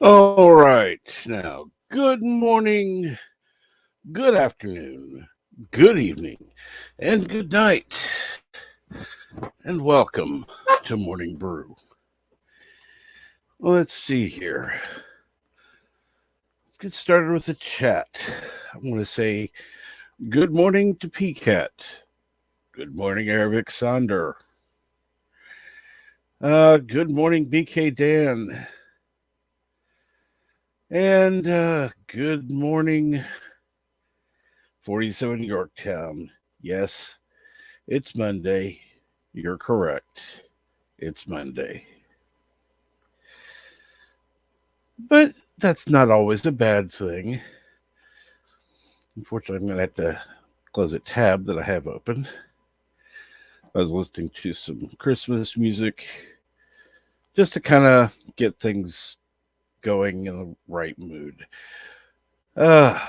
All right. Now, good morning, good afternoon, good evening, and good night. And welcome to Morning Brew. Let's see here. Let's get started with the chat. I want to say good morning to PCAT. Good morning, Arabic Sonder. Good morning, BK Dan. And good morning, 47 Yorktown. Yes, it's Monday. You're correct. It's Monday. But that's not always a bad thing. Unfortunately, I'm going to have to close a tab that I have open. I was listening to some Christmas music just to kind of get things going in the right mood. But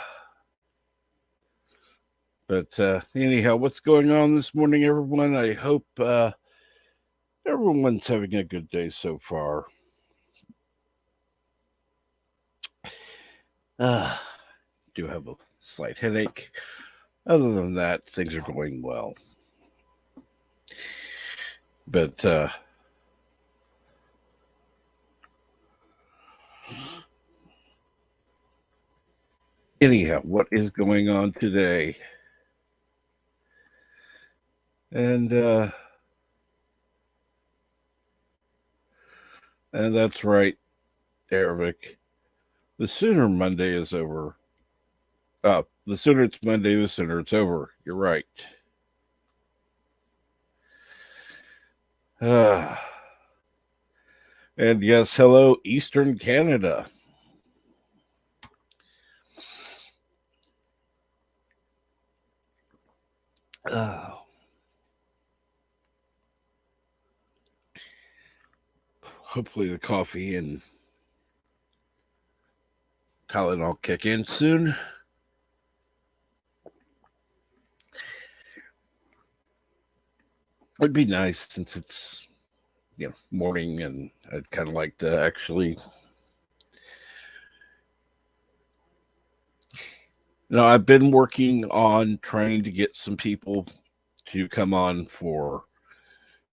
anyhow, what's going on this morning, everyone? I hope everyone's having a good day so far. Do have a slight headache. Other than that, things are going well. But anyhow, what is going on today? And that's right, Arabic. The sooner Monday is over. The sooner it's Monday, the sooner it's over. You're right. And yes, hello, Eastern Canada. Hopefully the coffee and Tylenol kick in soon. It'd be nice since it's morning, and I'd kind of like to actually. I've been working on trying to get some people to come on for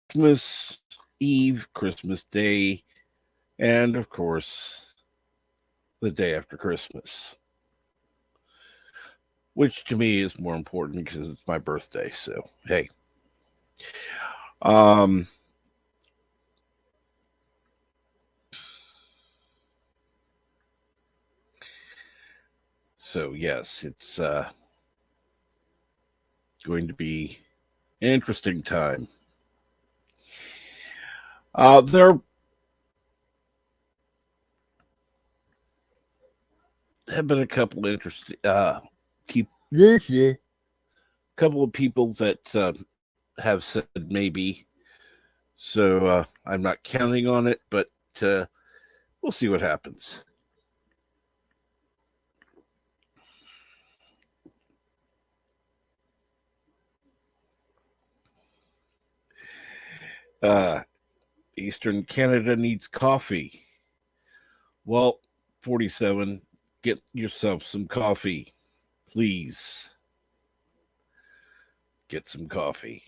Christmas Eve, Christmas Day, and of course, the day after Christmas, which to me is more important because it's my birthday. So, hey. So, yes, it's going to be an interesting time. There have been a couple interesting couple of people that have said maybe. So I'm not counting on it, but we'll see what happens. Eastern Canada needs coffee. Well, 47, get yourself some coffee, please. Get some coffee.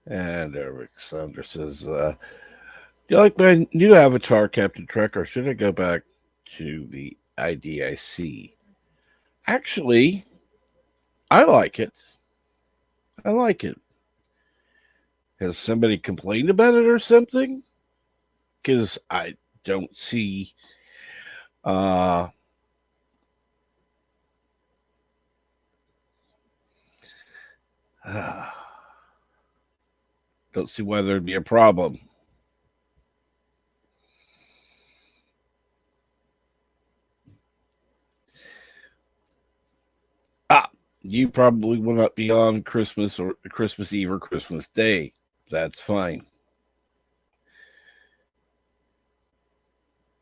And Eric Saunders says, do you like my new avatar, Captain Trek, or should I go back to the IDIC? Actually, I like it. I like it. Has somebody complained about it or something? Because I don't see don't see why there'd be a problem. You probably will not be on Christmas or Christmas Eve or Christmas Day. That's fine.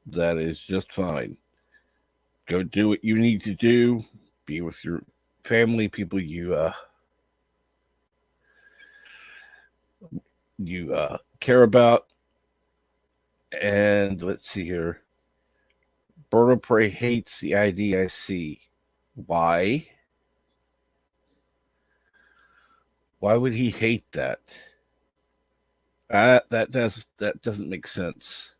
That is just fine. Go do what you need to do. Be with your family, people you care about. And let's see here. Bird of Prey hates the IDIC. Why? Why would he hate that? That doesn't make sense.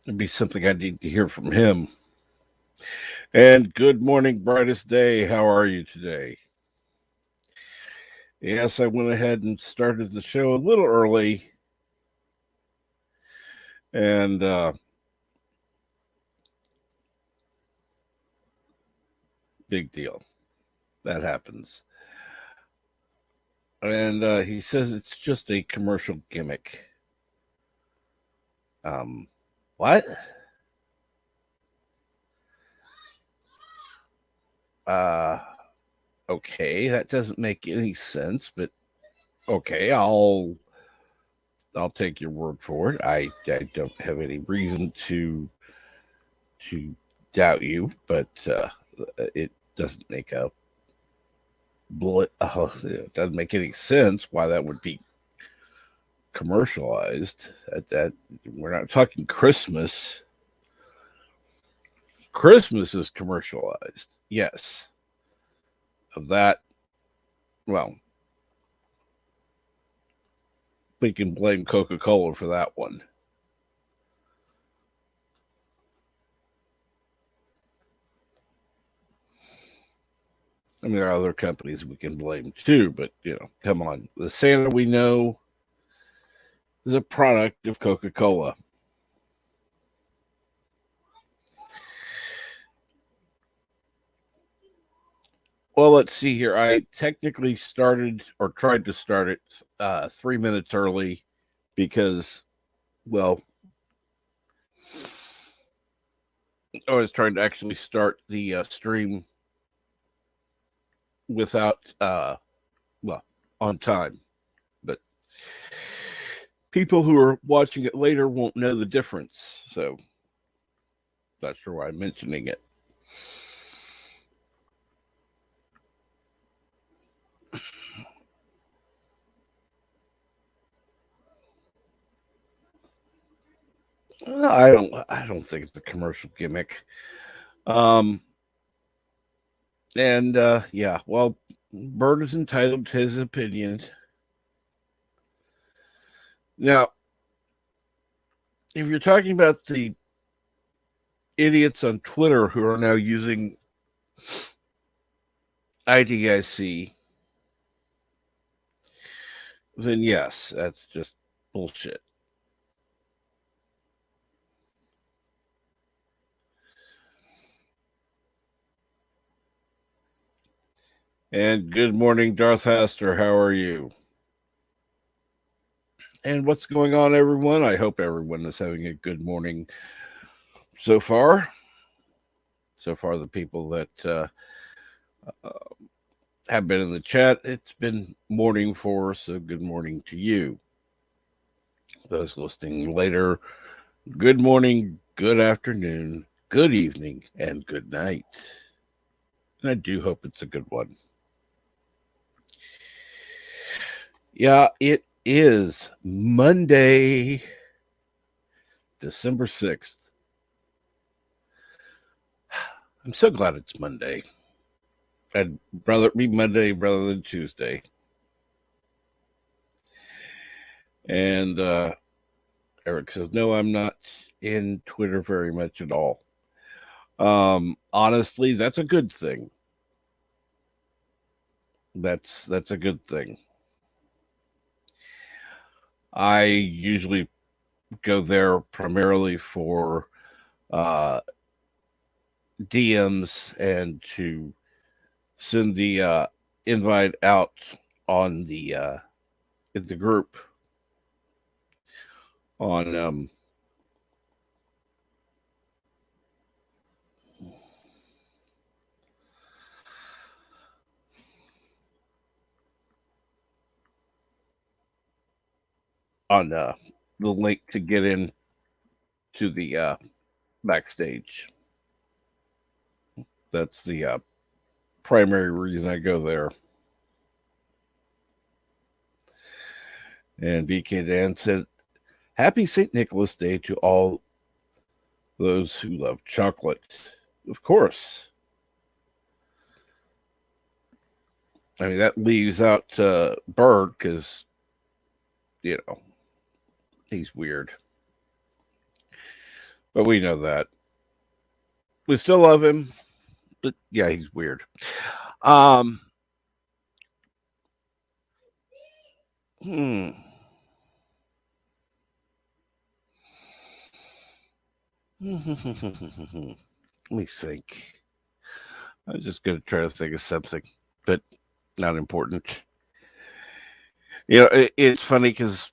It'd be something I need to hear from him. And good morning, brightest day. How are you today? Yes, I went ahead and started the show a little early. And big deal. That happens. And he says it's just a commercial gimmick. What? Okay, that doesn't make any sense, but okay, I'll take your word for it. I don't have any reason to doubt you, but it doesn't make a it doesn't make any sense why that would be commercialized. That we're not talking Christmas. Christmas is commercialized, yes. Of that, well, we can blame Coca-Cola for that one. I mean, there are other companies we can blame too, but come on. The Santa we know is a product of Coca-Cola. Well, let's see here. I technically started or tried to start it 3 minutes early because, well, I was trying to actually start the stream without, on time. But people who are watching it later won't know the difference. So that's why I'm mentioning it. I don't think it's a commercial gimmick. And yeah, well, Bird is entitled to his opinion. Now, if you're talking about the idiots on Twitter who are now using IDIC, then yes, that's just bullshit. And good morning, Darth Haster. How are you? And what's going on, everyone? I hope everyone is having a good morning so far. So far, the people that have been in the chat, it's been morning for us, so good morning to you. Those listening later, good morning, good afternoon, good evening, and good night. And I do hope it's a good one. Yeah, it is Monday, December 6th. I'm so glad it's Monday. I'd rather it be Monday rather than Tuesday. And Eric says, no, I'm not in Twitter very much at all. Honestly, that's a good thing. That's a good thing. I usually go there primarily for DMs and to send the invite out on the in the group on on the link to get in to the backstage. That's the primary reason I go there. And BK Dan said, "Happy St. Nicholas Day to all those who love chocolate." Of course. I mean, that leaves out Bird because, he's weird. But we know that. We still love him, but yeah, he's weird. Um, hmm. Let me think. I was just going to try to think of something, but not important. It's funny because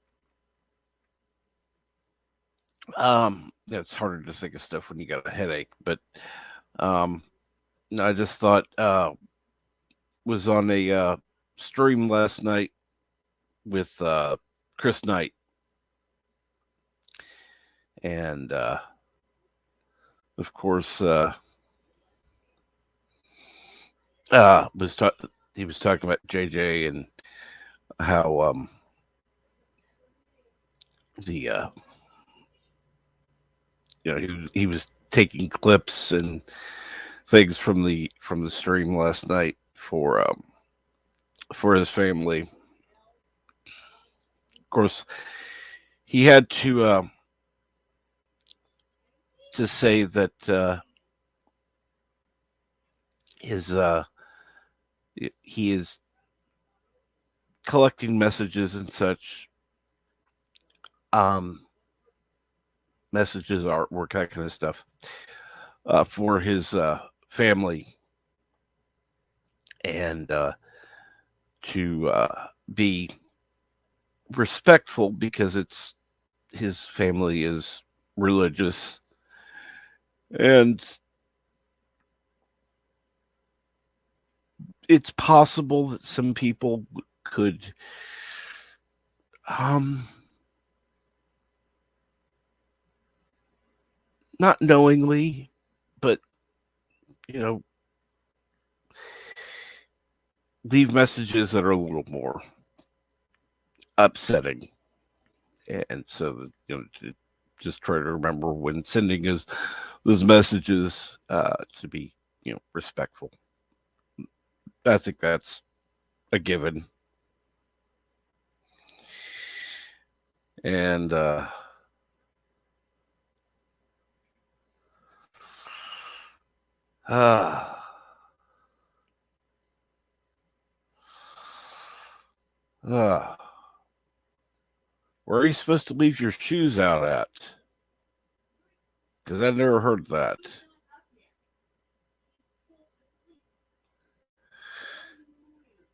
it's harder to think of stuff when you got a headache. But um, no, I just thought was on a stream last night with Chris Knight, and of course he was talking about JJ and how the he was taking clips and things from the stream last night for his family. Of course, he had to say that his he is collecting messages and such, messages, artwork, that kind of stuff, for his family, and to be respectful because it's his family is religious, and it's possible that some people could not knowingly, but leave messages that are a little more upsetting, and so to just try to remember when sending those messages to be respectful. I think that's a given. And uh, where are you supposed to leave your shoes out at? Because I never heard that.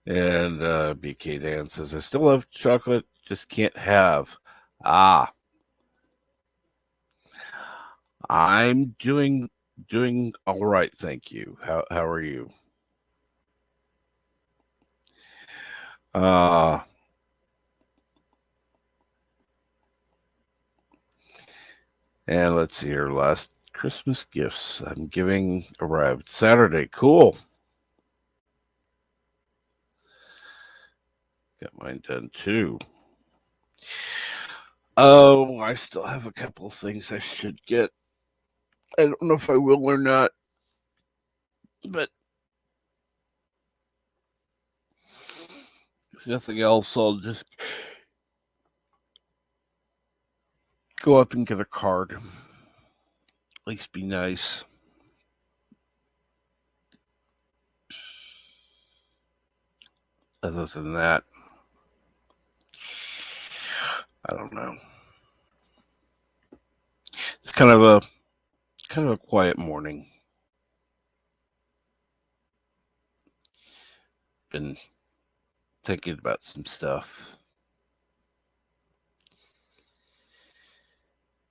And BK Dan says, "I still love chocolate, just can't have." I'm doing all right, thank you. How are you? And let's see here. Last Christmas gifts I'm giving arrived Saturday. Cool. Got mine done too. Oh, I still have a couple of things I should get. I don't know if I will or not, but if nothing else, I'll just go up and get a card. At least be nice. Other than that, I don't know. It's kind of a quiet morning. Been thinking about some stuff.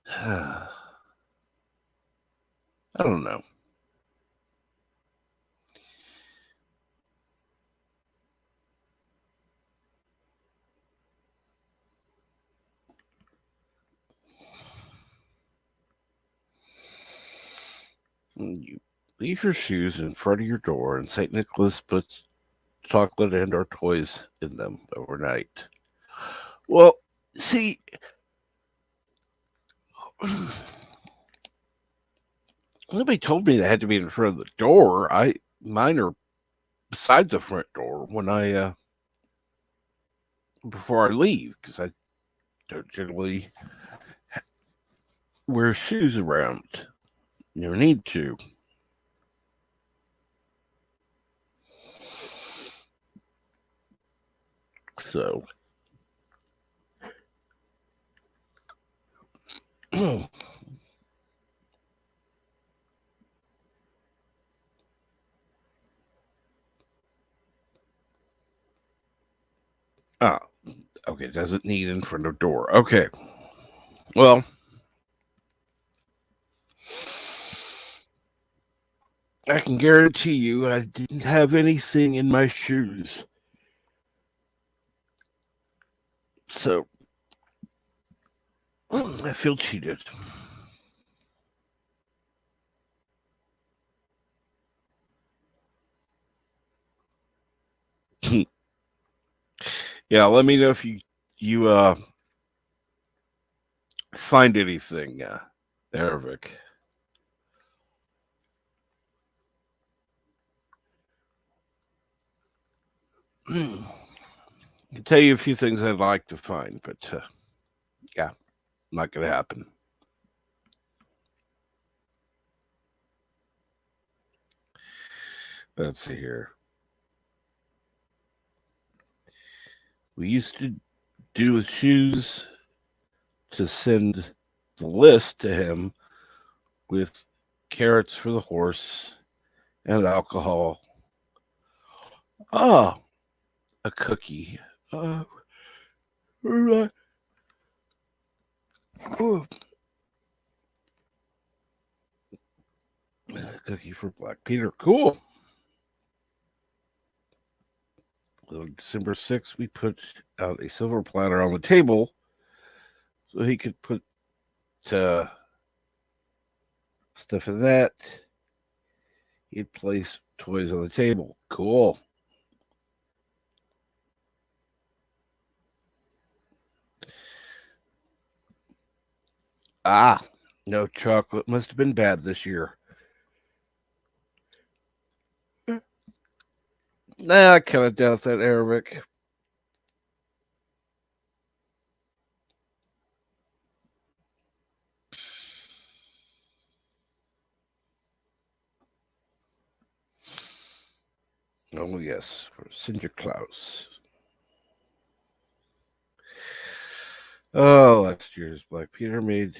I don't know. You leave your shoes in front of your door, and St. Nicholas puts chocolate and or toys in them overnight. Well, see, nobody told me they had to be in front of the door. Mine are beside the front door when I before I leave because I don't generally wear shoes around. You need to. So, ah, okay, doesn't need in front of door. Okay, well, I can guarantee you I didn't have anything in my shoes. So, I feel cheated. Yeah, let me know if you find anything, Arabic. I can tell you a few things I'd like to find, but yeah, not going to happen. Let's see here. We used to do with shoes to send the list to him with carrots for the horse and alcohol. Ah, a cookie. Uh, ooh, a cookie for Black Peter. Cool. On December 6th, we put out a silver platter on the table so he could put stuff in that. He'd place toys on the table. Cool. Ah, no chocolate. Must have been bad this year. Nah, I kind of doubt that, Arabic. Oh, yes, for Cinder Klaus. Oh, last year's Black Peter made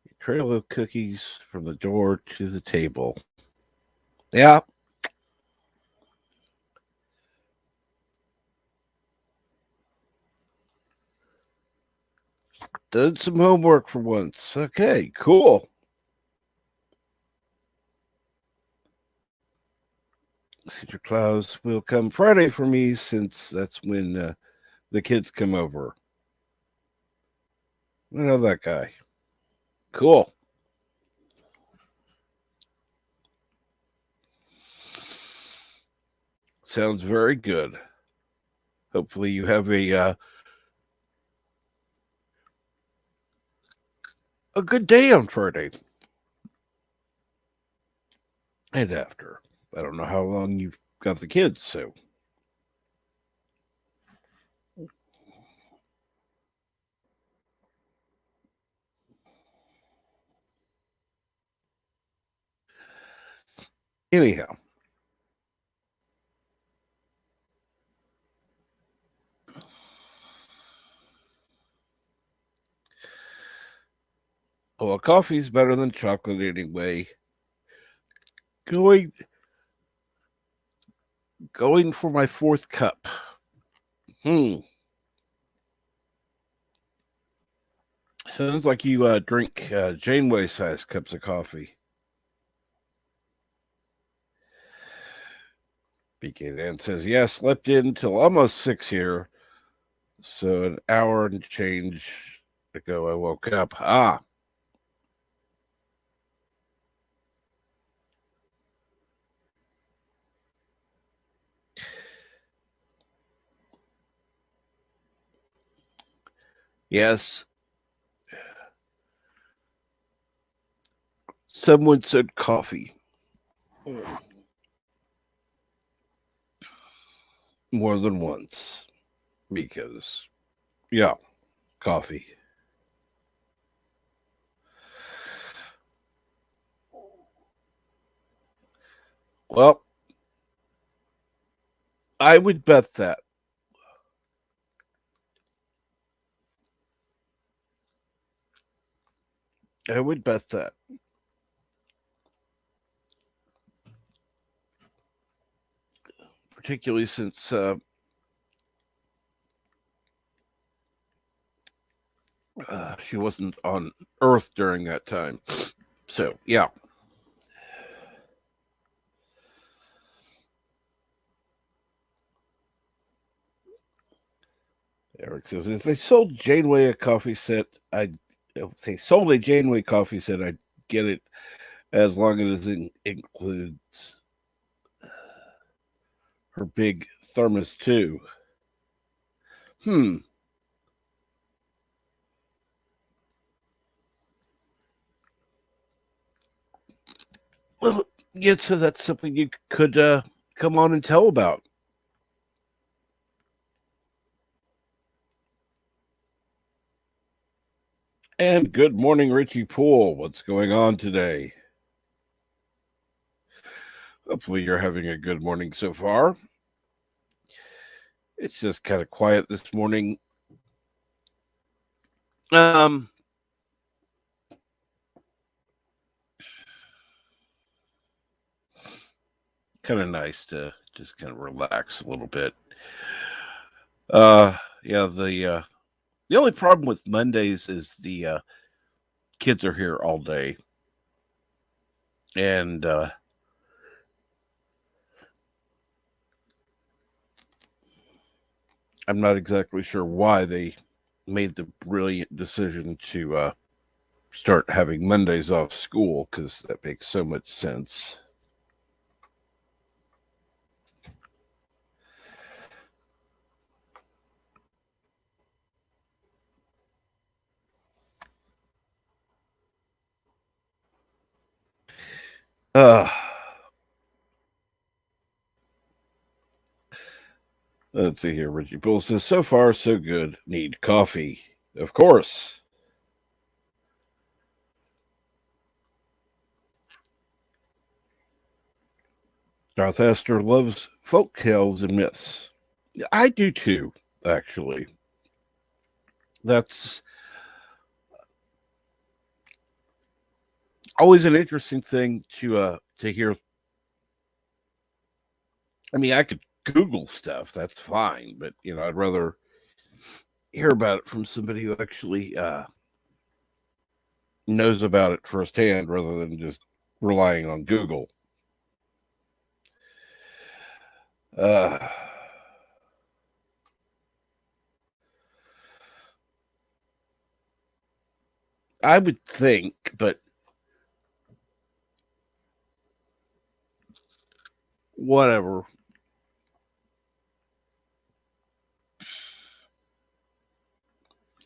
a trail of cookies from the door to the table. Yeah. Did some homework for once. Okay, cool. Cinder Klaus will come Friday for me since that's when the kids come over. I know that guy. Cool. Sounds very good. Hopefully, you have a good day on Friday and after. I don't know how long you've got the kids, so anyhow. Well, coffee's better than chocolate anyway. Going going for my fourth cup. Sounds like you drink Janeway sized cups of coffee. BK Dan says, yeah, slept in till almost 6 here. So an hour and change ago I woke up. Ah. Yes. Someone said coffee. More than once. Because, yeah, coffee. Well, I would bet that. I would bet that. Particularly since she wasn't on Earth during that time. So, yeah. Eric says, if they sold Janeway a coffee set, if they sold a Janeway coffee set, I'd get it as long as it includes her big thermos, too. Well, yeah, so that's something you could come on and tell about. And good morning, Richie Poole. What's going on today? Hopefully, you're having a good morning so far. It's just kind of quiet this morning. Kind of nice to just kind of relax a little bit. Yeah, the only problem with Mondays is the kids are here all day, and I'm not exactly sure why they made the brilliant decision to start having Mondays off school, because that makes so much sense. Uh, let's see here. Richie Bull says, so far, so good. Need coffee. Of course. Darth Astor loves folk tales and myths. I do too, actually. That's always an interesting thing to hear. I mean, I could Google stuff, that's fine, but I'd rather hear about it from somebody who actually knows about it firsthand rather than just relying on Google. Uh, I would think, but whatever.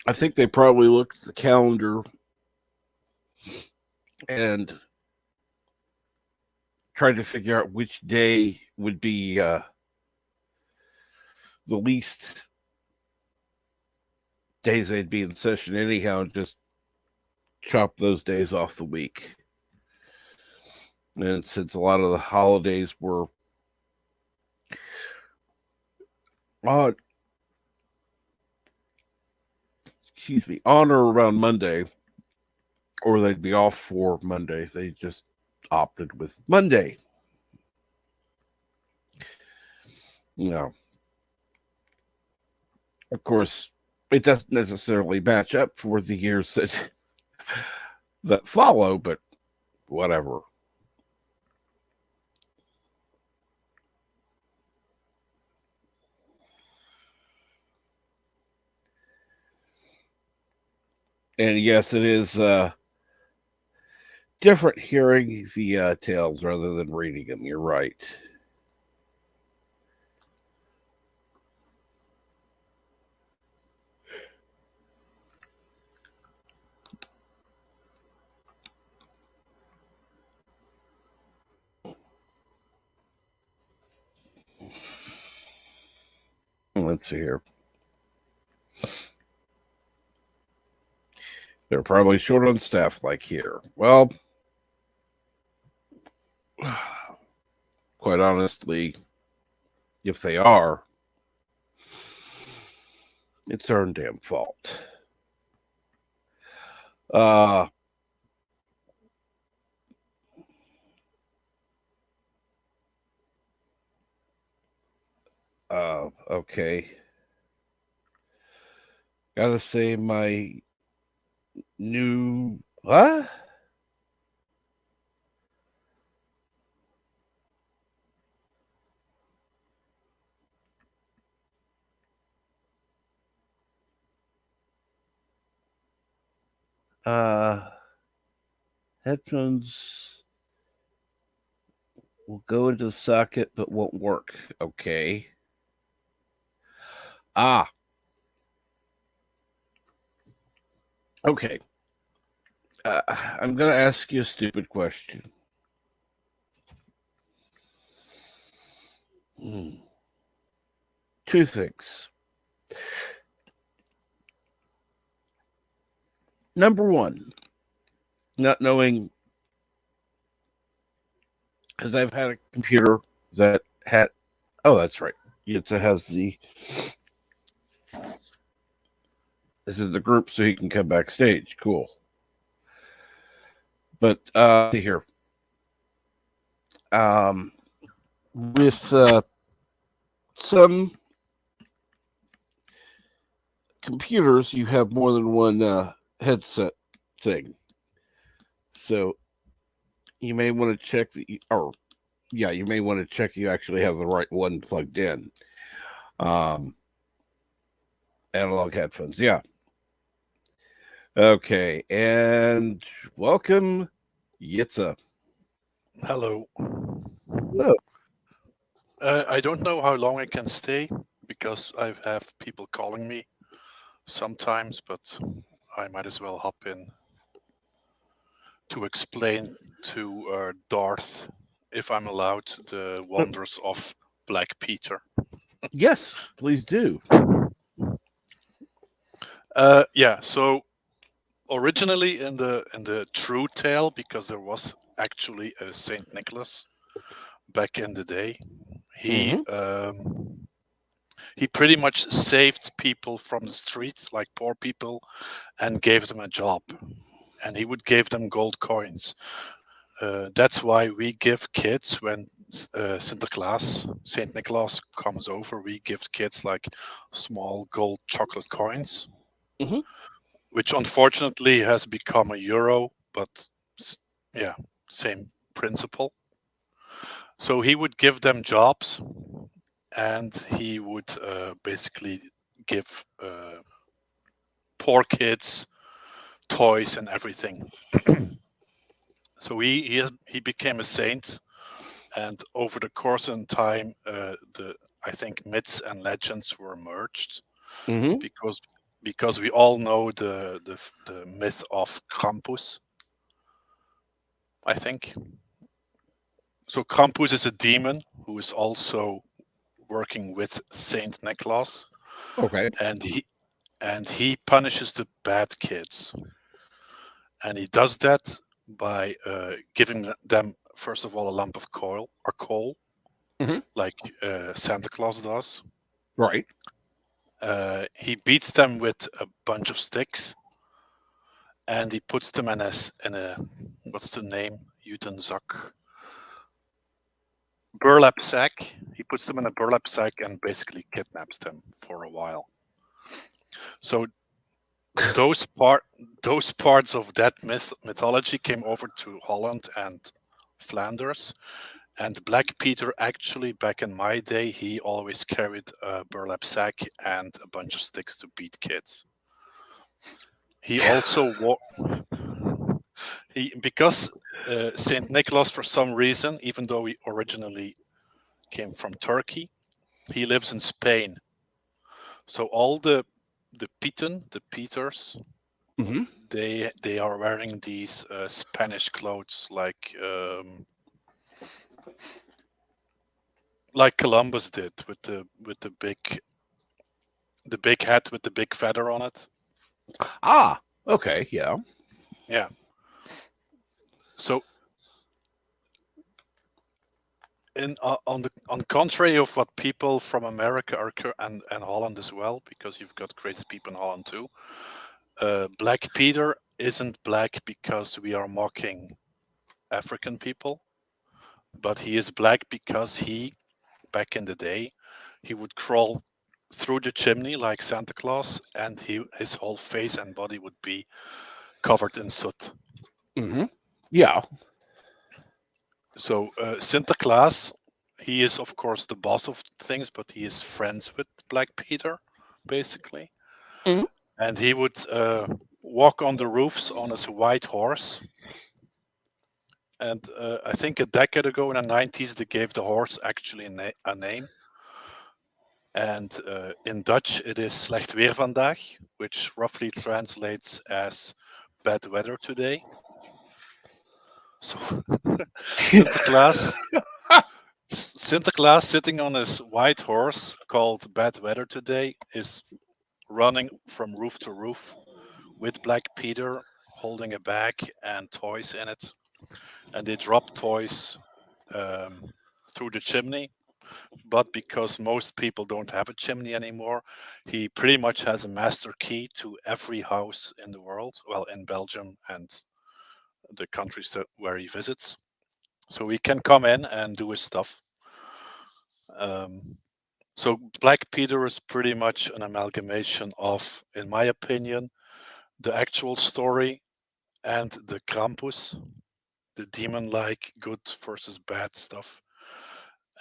I think they probably looked at the calendar and tried to figure out which day would be the least days they'd be in session anyhow, and just chop those days off the week. And since a lot of the holidays were on, on or around Monday, or they'd be off for Monday, they just opted with Monday. Of course, it doesn't necessarily match up for the years that follow, but whatever. And yes, it is different hearing the tales rather than reading them. You're right. let's see here. They're probably short on staff like here. Well, quite honestly, if they are, it's their own damn fault. Uh, okay. Gotta say, my new what? Uh, headphones will go into the socket but won't work. Okay. Ah, okay. I'm gonna ask you a stupid question. Hmm. Two things. Number one, not knowing, because I've had a computer that had. Oh, that's right. It has the. This is the group, so he can come backstage. Cool. But here, with some computers, you have more than one headset thing. So you may want to check that you may want to check you actually have the right one plugged in. Analog headphones, yeah. Okay, and welcome, Yitza. Hello. Hello. I don't know how long I can stay because I have people calling me sometimes, but I might as well hop in to explain to Darth, if I'm allowed, the wonders of Black Peter. Yes, please do. Yeah. So originally in the true tale, because there was actually a Saint Nicholas back in the day, he Mm-hmm. he pretty much saved people from the streets, like poor people, and gave them a job. And he would give them gold coins. That's why we give kids when Saint Nicholas comes over, we give kids like small gold chocolate coins, Mm-hmm. which unfortunately has become a euro, but yeah, same principle. So he would give them jobs, and he would basically give poor kids toys and everything. So he became a saint, and over the course and time, the I think myths and legends were merged Mm-hmm. because we all know the myth of Krampus. I think so. Krampus is a demon who is also working with Saint Nicholas, Okay. and he punishes the bad kids, and he does that by giving them first of all a lump of coal, Mm-hmm. like Santa Claus does. Right. He beats them with a bunch of sticks, and he puts them in a what's the name? Jutensack. Burlap sack. He puts them in a burlap sack and basically kidnaps them for a while. So those part those parts of that mythology came over to Holland and Flanders. And Black Peter, actually, back in my day, he always carried a burlap sack and a bunch of sticks to beat kids. He also because Saint Nicholas, for some reason, even though he originally came from Turkey, he lives in Spain. So all the Peters, Mm-hmm. they are wearing these Spanish clothes like Columbus did with the big the big hat with the big feather on it. Ah, okay, yeah. Yeah. So on the contrary of what people from America are and Holland as well, because you've got crazy people in Holland too. Black Peter isn't black because we are mocking African people, but he is black because back in the day, he would crawl through the chimney like Santa Claus, and his whole face and body would be covered in soot. Hmm. Yeah. So Sinterklaas, he is of course the boss of things, but he is friends with Black Peter, basically. Mhm. And he would walk on the roofs on his white horse. And I think a decade ago in the 90s, they gave the horse actually a name. And in Dutch, it is slecht weer vandaag, which roughly translates as bad weather today. So Sinterklaas, Sinterklaas sitting on his white horse called Bad Weather Today is running from roof to roof with Black Peter holding a bag and toys in it. And they drop toys um, through the chimney. But because most people don't have a chimney anymore, he pretty much has a master key to every house in the world, well, in Belgium and the countries where he visits. So he can come in and do his stuff. Um, so Black Peter is pretty much an amalgamation of, in my opinion, the actual story and the Krampus, the demon-like good versus bad stuff,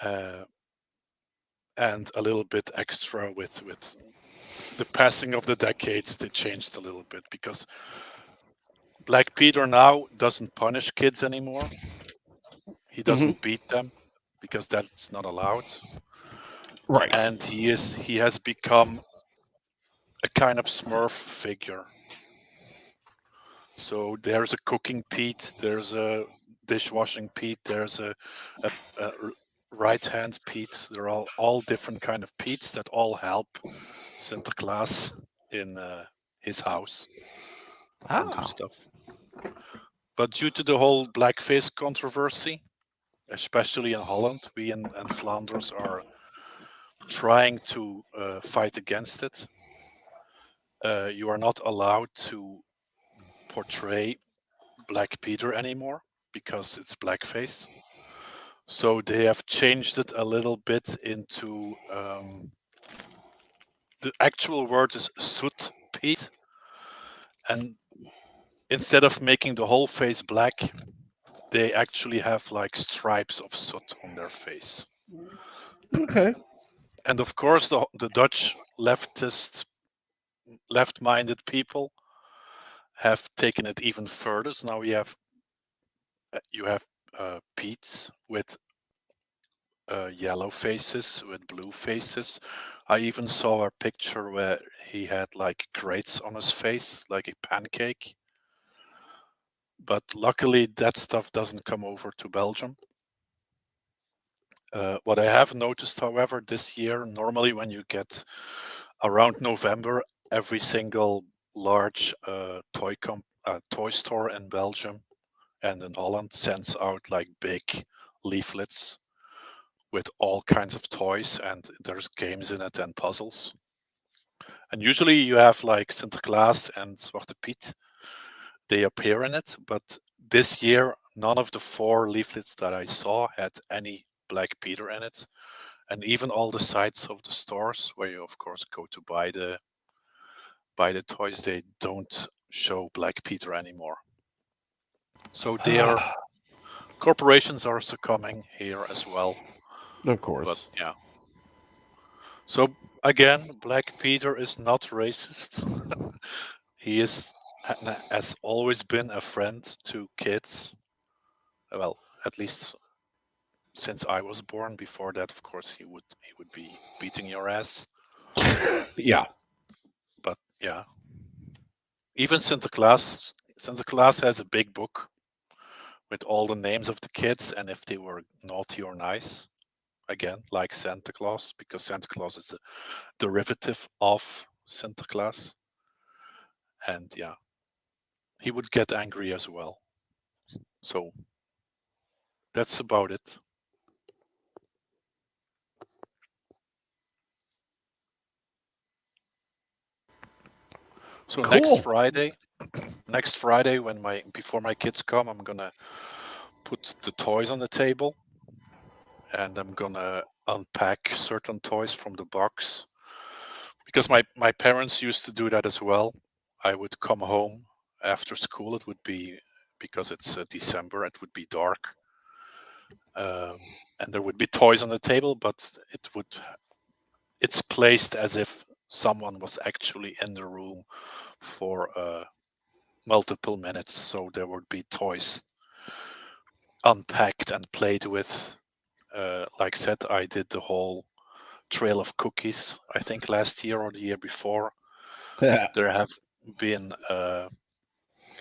uh, and a little bit extra with the passing of the decades. They changed a little bit because Black Peter now doesn't punish kids anymore. He Hmm. doesn't beat them because that's not allowed, Right. and he has become a kind of Smurf figure. So there's a cooking Pete, there's a dishwashing Pete, there's a right hand Pete. They're all different kind of Pete's that all help Sinterklaas in his house and do Ah, stuff. But due to the whole blackface controversy, especially in Holland, we and Flanders are trying to fight against it. You are not allowed to portray Black Peter anymore because it's blackface. So they have changed it a little bit into the actual word is soot Pete, and instead of making the whole face black, they actually have like stripes of soot on their face. okay. And of course, the Dutch left-minded people have taken it even further. So now you have Pete's with yellow faces, with blue faces. I even saw a picture where he had like grates on his face, like a pancake. But luckily, that stuff doesn't come over to Belgium. What I have noticed, however, this year, normally when you get around November, every single large toy store in Belgium and in Holland sends out like big leaflets with all kinds of toys, and there's games in it and puzzles. And usually you have like Sinterklaas and Zwarte Piet, they appear in it, but this year none of the four leaflets that I saw had any Black Peter in it. And even all the sites of the stores where you of course go to buy the toys, they don't show Black Peter anymore. So their Ah, corporations are succumbing here as well. of But course. yeah. So again, Black Peter is not racist. He is has always been a friend to kids. Well, at least since I was born. Before that, of course, he would be beating your ass. Yeah. But yeah, even Santa Claus has a big book with all the names of the kids and if they were naughty or nice. again, like Santa Claus, because Santa Claus is a derivative of Sinterklaas. And yeah, he would get angry as well. So that's about it. So Cool. next Friday when my before my kids come, I'm gonna put the toys on the table and I'm gonna unpack certain toys from the box because my parents used to do that as well. I would come home after school. It would be because it's December. It would be dark, and there would be toys on the table, but it's placed as if someone was actually in the room for multiple minutes. So there would be toys unpacked and played with. Like I said, I did the whole trail of cookies. I think last year or the year before, there have been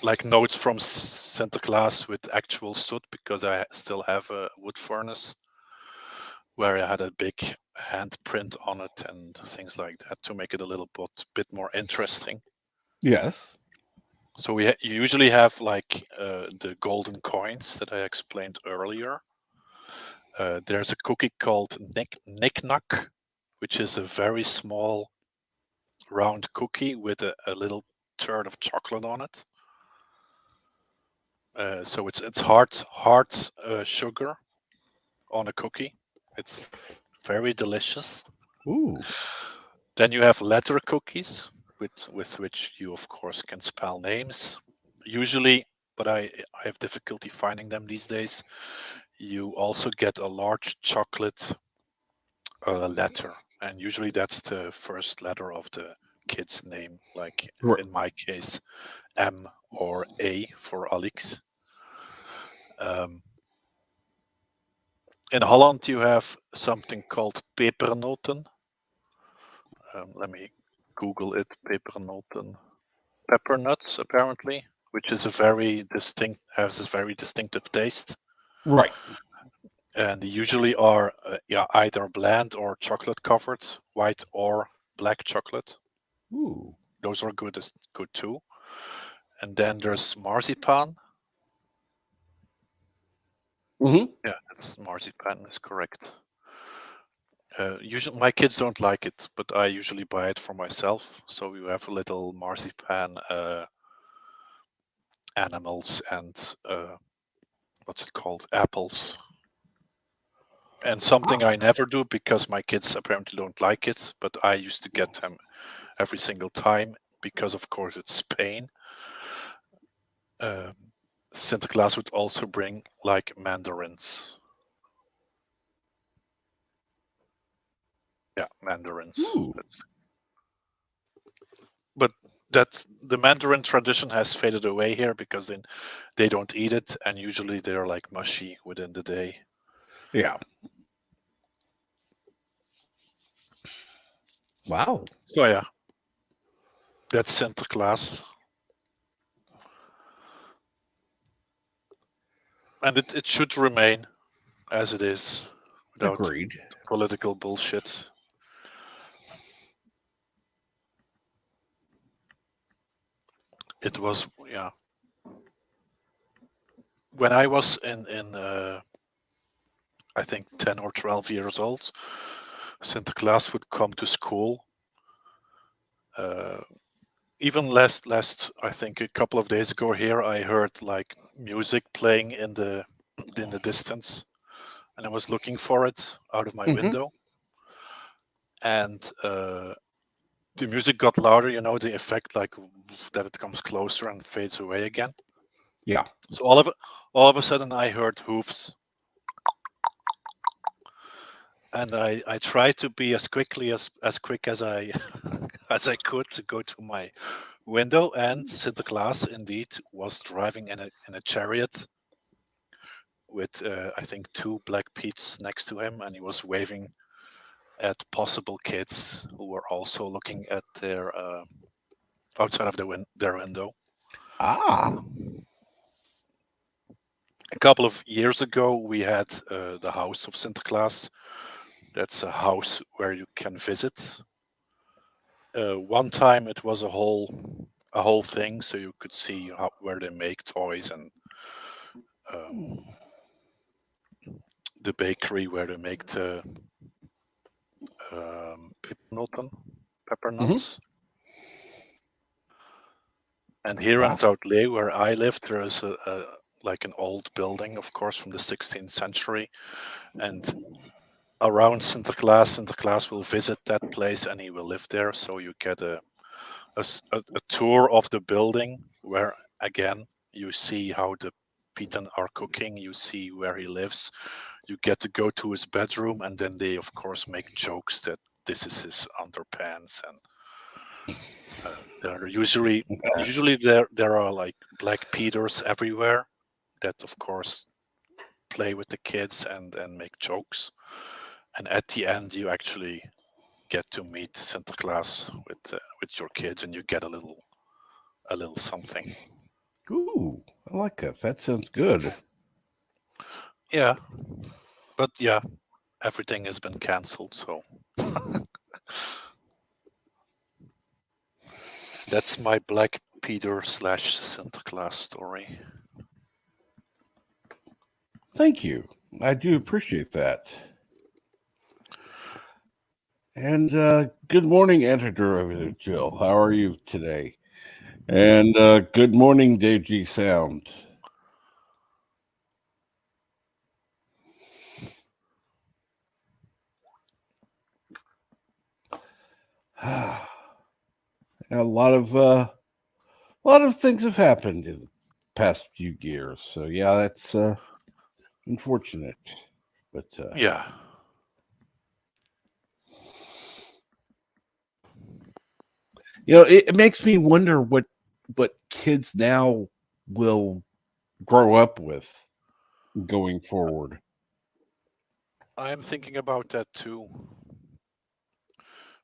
like notes from Santa Claus with actual soot because I still have a wood furnace where I had a big handprint on it and things like that to make it a little bit more interesting. Yes. So we usually have like the golden coins that I explained earlier. There's a cookie called Nick Knack, which is a very small round cookie with a little turd of chocolate on it. So it's hard sugar on a cookie. It's very delicious. Ooh. Then you have letter cookies, with which you of course can spell names. Usually, but I have difficulty finding them these days. You also get a large chocolate letter, and usually that's the first letter of the kid's name. Like R- in my case, M or A for Alex. Um, in Holland, you have something called pepernoten. Let me Google it. Pepernoten, pepper nuts, apparently, which is a very distinct has a very distinctive taste, right. and they usually are yeah either bland or chocolate covered, white or black chocolate. Ooh. Those are good too. And then there's marzipan. Hmm. Yeah, that's marzipan is correct. Usually, my kids don't like it, but I usually buy it for myself. So you have little marzipan animals and what's it called? Apples. And something I never do because my kids apparently don't like it, but I used to get them every single time because, of course, it's Spain. Um, Santa Claus would also bring like mandarins. Yeah, mandarins. Ooh. But that's the Mandarin tradition has faded away here because then they don't eat it, and usually they're like mushy within the day. Yeah. Wow. So yeah, that's Santa Claus, and it should remain as it is without Agreed. political bullshit. It was yeah. When I was in I think 10 or 12 years old, Santa Claus would come to school. Uh, Even last I think a couple of days ago here, I heard like music playing in the distance, and I was looking for it out of my Hmm. window, and the music got louder. You know the effect like that it comes closer and fades away again. Yeah. So all of a sudden I heard hoofs, and I tried to be as quick as I as I could to go to my window, and Santa Claus indeed was driving in a chariot with I think two black Pete's next to him, and he was waving at possible kids who were also looking at their outside of their window. Ah. A couple of years ago, we had the house of Santa Claus That's a house where you can visit. One time it was a whole thing, so you could see where they make toys and um, the bakery where they make the pepernoten, pepper Hmm. nuts. And here in Wow. Zoutlee, where I live, there is a like an old building, of course, from the 16th century. And around Sinterklaas will visit that place and he will live there. So you get a tour of the building where, again, you see how the Pieten are cooking, you see where he lives, you get to go to his bedroom, and then they, of course, make jokes that this is his underpants. And there are usually there are like Black Peters everywhere that, of course, play with the kids and make jokes. And at the end, you actually get to meet Santa Claus with your kids, and you get a little something. Ooh, I like that. That sounds good. Yeah, but yeah, everything has been cancelled, so that's my Black Peter slash Santa Claus story. Thank you. I do appreciate that. And good morning, editor over there, Jill. How are you today? And good morning, Dave G Sound. A lot of things have happened in the past few years. So yeah, that's unfortunate. But Yeah, it makes me wonder what kids now will grow up with going forward. I'm thinking about that too.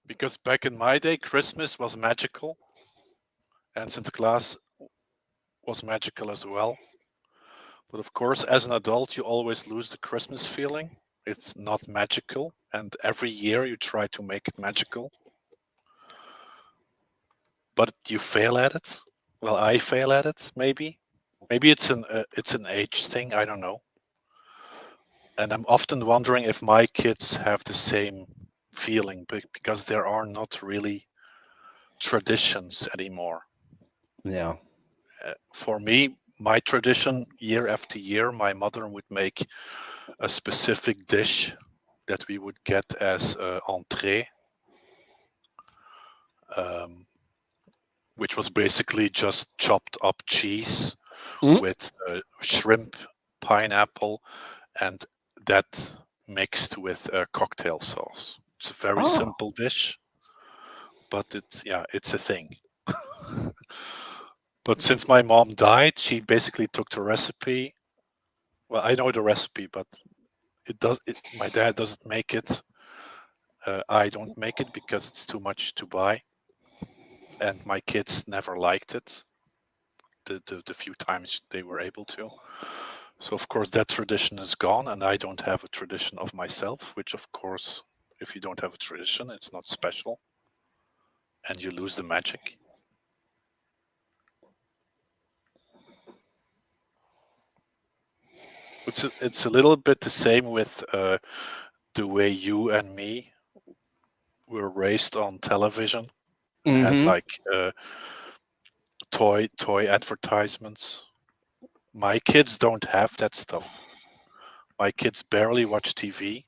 Because back in my day, Christmas was magical, and Santa Claus was magical as well. But of course, as an adult, you always lose the Christmas feeling. It's not magical, and every year you try to make it magical, but you fail at it. Well, I fail at it, maybe. Maybe it's an age thing. I don't know. And I'm often wondering if my kids have the same feeling, because there are not really traditions anymore. Yeah. For me, my tradition year after year, my mother would make a specific dish that we would get as entree, um, which was basically just chopped up cheese Mhm. with shrimp, pineapple, and that mixed with cocktail sauce. It's a very Oh. simple dish, but it's a thing. But since my mom died, she basically took the recipe. Well, I know the recipe, but my dad doesn't make it. I don't make it because it's too much to buy, and my kids never liked it. The few times they were able to. So of course that tradition is gone, and I don't have a tradition of myself. Which of course, if you don't have a tradition, it's not special, and you lose the magic. It's a little bit the same with the way you and me were raised on television and had Mm-hmm. like toy advertisements. My kids don't have that stuff. My kids barely watch TV,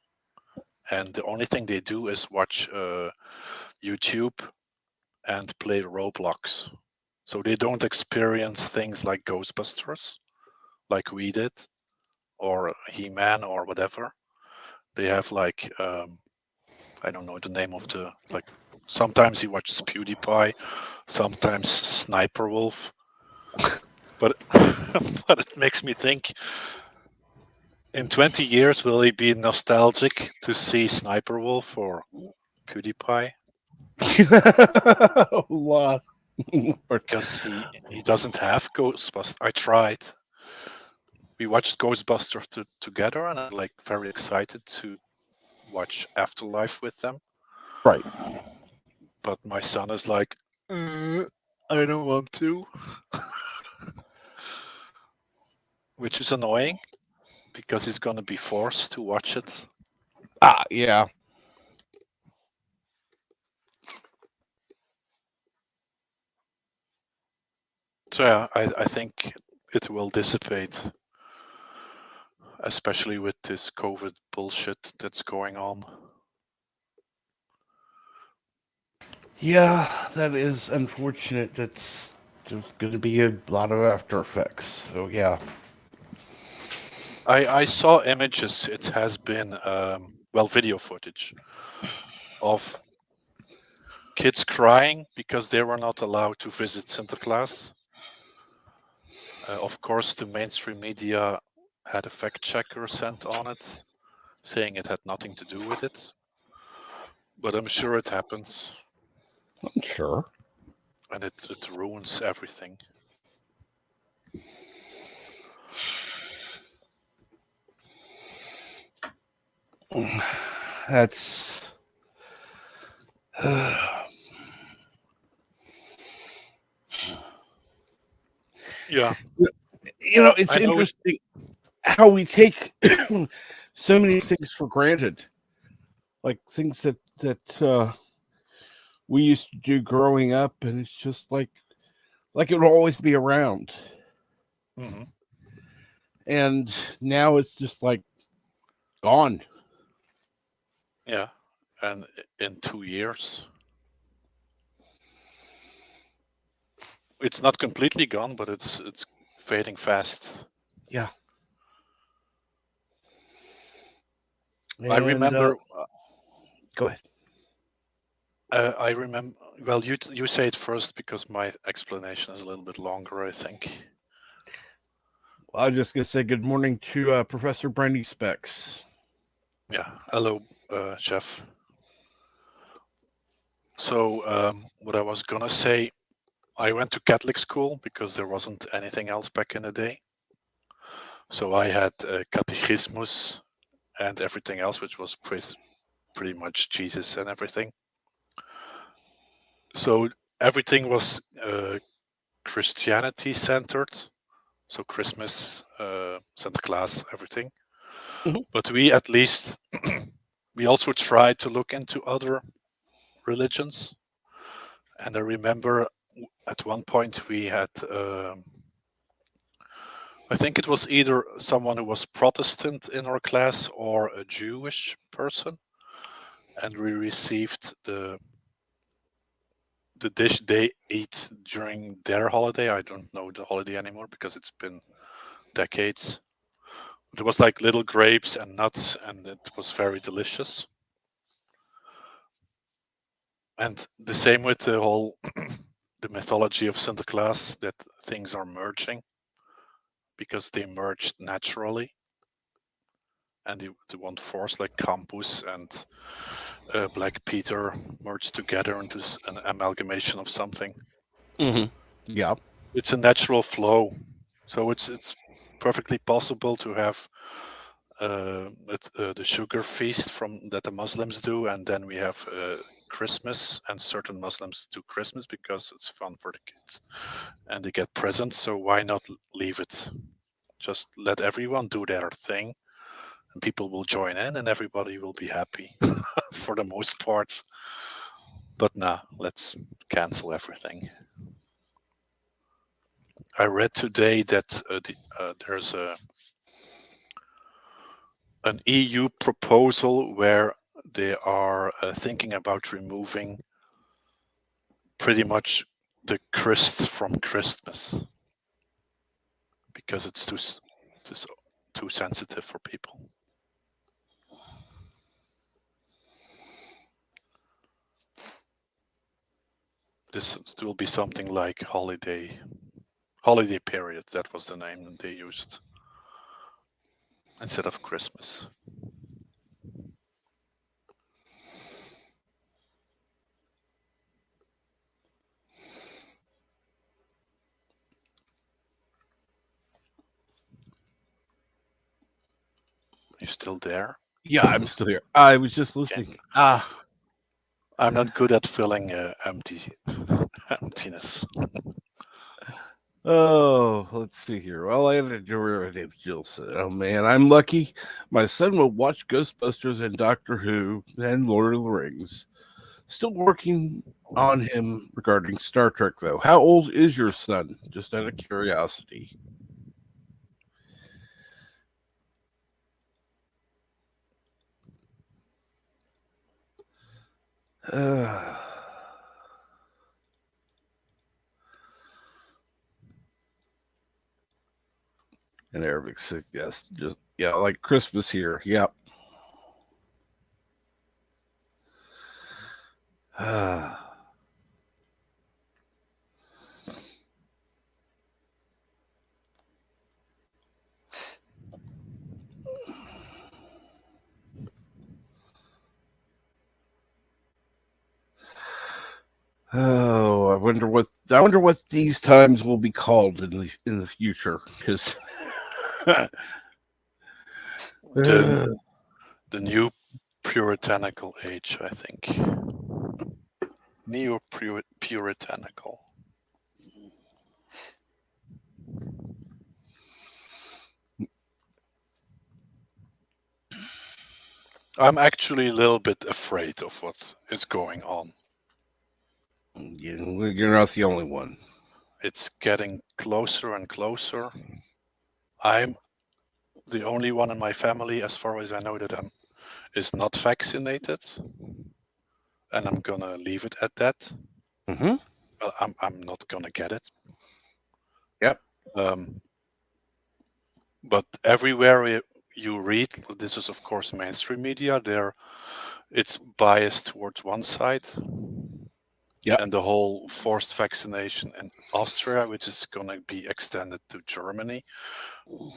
and the only thing they do is watch YouTube and play Roblox. So they don't experience things like Ghostbusters, like we did, or He-Man, or whatever. They have like I don't know the name of the like. Sometimes he watches PewDiePie, sometimes Sniper Wolf, but but it makes me think. In 20 years, will he be nostalgic to see Sniper Wolf or PewDiePie? A lot. Or- Because he doesn't have Ghostbusters. I tried. We watched Ghostbusters together, and I'm like very excited to watch Afterlife with them. Right. But my son is like, I don't want to, which is annoying because he's going to be forced to watch it. Yeah. So yeah, I think it will dissipate, especially with this COVID bullshit that's going on. Yeah, that is unfortunate. There's going to be a lot of after effects. So yeah. I saw images. It has been video footage of kids crying because they were not allowed to visit Sinterklaas. Of course, the mainstream media had a fact checker sent on it, saying it had nothing to do with it. But I'm sure it happens, I'm sure. and it ruins everything. That's Yeah, it's I know it. interesting how we take so many things for granted, like things that we used to do growing up, and it's just like it would always be around, Mhm. and now it's just like gone. Yeah, and in 2 years, it's not completely gone, but it's fading fast. Yeah, I and remember. go ahead. I remember. Well, you say it first because my explanation is a little bit longer, I think. I was just gonna say good morning to Professor Brandy Specs. Yeah. Hello, Chef. So, what I was gonna say, I went to Catholic school because there wasn't anything else back in the day. So I had catechismus and everything else, which was pretty much Jesus and everything. So everything was Christianity centered. So Christmas, Santa Claus, everything. Mhm. But we at least we also tried to look into other religions. And I remember at one point we had, I think it was either someone who was Protestant in our class or a Jewish person, and we received the dish they ate during their holiday. I don't know the holiday anymore because it's been decades. It was like little grapes and nuts, and it was very delicious. And the same with the whole the mythology of Santa Claus, that things are merging because they merged naturally, and they want force like Campus and Black Peter merged together into an amalgamation of something. Mhm. Yeah. It's a natural flow, so it's perfectly possible to have the sugar feast from that the Muslims do, and then we have Christmas, and certain Muslims do Christmas because it's fun for the kids and they get presents. So why not leave it? Just let everyone do their thing, and people will join in, and everybody will be happy for the most part. But nah, let's cancel everything. I read today that there's an EU proposal where they are thinking about removing pretty much the Christ from Christmas because it's too sensitive for people. This will be something like holiday period. That was the name that they used instead of Christmas. You still there? Yeah, I'm still here. I was just Okay. listening. Ah, I'm not good at filling emptiness. oh, let's see here. Well, I have a derivative, Jill said. Oh man, I'm lucky. My son will watch Ghostbusters and Doctor Who and Lord of the Rings. Still working on him regarding Star Trek, though. How old is your son? Just out of curiosity. Uh, and Arabic said yes. Just yeah, like Christmas here. Yep. Oh, I wonder what these times will be called in the future. Because The the new puritanical age, I think. Neo puritanical. I'm actually a little bit afraid of what is going on. you're not the only one. It's getting closer and closer. I'm the only one in my family, as far as I know, that is not vaccinated, and I'm gonna leave it at that. Mm-hmm. Well, I'm not gonna get it. Yep. Um, but everywhere you read, this is of course mainstream media. It's biased towards one side, Yep. and the whole forced vaccination in Austria, which is gonna be extended to Germany,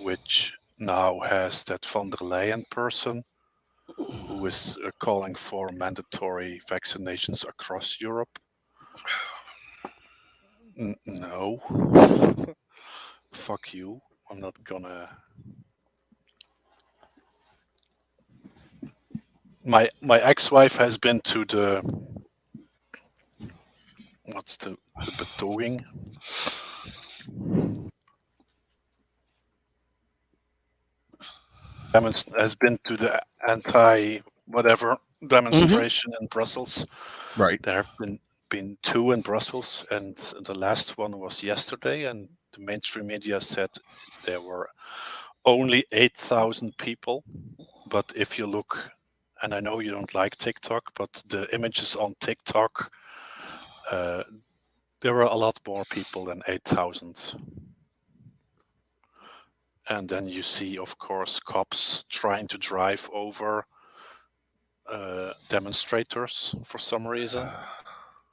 which now has that von der Leyen person who is calling for mandatory vaccinations across Europe. No. Fuck you. I'm not gonna. My ex-wife has been to the what's the betoging. Has been to the anti whatever Mm-hmm. demonstration in Brussels. Right. There have been two in Brussels, and the last one was yesterday. And the mainstream media said there were only 8,000 people. But if you look, and I know you don't like TikTok, but the images on TikTok, uh, there were a lot more people than 8,000. And then you see, of course, cops trying to drive over demonstrators for some reason.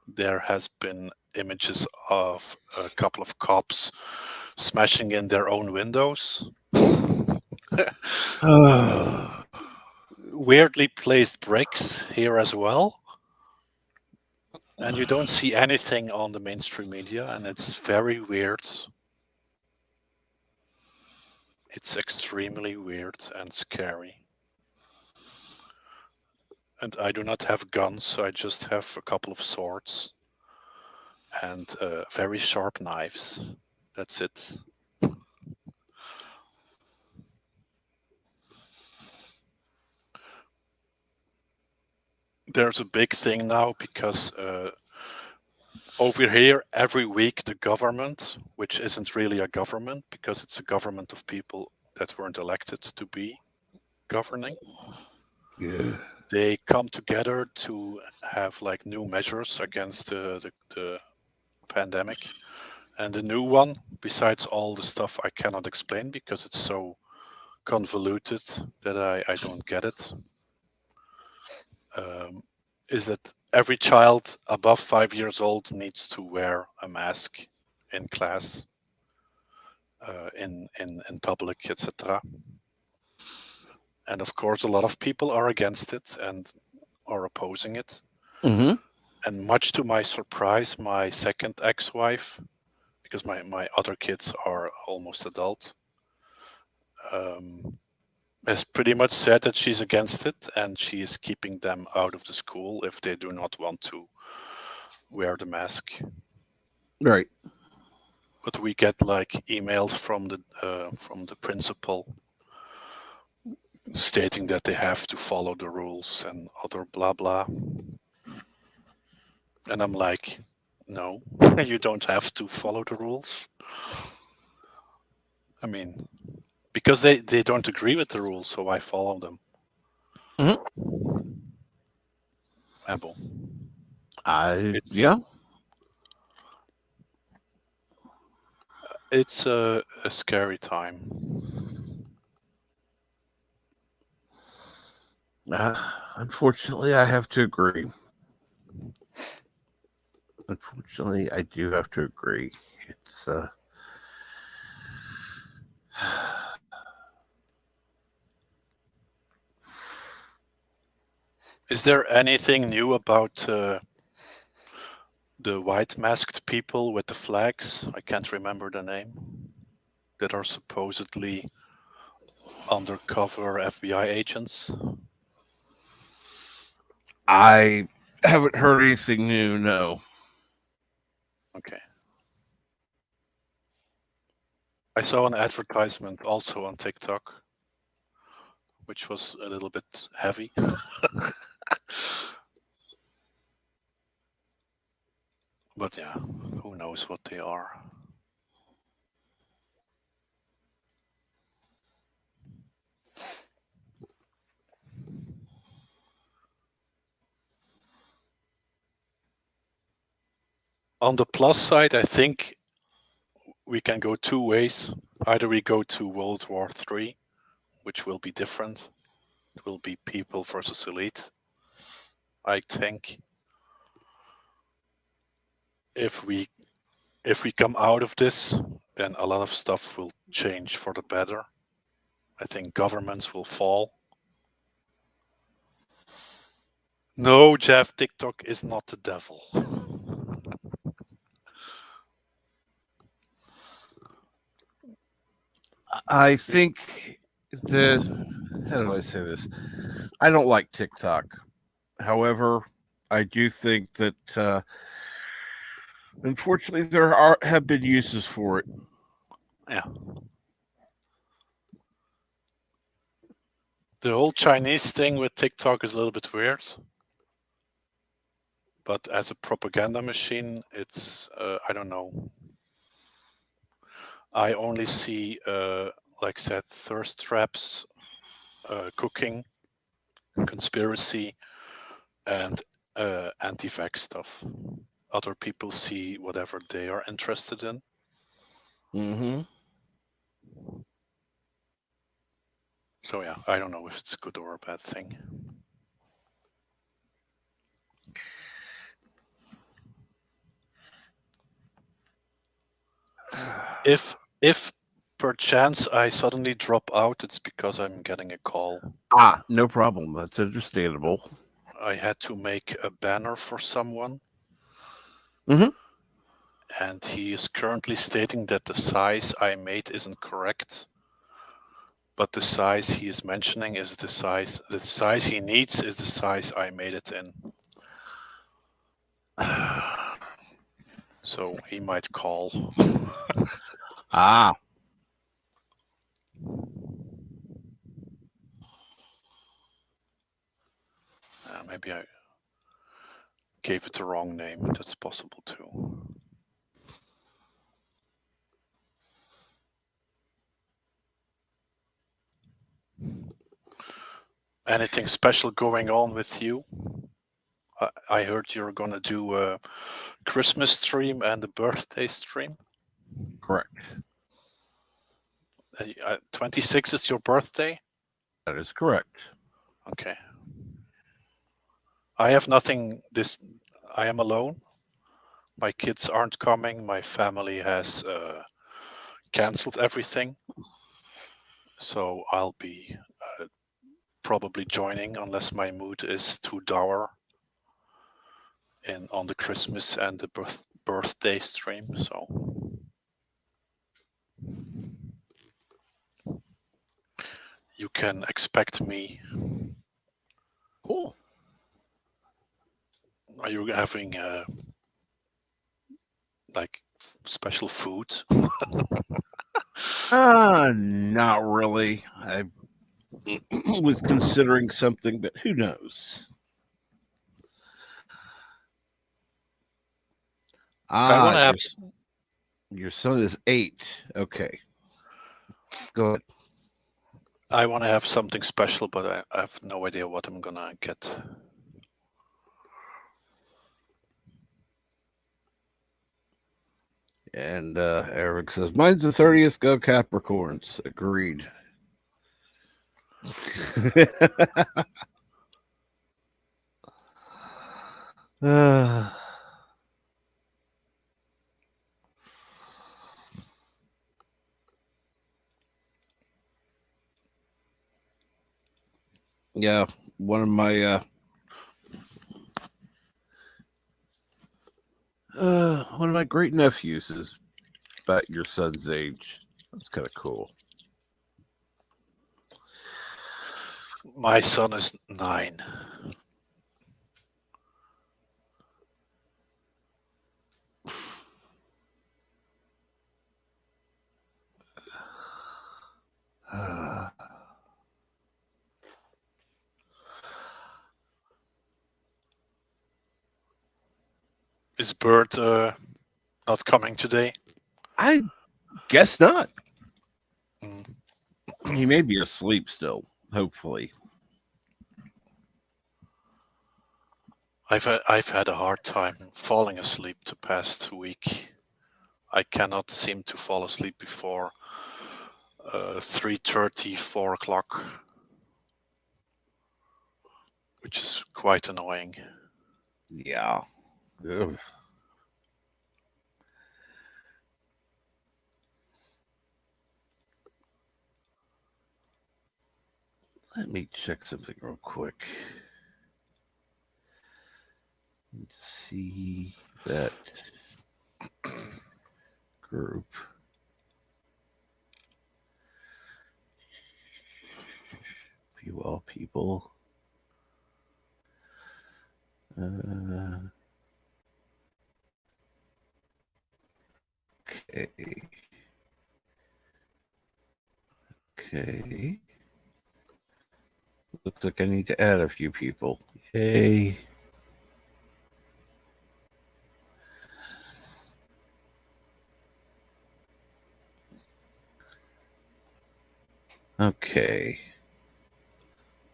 There has been images of a couple of cops smashing in their own windows. Weirdly placed bricks here as well. And you don't see anything on the mainstream media, and it's very weird. It's extremely weird and scary. And I do not have guns, so I just have a couple of swords and very sharp knives. That's it. There's a big thing now because over here, every week, the government, which isn't really a government because it's a government of people that weren't elected to be governing, Yeah. they come together to have like new measures against the pandemic. And the new one, besides all the stuff I cannot explain because it's so convoluted that I don't get it, um, is that every child above 5 years old needs to wear a mask in class, in public, etc. And of course, a lot of people are against it and are opposing it. Mm-hmm. And much to my surprise, my second ex-wife, because my other kids are almost adult, um, has pretty much said that she's against it, and she is keeping them out of the school if they do not want to wear the mask. Right. But we get like emails from the principal stating that they have to follow the rules and other blah blah. And I'm like, no, you don't have to follow the rules. I mean, because they don't agree with the rules, so I follow them. Mhm. Apple. It's Yeah. it's a scary time. Unfortunately, I have to agree. Unfortunately, I do have to agree. It's Is there anything new about the white masked people with the flags? I can't remember the name. That are supposedly undercover FBI agents. I haven't heard anything new. No. Okay. I saw an advertisement also on TikTok, which was a little bit heavy. But yeah, who knows what they are. On the plus side, I think we can go two ways. Either we go to World War III, which will be different. It will be people versus elite. I think if we come out of this, then a lot of stuff will change for the better. I think governments will fall. No, Jeff, TikTok is not the devil. I think the how do I say this? I don't like TikTok. However, I do think that unfortunately there have been uses for it. Yeah. The whole Chinese thing with TikTok is a little bit weird. But as a propaganda machine, it's, I don't know. I only see, like I said, thirst traps, cooking, conspiracy, and anti-vax stuff. Other people see whatever they are interested in. Mm-hmm. So yeah, I don't know if it's a good or a bad thing. If perchance I suddenly drop out, it's because I'm getting a call. No problem. That's understandable. I had to make a banner for someone, Mm-hmm. and he is currently stating that the size I made isn't correct. But the size he is mentioning is the size he needs is the size I made it in. So he might call. Ah. Maybe I gave it the wrong name. That's possible too. Anything special going on with you? I heard you're gonna do a Christmas stream and a birthday stream. Correct. 26 is your birthday? That is correct. Okay. I have nothing this. I am alone. My kids aren't coming. My family has canceled everything. So I'll be probably joining unless my mood is too dour on the Christmas and the birthday stream. So you can expect me. Cool. Are you having like special food? Not really. I was considering something, but who knows? I want to have Your son is 8. Okay, go ahead. I want to have something special, but I have no idea what I'm gonna get. And Eric says, "Mine's the 30th. Go Capricorns." Agreed. uh, yeah, one of my great nephews is about your son's age. That's kind of cool. My son is 9. Is Bert not coming today? I guess not. Mm. He may be asleep still. Hopefully. I've had a hard time falling asleep the past week. I cannot seem to fall asleep before 3:30, 4 o'clock, which is quite annoying. Yeah. Ugh. Let me check something real quick. Let's see that group. View all people. Okay. Okay. Looks like I need to add a few people. Yay. Okay.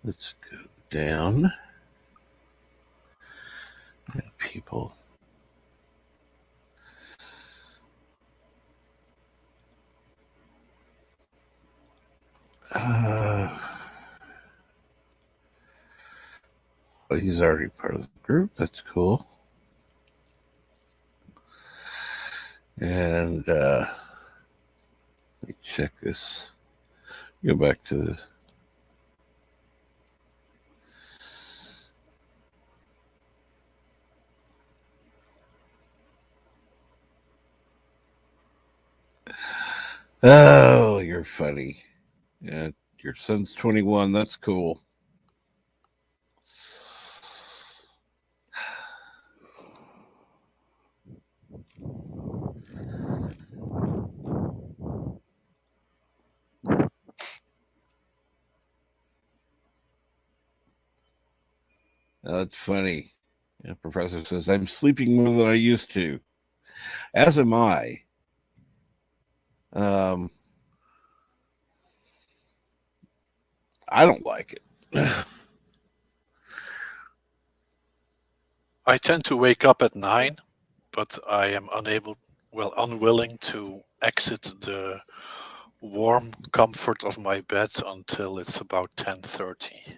Let's go down. Add people. Oh, he's already part of the group. That's cool. And let me check this. Go back to this. Oh, you're funny. Yeah, your son's 21. That's cool. That's funny. Yeah, Professor says, I'm sleeping more than I used to. As am I. Um, I don't like it. I tend to wake up at 9, but I am unwilling to exit the warm comfort of my bed until it's about 10:30,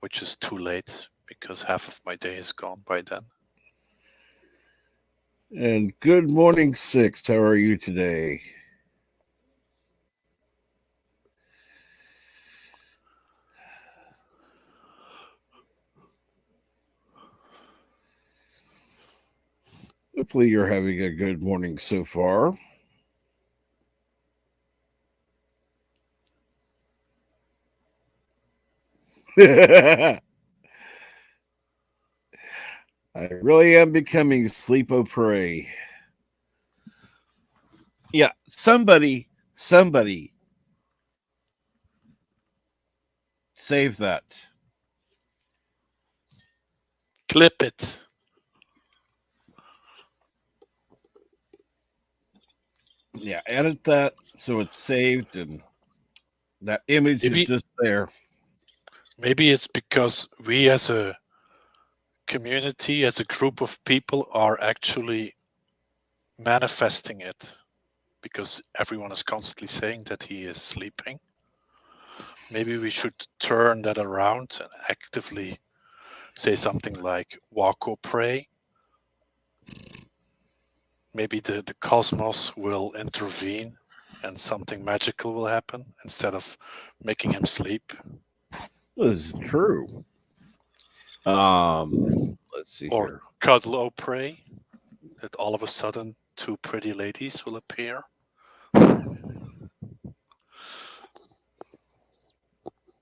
which is too late because half of my day is gone by then. And good morning, Sixth. How are you today? Hopefully, you're having a good morning so far. I really am becoming sleepo prey. Yeah, somebody save that. Clip it. Yeah, edit that so it's saved and that image is Maybe just there. maybe it's because we as a community, as a group of people, are actually manifesting it because everyone is constantly saying that he is sleeping. Maybe we should turn that around and actively say something like walk or pray. Maybe the cosmos will intervene and something magical will happen instead of making him sleep. This is true. Let's see Or here. cuddle or pray that all of a sudden two pretty ladies will appear.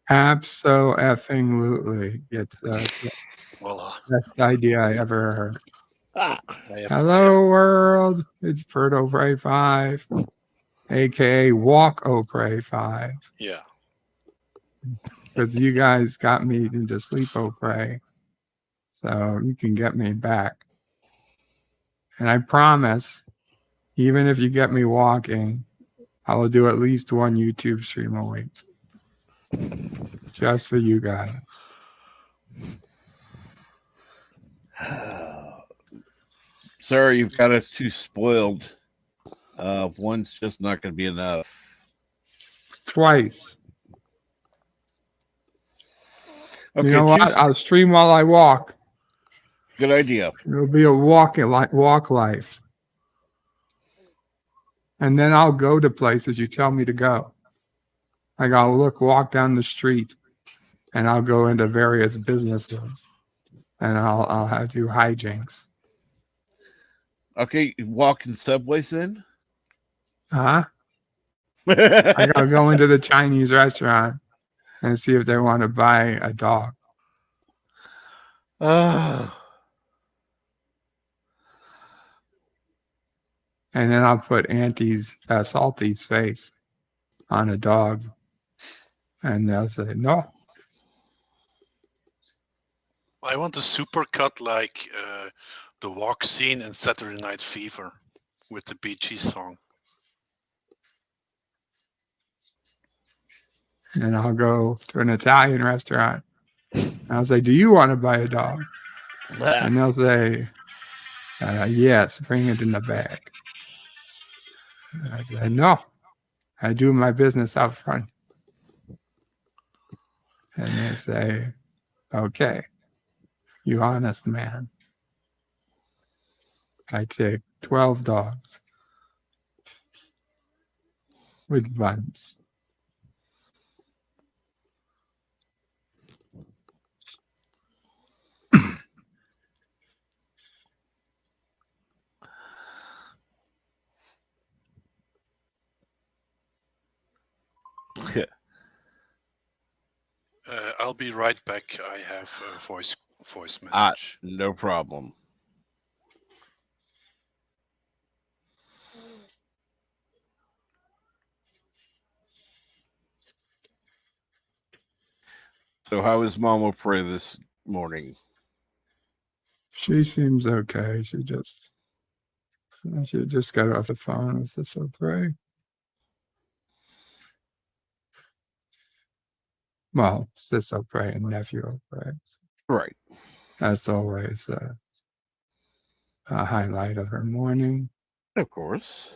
Absolutely. It's the Well, best idea I ever heard. Ah, I have, Hello, world. It's Bird O'Prey 5, aka Walk O'Prey 5, yeah. because you guys got me into Sleep O'Prey. So you can get me back. And I promise, even if you get me walking, I will do at least one YouTube stream a week just for you guys. sorry, you've got us too spoiled. One's just not going to be enough. Twice. Okay, You know choose what? I'll stream while I walk. good idea. It'll be a walk life. And then I'll go to places you tell me to go. Like I'll walk down the street and I'll go into various businesses and I'll have do hijinks. Okay, walk in subways then. Like I'll go into the Chinese restaurant and see if they want to buy a dog. Oh, And then I'll put Auntie's Salty's face on a dog. And they'll say, no. I want a supercut like the walk scene in Saturday Night Fever with the Bee Gees song. And I'll go to an Italian restaurant. And I'll say, do you want to buy a dog? And they'll say, yes, bring it in the bag. And I say, no, I do my business out front. And they say, okay, you honest man. I take 12 dogs with buns. I'll be right back. I have a voice message. no problem. So, how is Mama Pray this morning? She seems okay. She just got off the phone with this okay. Well, sis O'Prey and nephew O'Prey. Right. That's always a highlight of her morning. Of course.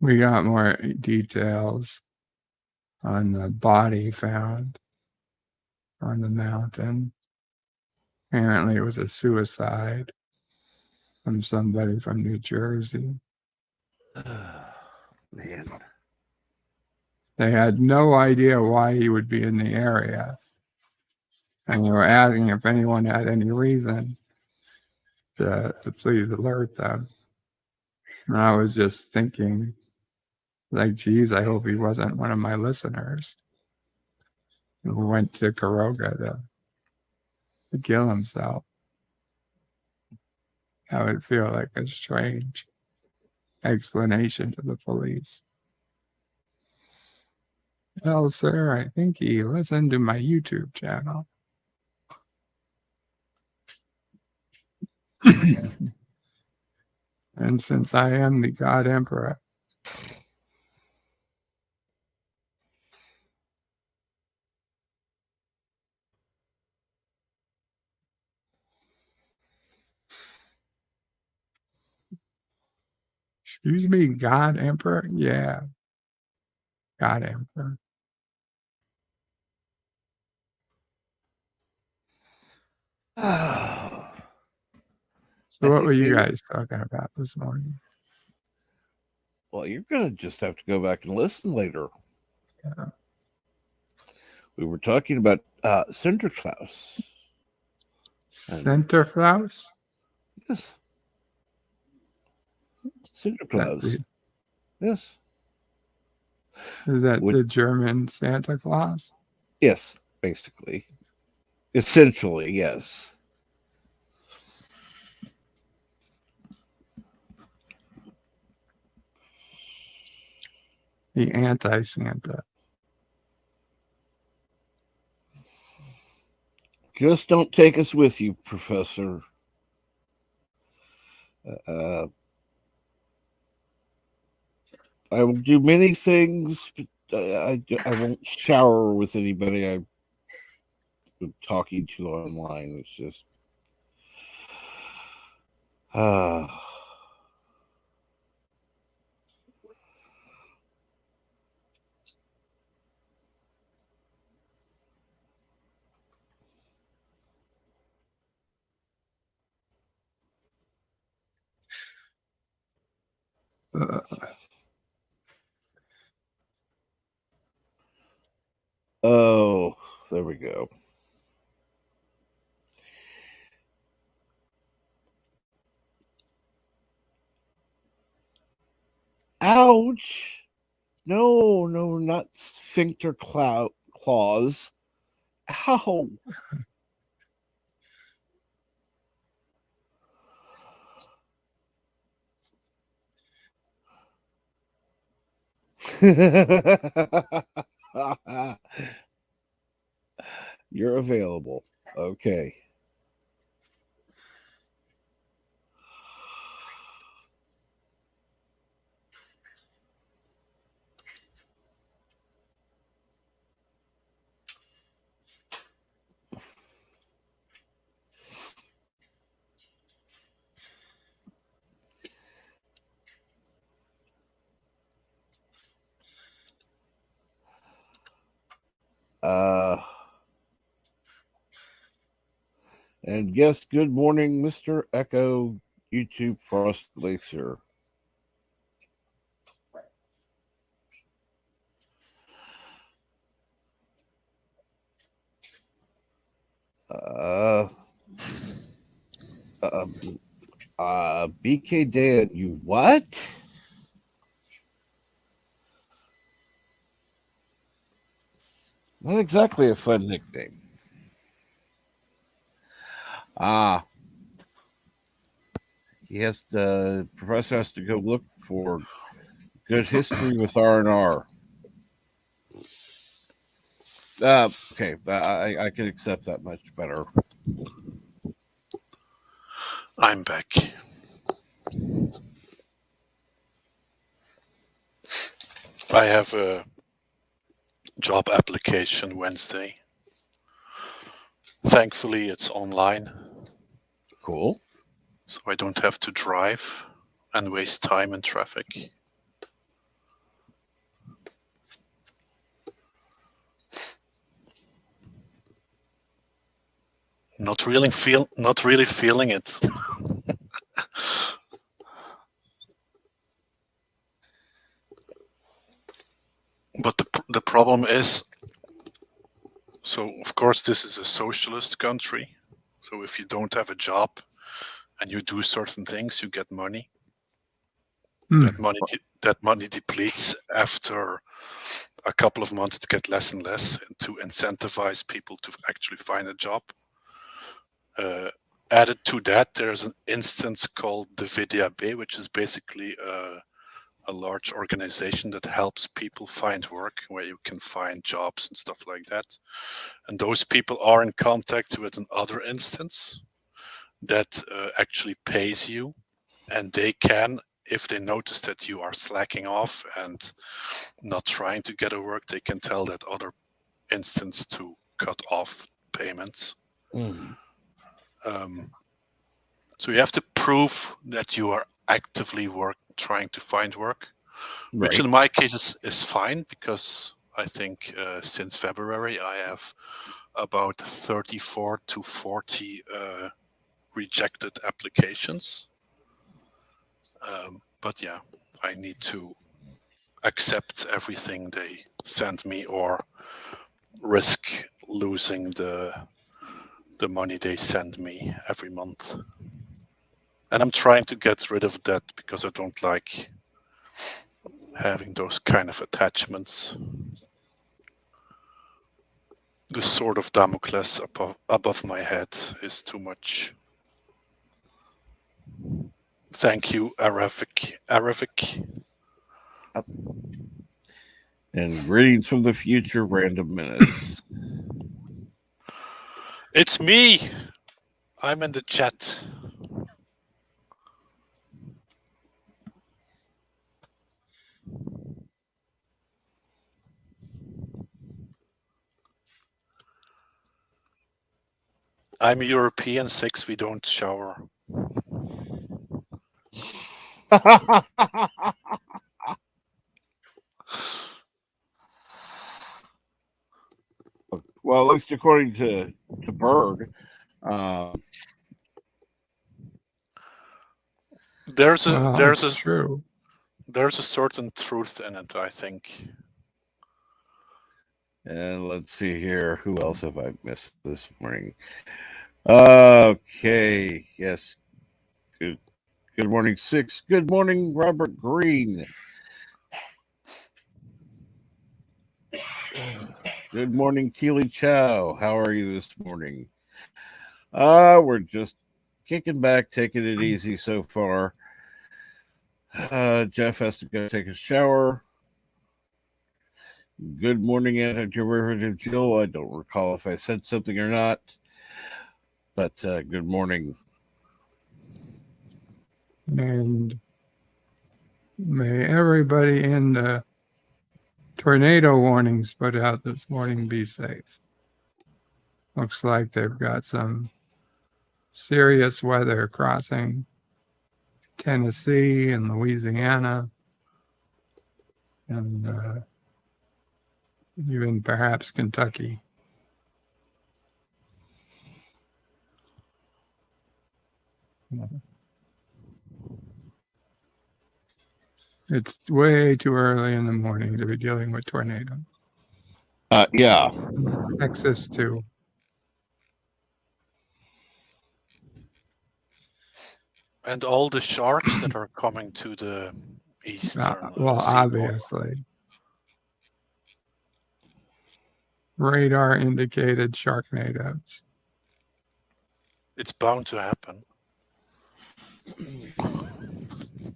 We got more details on the body found on the mountain. Apparently, it was a suicide from somebody from New Jersey. Man. They had no idea why he would be in the area. And they were asking if anyone had any reason. to please alert them. And I was just thinking, like, geez, I hope he wasn't one of my listeners who went to Karoga to kill himself. That would feel like a strange explanation to the police. Well, sir, I think he listened to my YouTube channel. And since I am the God Emperor, excuse me, God Emperor? Yeah, God Emperor. So what were you guys talking about this morning? Well, you're going to just have to go back and listen later. Yeah. We were talking about Sinterklaas. Sinterklaas? Yes. Sinterklaas. Yes. Is that the German Santa Claus? Yes, basically. Essentially, yes. The anti-Santa. Just don't take us with you, Professor. I will do many things, but I won't shower with anybody I've been talking to online. It's just... Oh, there we go. Ouch! No, not sphincter claws. Ow! You're available. Okay. And yes, good morning, Mr. Echo YouTube Frost Glacier. BK Dan, you what? Not exactly a fun nickname. Professor has to go look for good history with R&R. Okay, I can accept that much better. I'm back. I have a job application Wednesday. Thankfully, it's online. Cool. So I don't have to drive and waste time in traffic. Not really feeling it. But the problem is, so of course this is a socialist country. So if you don't have a job, and you do certain things, you get money. Hmm. That money depletes after a couple of months. It gets less and less, and to incentivize people to actually find a job. Added to that, there's an instance called the VDAB, which is basically a large organization that helps people find work, where you can find jobs and stuff like that. And those people are in contact with another instance that actually pays you, and they can, if they notice that you are slacking off and not trying to get a work, they can tell that other instance to cut off payments. So you have to prove that you are actively trying to find work, which in my case is fine, because I think since February I have about 34 to 40 rejected applications. But yeah, I need to accept everything they send me or risk losing the money they send me every month. And I'm trying to get rid of that because I don't like having those kind of attachments. The sword of Damocles above my head is too much. Thank you, Aravic. And greetings from the future, Random Menace. It's me. I'm in the chat. I'm European 6, we don't shower. Well, at least according to Berg, there's true. There's a certain truth in it, I think. And let's see here. Who else have I missed this morning? Okay. Yes. Good morning, 6. Good morning, Robert Green. Good morning, Keely Chow. How are you this morning? We're just kicking back, taking it easy so far. Jeff has to go take a shower. Good morning, Anti-Derivative Jill. I don't recall if I said something or not, but good morning. And may everybody in the tornado warnings put out this morning be safe. Looks like they've got some serious weather crossing Tennessee and Louisiana, and even perhaps Kentucky. It's way too early in the morning to be dealing with tornadoes. Yeah. Texas too. And all the sharks that are coming to the eastern well, seaboard. obviously. Radar indicated sharknadoes. It's bound to happen.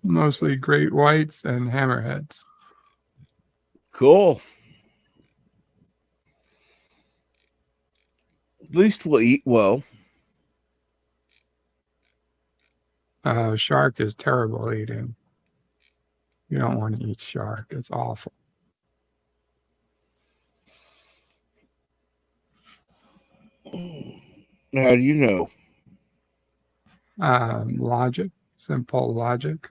Mostly great whites and hammerheads. Cool. At least we'll eat well. Shark is terrible eating. You don't want to eat shark. It's awful. How do you know? Logic. Simple logic.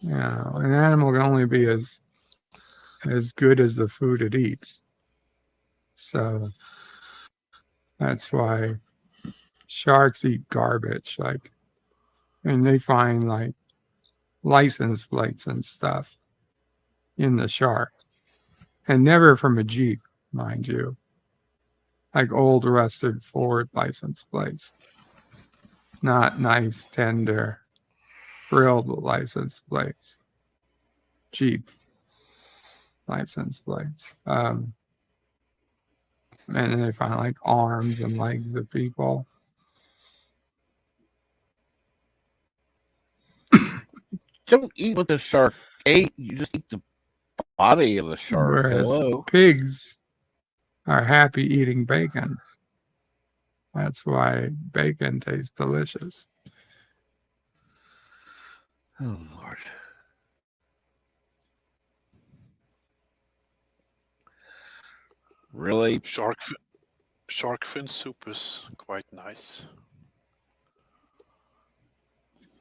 Yeah, an animal can only be as good as the food it eats. So that's why sharks eat garbage. And they find license plates and stuff in the shark, and never from a jeep, mind you. like old rusted Ford license plates, not nice, tender, grilled license plates, cheap license plates. And then they find like arms and legs of people. Don't eat what the shark ate. You just eat the body of the shark. Whereas Hello. pigs are happy eating bacon. That's why bacon tastes delicious. Oh, Lord. Really? Shark fin soup is quite nice.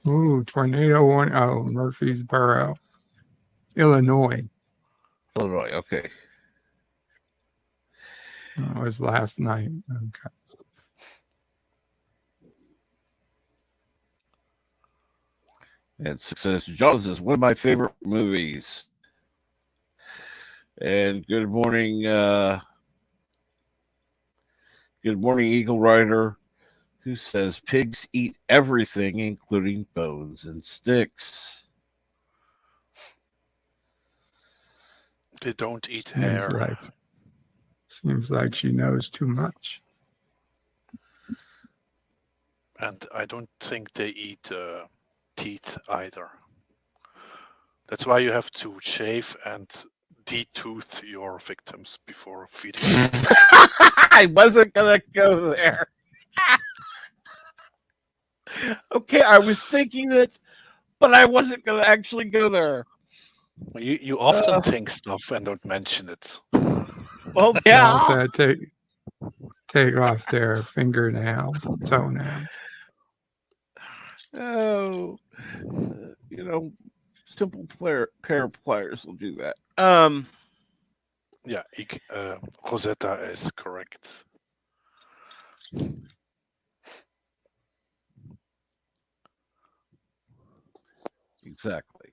Ooh, tornado 1-0, Murfreesboro, Illinois. Illinois. Okay. It was last night. Okay. And Success Jaws is one of my favorite movies. And good morning, Eagle Rider, who says pigs eat everything, including bones and sticks. They don't eat hair. Seems like she knows too much. And I don't think they eat teeth either. That's why you have to shave and detooth your victims before feeding them. I wasn't going to go there. Okay, I was thinking that, but I wasn't going to actually go there. You often think stuff and don't mention it. Well, yeah. Also take off their fingernails and toenails. Oh, simple pair of pliers will do that. Yeah, Rosetta is correct. Exactly.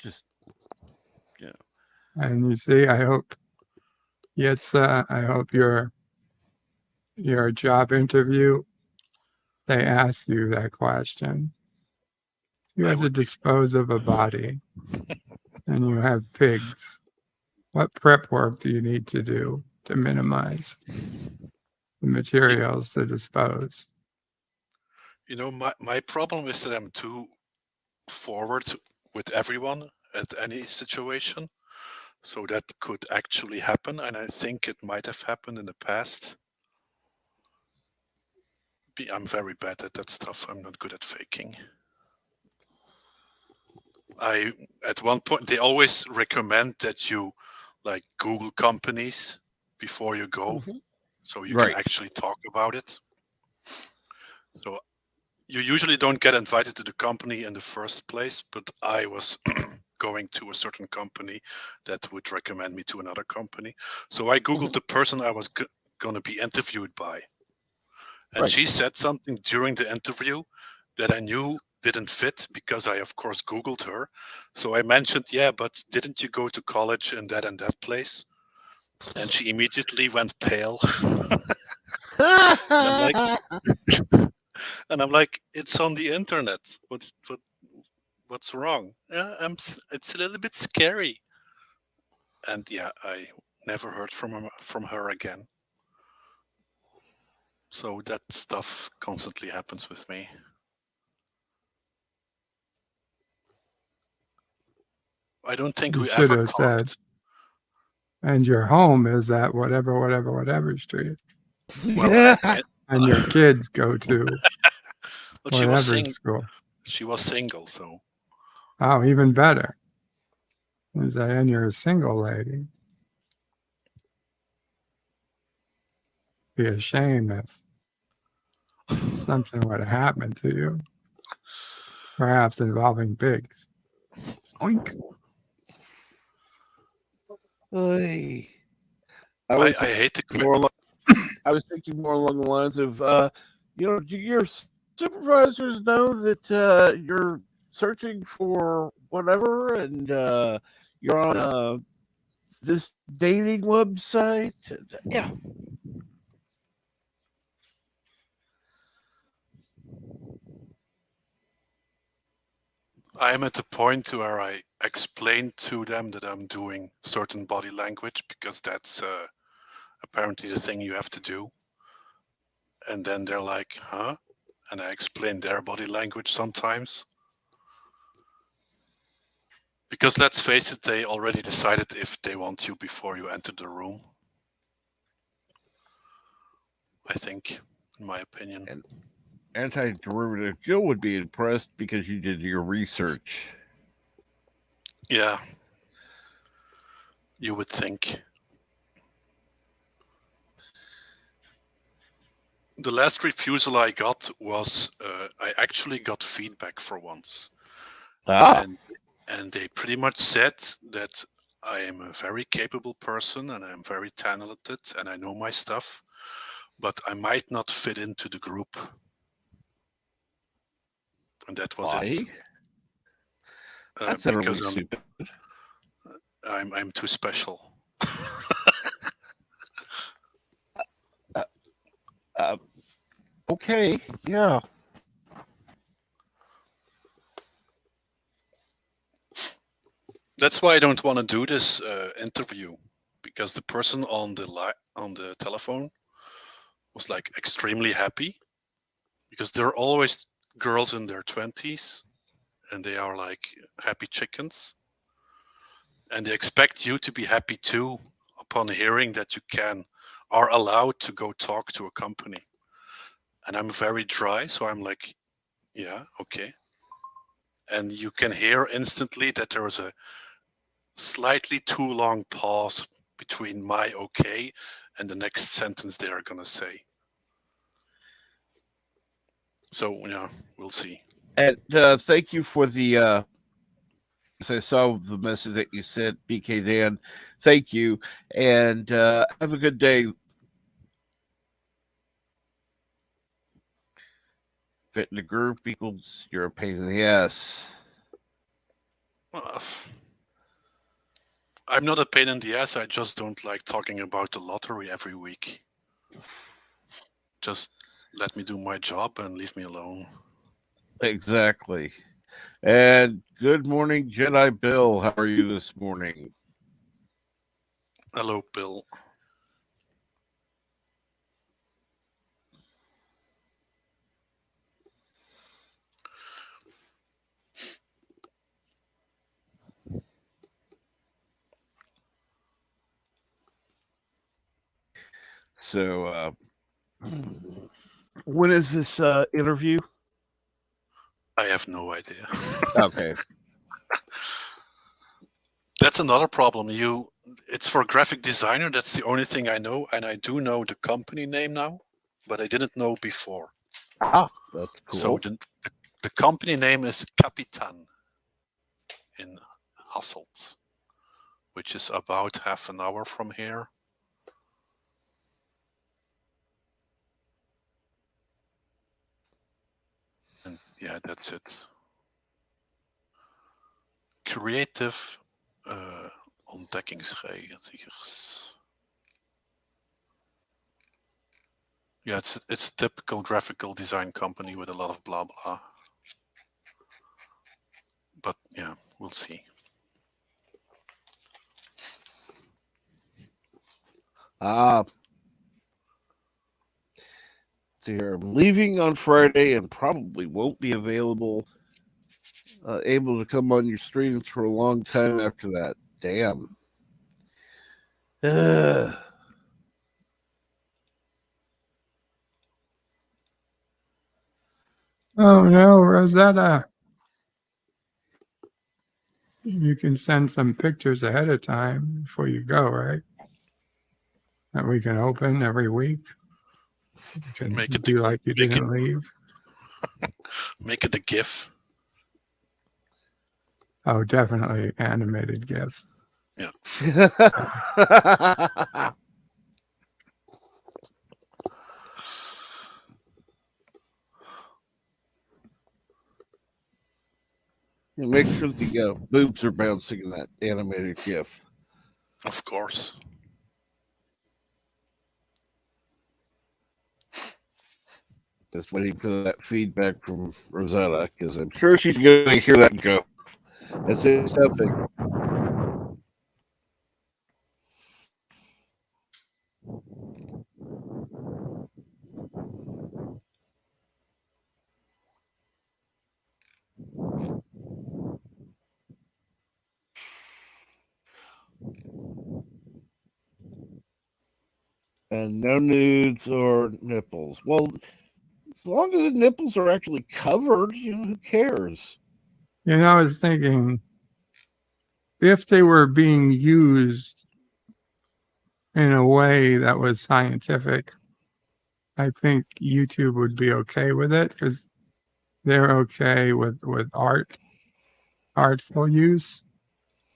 Just, And you see, I hope your job interview, they ask you that question. You have to dispose of a body and you have pigs. What prep work do you need to do to minimize the materials to dispose? My problem is that I'm too forward with everyone at any situation. So that could actually happen, and I think it might have happened in the past. I'm very bad at that stuff. I'm not good at faking. At one point, they always recommend that you like Google companies before you go, so you can actually talk about it. So you usually don't get invited to the company in the first place, but I was going to a certain company that would recommend me to another company. So I Googled the person I was going to be interviewed by. And she said something during the interview that I knew didn't fit because I, of course, Googled her. So I mentioned, yeah, but didn't you go to college in that and that place? And she immediately went pale. And I'm like, it's on the internet. What's wrong? Yeah, it's a little bit scary. And yeah, I never heard from her again. So that stuff constantly happens with me. I don't think we ever talked. Said, and your home is at whatever street. Well, and your kids go to whatever school. She was single, so. Oh, even better. And you're a single lady. Be a shame if something would have happened to you. Perhaps involving pigs. Oink. I hate to quit. I was thinking more along the lines of, do your supervisors know that you're searching for whatever and you're on a this dating website? Yeah. I am at the point where I explain to them that I'm doing certain body language because that's apparently the thing you have to do. And then they're like, huh? And I explain their body language sometimes. Because let's face it, they already decided if they want you before you enter the room. I think, in my opinion. And anti-derivative Jill would be impressed because you did your research. Yeah. You would think. The last refusal I got was I actually got feedback for once. Ah. And they pretty much said that I am a very capable person and I'm very talented and I know my stuff, but I might not fit into the group. And that was Why? it. That's Because utterly stupid. I'm too special. Okay, yeah. That's why I don't want to do this interview, because the person on the telephone was like extremely happy, because there are always girls in their 20s and they are like happy chickens, and they expect you to be happy too upon hearing that you are allowed to go talk to a company. And I'm very dry, so I'm like, yeah, okay. And you can hear instantly that there was a slightly too long pause between my okay and the next sentence they are gonna say. So yeah, we'll see. And thank you for the I saw the message that you sent, BK Dan. Thank you. And have a good day. Fit in the group equals you're a pain in the ass. I'm not a pain in the ass. I just don't like talking about the lottery every week. Just let me do my job and leave me alone. Exactly. And good morning, Jedi Bill. How are you this morning? Hello, Bill. So, when is this interview? I have no idea. Okay. That's another problem. It's for graphic designer. That's the only thing I know, and I do know the company name now, but I didn't know before. Ah, that's cool. So the company name is Capitan in Hasselt, which is about half an hour from here. And yeah, that's it. Creative ontdekkingsreizigers. Yeah, it's a typical graphical design company with a lot of blah blah. But yeah, we'll see. So here, I'm leaving on Friday and probably won't be able to come on your streams for a long time after that. Damn. Oh no, Rosetta. You can send some pictures ahead of time before you go, right? That we can open every week. You can Make it do like you didn't leave. Make it a GIF. Oh, definitely animated GIF. Yeah. Make sure the boobs are bouncing in that animated GIF. Of course. Just waiting for that feedback from Rosetta because I'm sure she's going to hear that and go, "That's something." And no nudes or nipples. Well, as long as the nipples are actually covered, who cares? I was thinking if they were being used in a way that was scientific, I think YouTube would be okay with it because they're okay with artful use.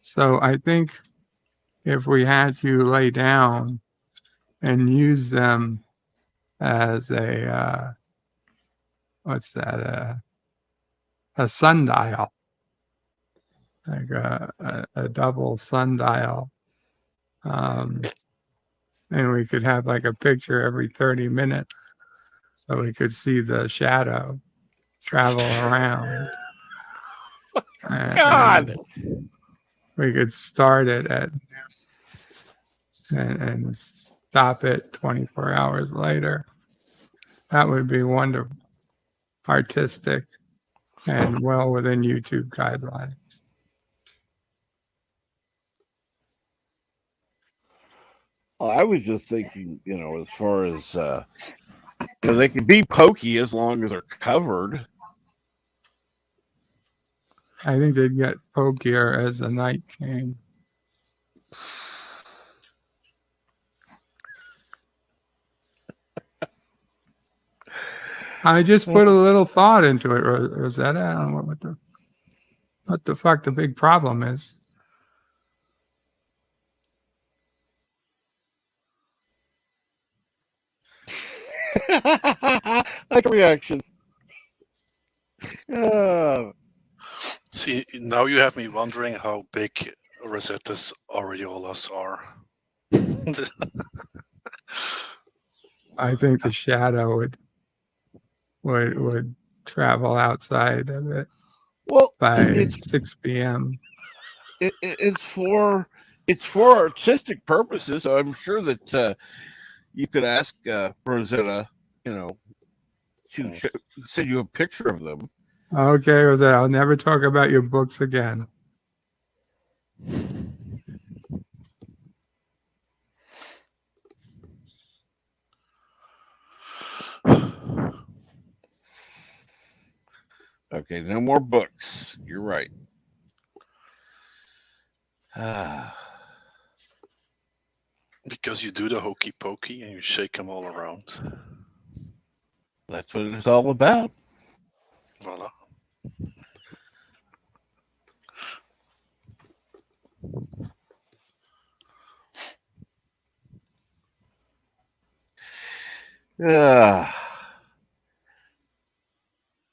So I think if we had to lay down and use them as a what's that a sundial, like a double sundial, and we could have like a picture every 30 minutes so we could see the shadow travel around. God. And we could start it and stop it 24 hours later. That would be wonderful, artistic, and well within YouTube guidelines. I was just thinking, as far as they can be pokey as long as they're covered. I think they'd get pokier as the night came. I just put a little thought into it, Rosetta. I don't know what the fuck the big problem is. Like a reaction. See, now you have me wondering how big Rosetta's areolas are. I think the shadow would travel outside of it Well, by 6 p.m. It's for artistic purposes. So I'm sure that you could ask Rosetta, to send you a picture of them. Okay, Rosetta, I'll never talk about your books again. Okay, no more books. You're right. Because you do the hokey pokey and you shake them all around. That's what it's all about. Voila.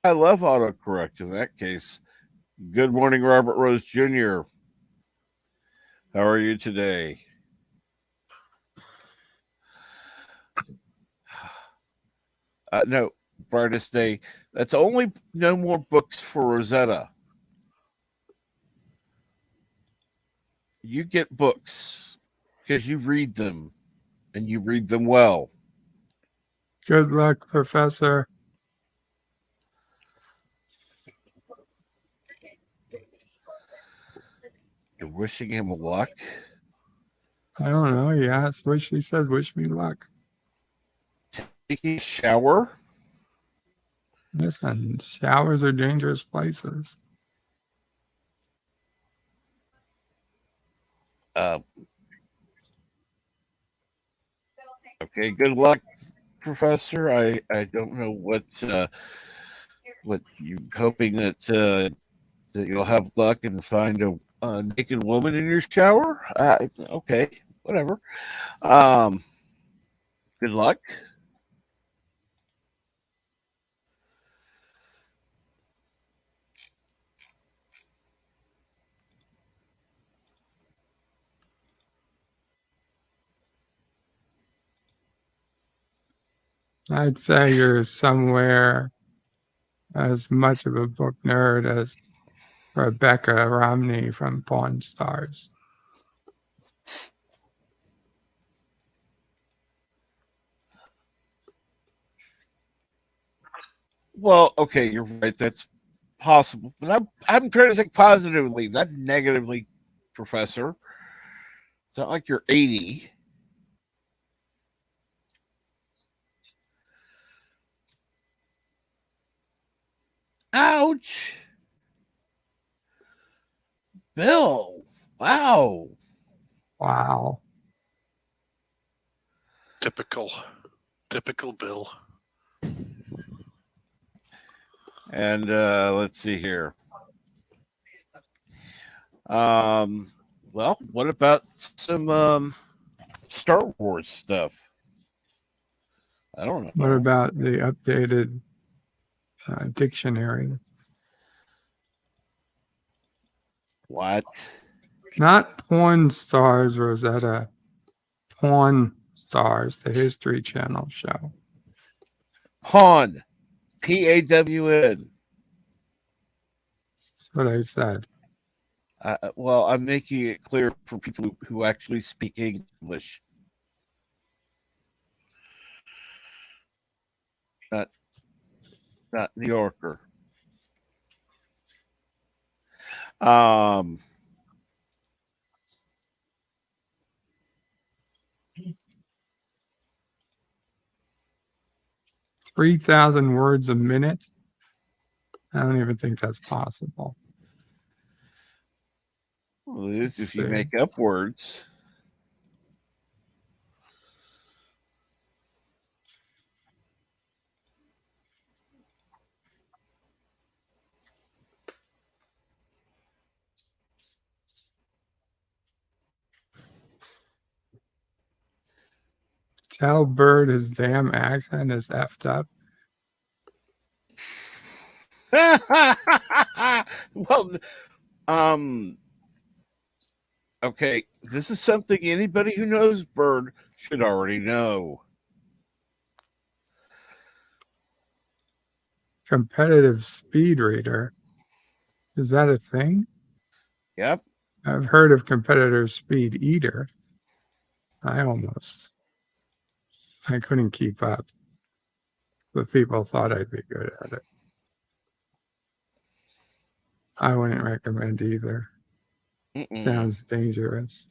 I love autocorrect in that case. Good morning, Robert Rose Jr. How are you today? No, brightest day. That's only no more books for Rosetta. You get books because you read them and you read them well. Good luck, Professor. You're wishing him luck. I don't know. Yeah, that's what she said. Wish me luck. Taking a shower. Listen, showers are dangerous places. Okay, good luck, Professor. I don't know what you hoping that you'll have luck and find a naked woman in your shower. Okay, whatever. Good luck. I'd say you're somewhere as much of a book nerd as Rebecca Romney from Pawn Stars. Well, okay, you're right. That's possible, but I'm trying to think positively, not negatively, Professor. It's not like you're 80. Ouch. Bill. Wow. Wow. Typical Bill. And let's see here. Well, what about some Star Wars stuff? I don't know. What about the updated dictionary? What? Not Porn Stars, Rosetta. Pawn Stars, the History Channel show. Pawn. PAWN. That's what I said. Well, I'm making it clear for people who actually speak English. Not New Yorker. 3,000 words a minute? I don't even think that's possible. Well, it is if you make up words. Tell Bird his damn accent is effed up. Well, okay, this is something anybody who knows Bird should already know. Competitive speed reader. Is that a thing? Yep. I've heard of competitive speed eater. I couldn't keep up. But people thought I'd be good at it. I wouldn't recommend either. Sounds dangerous.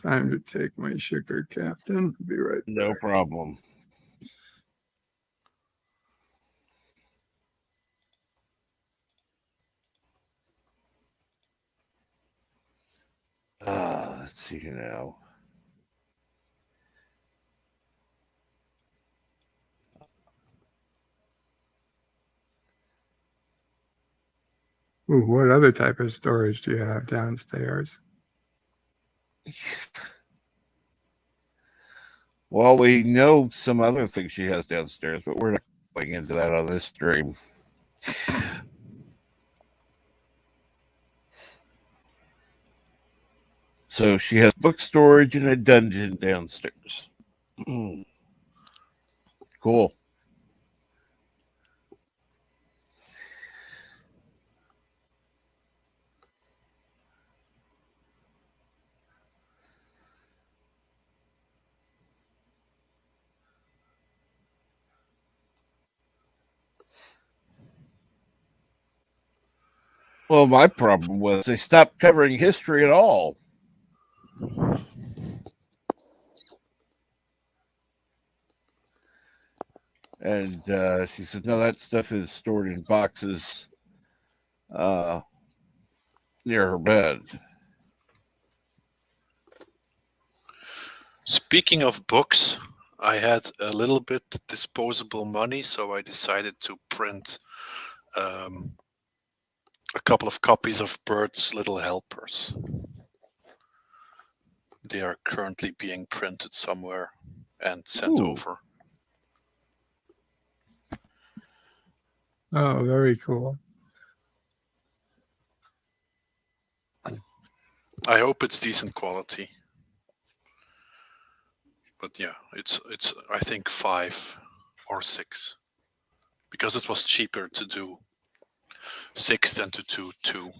Time to take my sugar, Captain. Be right back. No problem. Let's see now. Ooh, what other type of storage do you have downstairs? Well, we know some other things she has downstairs, but we're not going into that on this stream. So she has book storage and a dungeon downstairs. Cool. Well, my problem was they stopped covering history at all. And she said, no, that stuff is stored in boxes near her bed. Speaking of books, I had a little bit disposable money, so I decided to print a couple of copies of Bird's Little Helpers. They are currently being printed somewhere and sent over. Oh, very cool. I hope it's decent quality. But yeah, it's I think 5 or 6, because it was cheaper to do 6 than to do 2.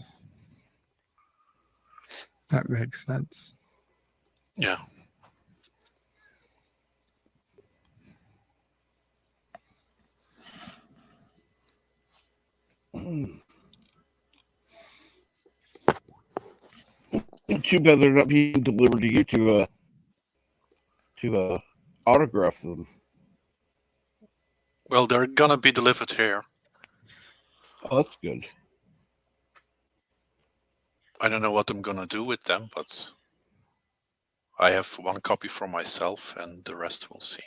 That makes sense. Yeah. Too bad they're not being delivered to you to autograph them. Well, they're gonna be delivered here. Oh, that's good. I don't know what I'm gonna do with them, but I have 1 copy for myself, and the rest we'll see.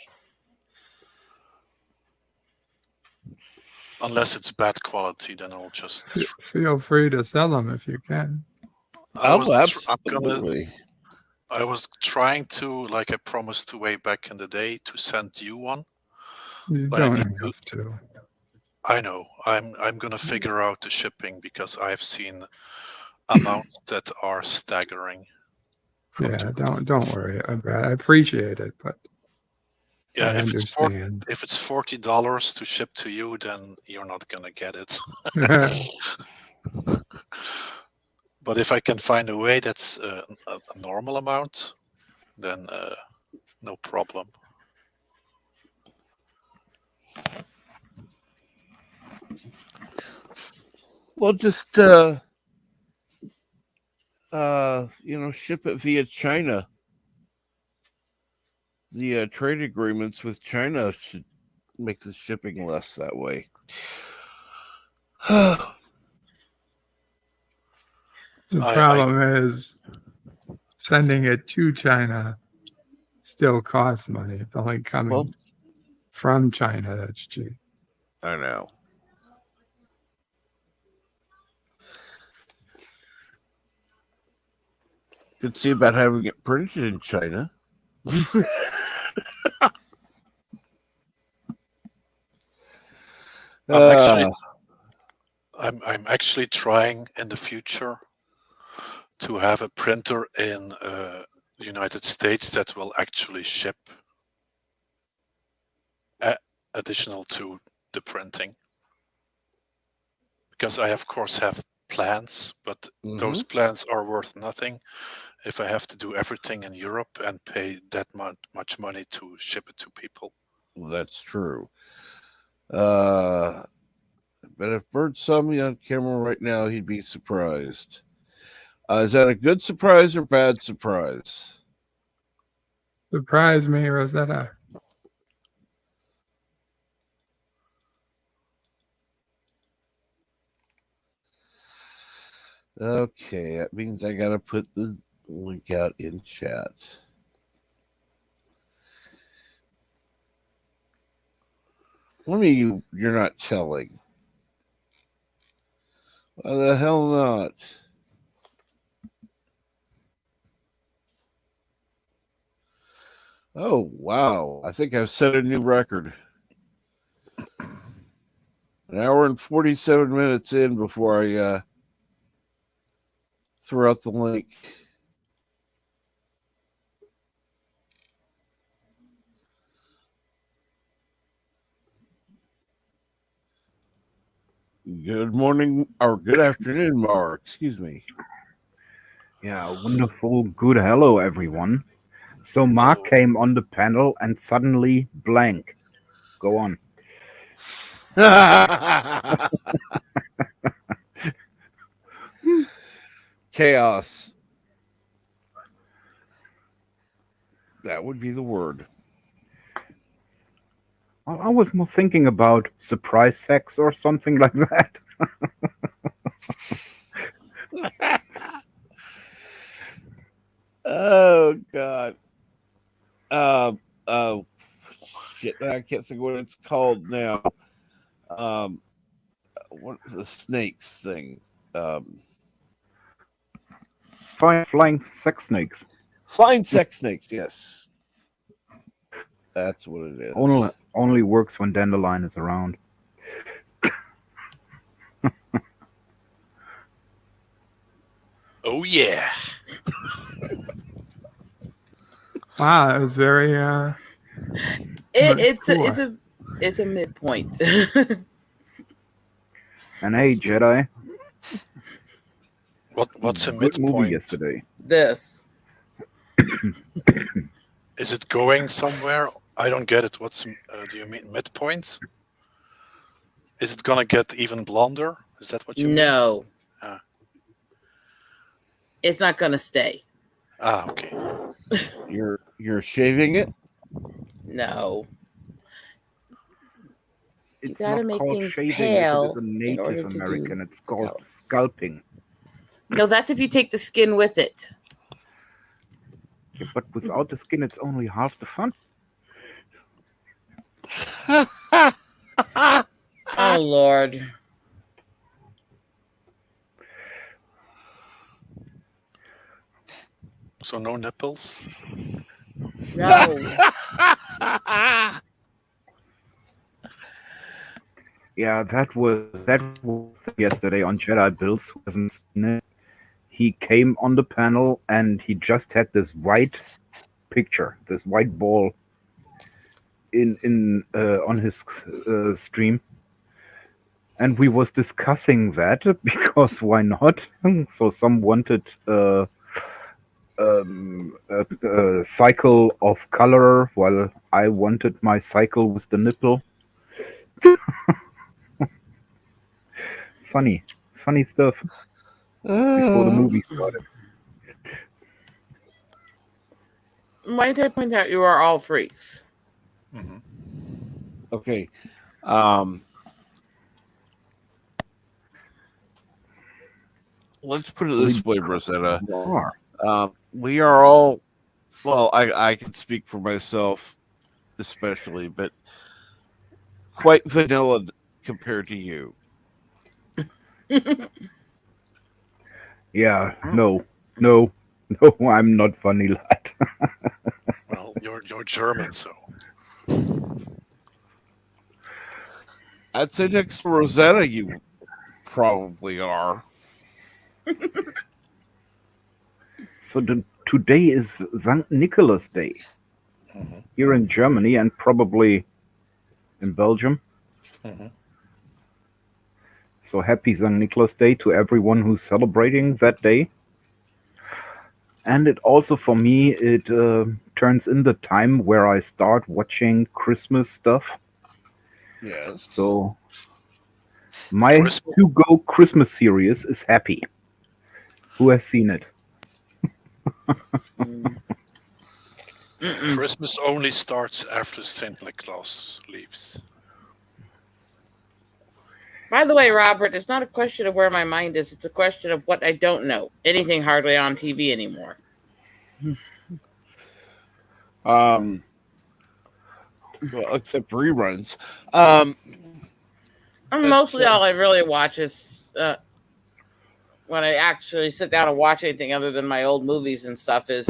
Unless it's bad quality, then I'll just. Feel free to sell them if you can. I was absolutely. I was trying to, like I promised to way back in the day, to send you one. You But don't have to. I know. I'm gonna figure out the shipping, because I've seen amounts that are staggering. Yeah, don't worry about it. I appreciate it, but Yeah, I understand. If it's $40 to ship to you, then you're not gonna get it. But if I can find a way that's a normal amount, then no problem. Well, just ship it via China. The trade agreements with China should make the shipping less that way. The problem is sending it to China still costs money. It's only coming from China that's cheap. I know. Could see about having it printed in China. I'm actually trying in the future to have a printer in the United States that will actually ship additional to the printing. Because I, of course, have plans, but those plans are worth nothing if I have to do everything in Europe and pay that much money to ship it to people. Well, that's true. But if Bert saw me on camera right now, he'd be surprised. Is that a good surprise or bad surprise? Surprise me, Rosetta. Okay, that means I gotta put the link out in chat. What do you mean you're not telling? Why the hell not? Oh, wow. I think I've set a new record. An hour and 47 minutes in before I threw out the link. Good morning, or good afternoon, Mark. Excuse me. Yeah, wonderful. Good hello, everyone. So Mark came on the panel and suddenly blank. Go on. Chaos. That would be the word. I was more thinking about surprise sex or something like that. Oh, God. Shit, I can't think of what it's called now. What the snakes thing? Flying sex snakes. Flying sex snakes, yes. That's what it is. Only works when Dandelion is around. Oh, yeah. Wow, that was very It's mature. it's a midpoint. And hey, Jedi, What's a good movie midpoint? yesterday. This. Is it going somewhere? I don't get it. What's do you mean midpoint? Is it gonna get even blonder? Is that what you mean? No, Ah, it's not gonna stay. Okay. You're shaving it? No. You It's gotta not make called things shaving if it is pale a in order Native to American. do It's the called colors. scalping. No, that's if you take the skin with it. Yeah, but without the skin, it's only half the fun. Oh Lord. So no nipples? No. Yeah, that was yesterday on Jedi Bills. Who hasn't seen it? He came on the panel and he just had this white picture, this white ball in on his stream, and we was discussing that because why not? So some wanted a cycle of color, while I wanted my cycle with the nipple. Funny stuff before the movie started. Might I point out you are all freaks? Hmm. Okay. Let's put it this way, Rosetta. We are all, well, I can speak for myself especially, but quite vanilla compared to you. Yeah, no, I'm not funny, lad. Well, you're German, so I'd say next to Rosetta, you probably are. So today is St. Nicholas Day hmm here in Germany and probably in Belgium. hmm So happy St. Nicholas Day to everyone who's celebrating that day. And it also, for me, it turns in the time where I start watching Christmas stuff. Yes. So my Christmas, to-go Christmas series is Happy. Who has seen it? Mm. Mm-mm. Christmas only starts after Saint Nicholas leaves. By the way, Robert, it's not a question of where my mind is. It's a question of what I don't know. Anything hardly on TV anymore. Um, well, except reruns. Um, And but, mostly all I really watch is when I actually sit down and watch anything other than my old movies and stuff is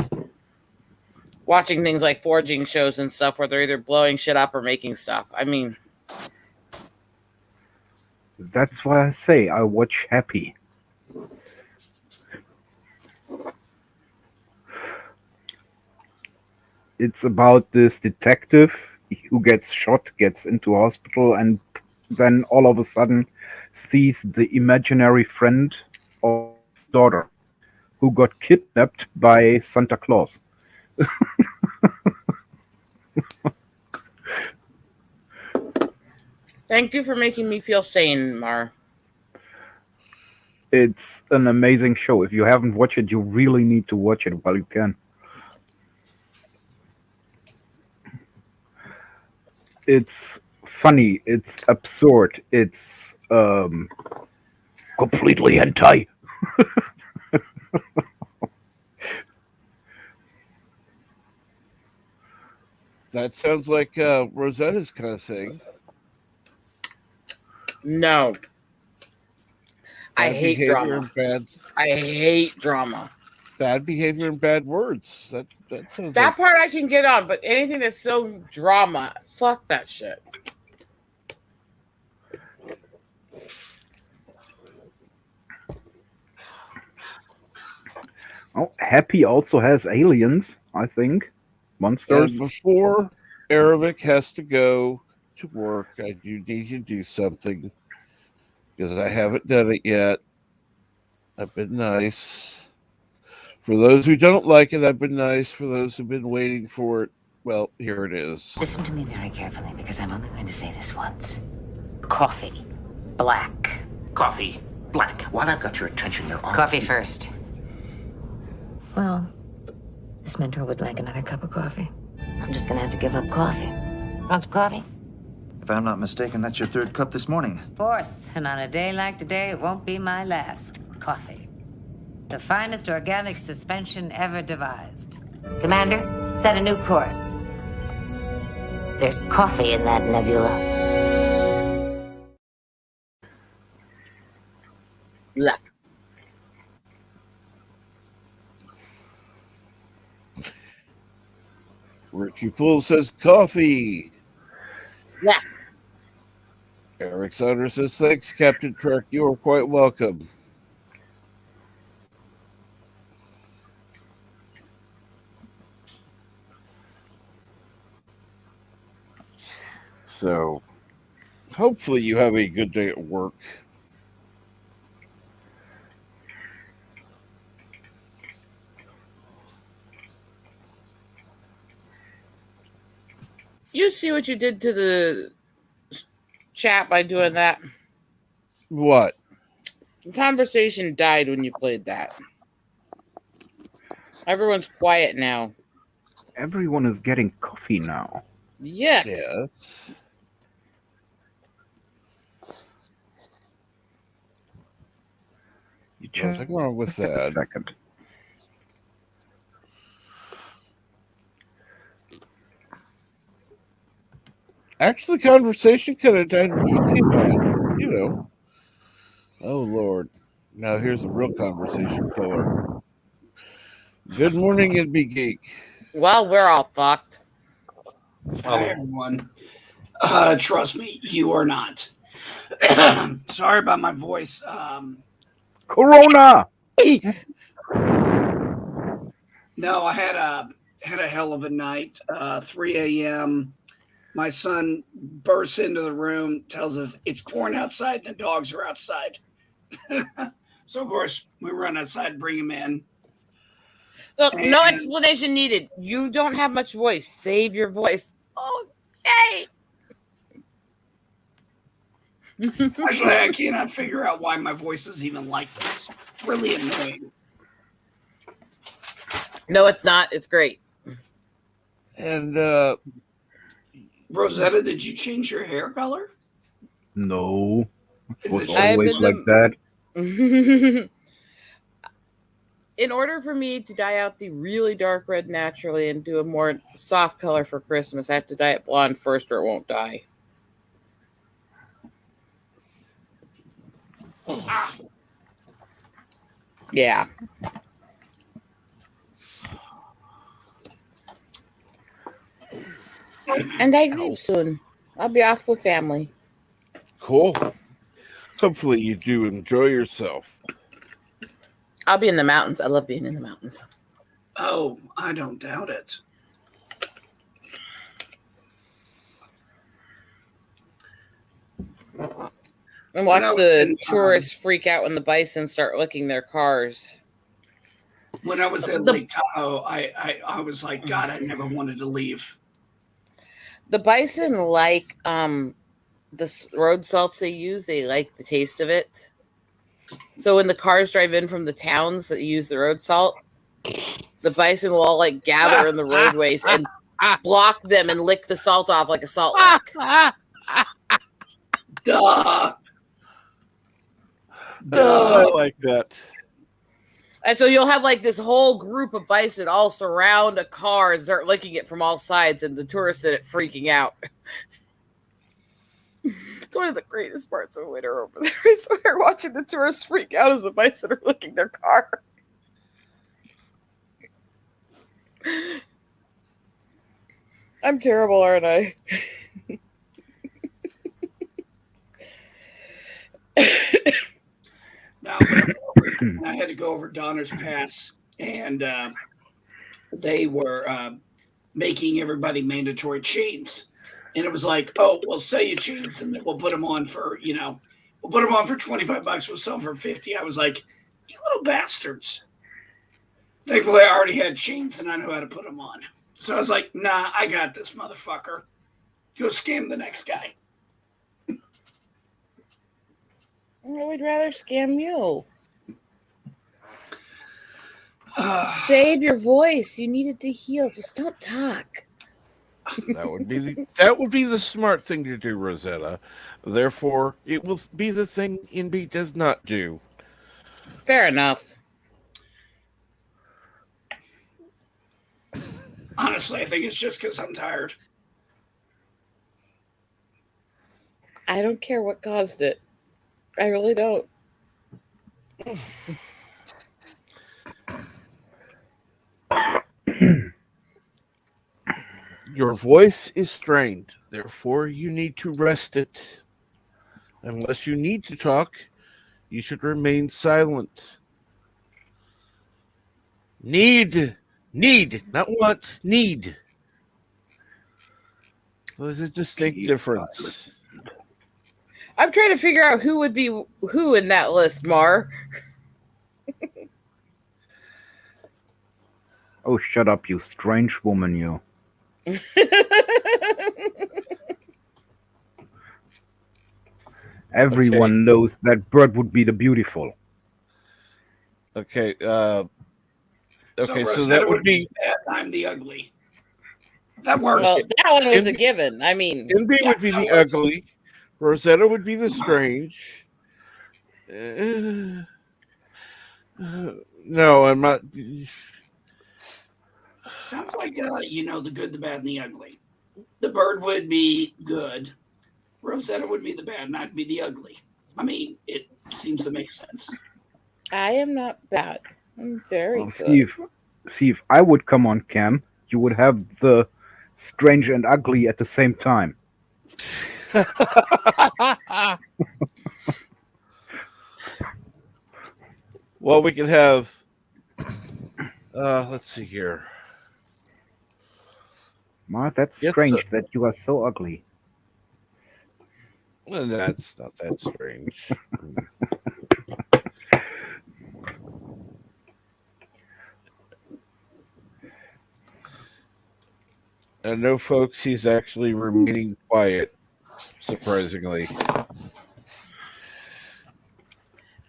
watching things like forging shows and stuff where they're either blowing shit up or making stuff. I mean, That's why I say I watch Happy. It's about this detective who gets shot, gets into hospital, and then all of a sudden sees the imaginary friend of his daughter who got kidnapped by Santa Claus. thank you for making me feel sane, Mar. It's an amazing show. If you haven't watched it, you really need to watch it while you can. It's funny, it's absurd, it's completely hentai. that sounds like Rosetta's kind of thing. No, I Bad hate behavior drama. and I hate drama. bad behavior and bad words. That sounds That like part I can get on, but anything that's so drama, fuck that shit. Oh, Happy also has aliens, I think. Monsters. And before Aravik has to go to work, I do need to do something because I haven't done it yet. I've been nice. For those who don't like it, I've been nice. For those who've been waiting for it, well, here it is. Listen to me very carefully because I'm only going to say this once. Coffee. Black. Coffee. Black. While I've got your attention, there are... Coffee first. Well, this mentor would like another cup of coffee. I'm just gonna have to give up coffee. Want some coffee? If I'm not mistaken, that's your third cup this morning. Fourth, and on a day like today, it won't be my last. Coffee. The finest organic suspension ever devised. Commander, set a new course. There's coffee in that nebula. Blah. Richie Poole says coffee. Yeah. Eric Saunders says thanks, Captain Trek. You are quite welcome. So, hopefully you have a good day at work. You see what you did to the chat by doing that? What? The conversation died when you played that. Everyone's quiet now. Everyone is getting coffee now. Yes. Yes. You Nothing wrong with just a that. second. Actually, the conversation kind of died when you came on. You know. Oh, Lord. Now here's the real conversation killer. Good morning, and be geek. Well, we're all fucked. Hi, everyone. Trust me, you are not. Sorry about my voice. Corona! No, I had a hell of a night. 3 a.m. My son bursts into the room, tells us it's pouring outside, and the dogs are outside. So, of course, we run outside, bring him in. Look, no explanation needed. You don't have much voice. Save your voice. Oh, hey! Actually, I cannot figure out why my voice is even like this. Really annoying. No, it's not. It's great. And, Rosetta, did you change your hair color? No. It Is was it always like that. In order for me to dye out the really dark red naturally and do a more soft color for Christmas, I have to dye it blonde first or it won't dye. Yeah. And I leave soon. I'll be off with family. cool. Hopefully you do enjoy yourself. I'll be in the mountains. I love being in the mountains. Oh, I don't doubt it. And watch When I was the in, tourists freak out when the bison start licking their cars. When I was at Lake Tahoe, I was like, God, I never wanted to leave. The bison like the road salts they use. They like the taste of it. So when the cars drive in from the towns that use the road salt, the bison will all like gather in the roadways and block them and lick the salt off like a salt lick. Duh. I like that. And so you'll have like this whole group of bison all surround a car and start licking it from all sides, and the tourists in it freaking out. It's one of the greatest parts of winter over there. I swear, watching the tourists freak out as the bison are licking their car. I'm terrible, aren't I? Now, I had to go over Donner's Pass and they were making everybody mandatory chains. And it was like, oh, we'll sell you chains, and then we'll put them on for, we'll put them on for $25. We'll sell them for 50. I was like, you little bastards. Thankfully, I already had chains, and I know how to put them on. So I was like, nah, I got this, motherfucker. Go scam the next guy. I would rather scam you. Save your voice. You need it to heal. Just don't talk. That would be the smart thing to do, Rosetta. Therefore, it will be the thing NB does not do. Fair enough. Honestly, I think it's just because I'm tired. I don't care what caused it. I really don't. Your voice is strained. Therefore, you need to rest it. Unless you need to talk, you should remain silent. Need, not want, need. There's a distinct difference. I'm trying to figure out who would be who in that list, Mar. Oh, shut up, you strange woman, you. Everyone knows that Bird would be the beautiful. Okay. So that would be bad. I'm the ugly. That works. Well, that one was a given. I mean, NB would be the ugly. Rosetta would be the strange. No, I'm not. Sounds like the good, the bad, and the ugly. The Bird would be good. Rosetta would be the bad, and I'd be the ugly. I mean, it seems to make sense. I am not bad. I'm very good. See, if I would come on cam, you would have the strange and ugly at the same time. Well, we could have. Let's see here. Ma, that's strange that you are so ugly. Well, that's not that strange. And no, folks, he's actually remaining quiet, surprisingly.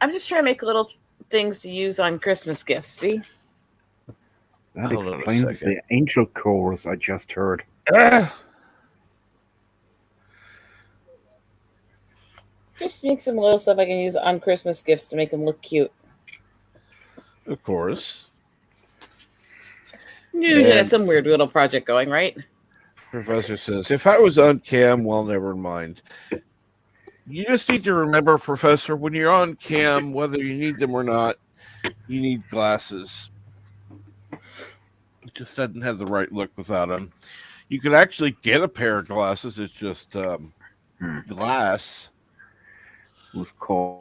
I'm just trying to make little things to use on Christmas gifts, see? That explains the angel chorus I just heard. Just make some little stuff I can use on Christmas gifts to make them look cute. Of course. Usually that's some weird little project going, right? Professor says, if I was on cam, well, never mind. You just need to remember, Professor, when you're on cam, whether you need them or not, you need glasses. It just doesn't have the right look without them. You could actually get a pair of glasses. It's just glass. Who's called?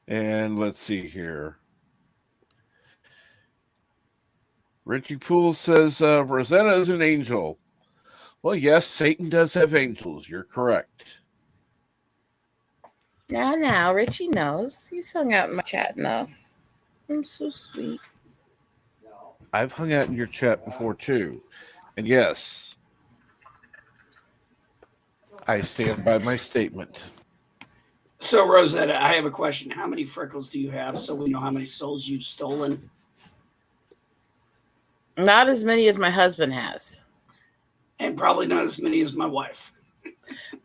And let's see here. Richie Poole says, Rosetta is an angel. Well, yes, Satan does have angels. You're correct. Now, Richie knows. He's hung out in my chat enough. I'm so sweet. I've hung out in your chat before, too. And yes, I stand by my statement. So, Rosetta, I have a question. How many freckles do you have so we know how many souls you've stolen? Not as many as my husband has. And probably not as many as my wife.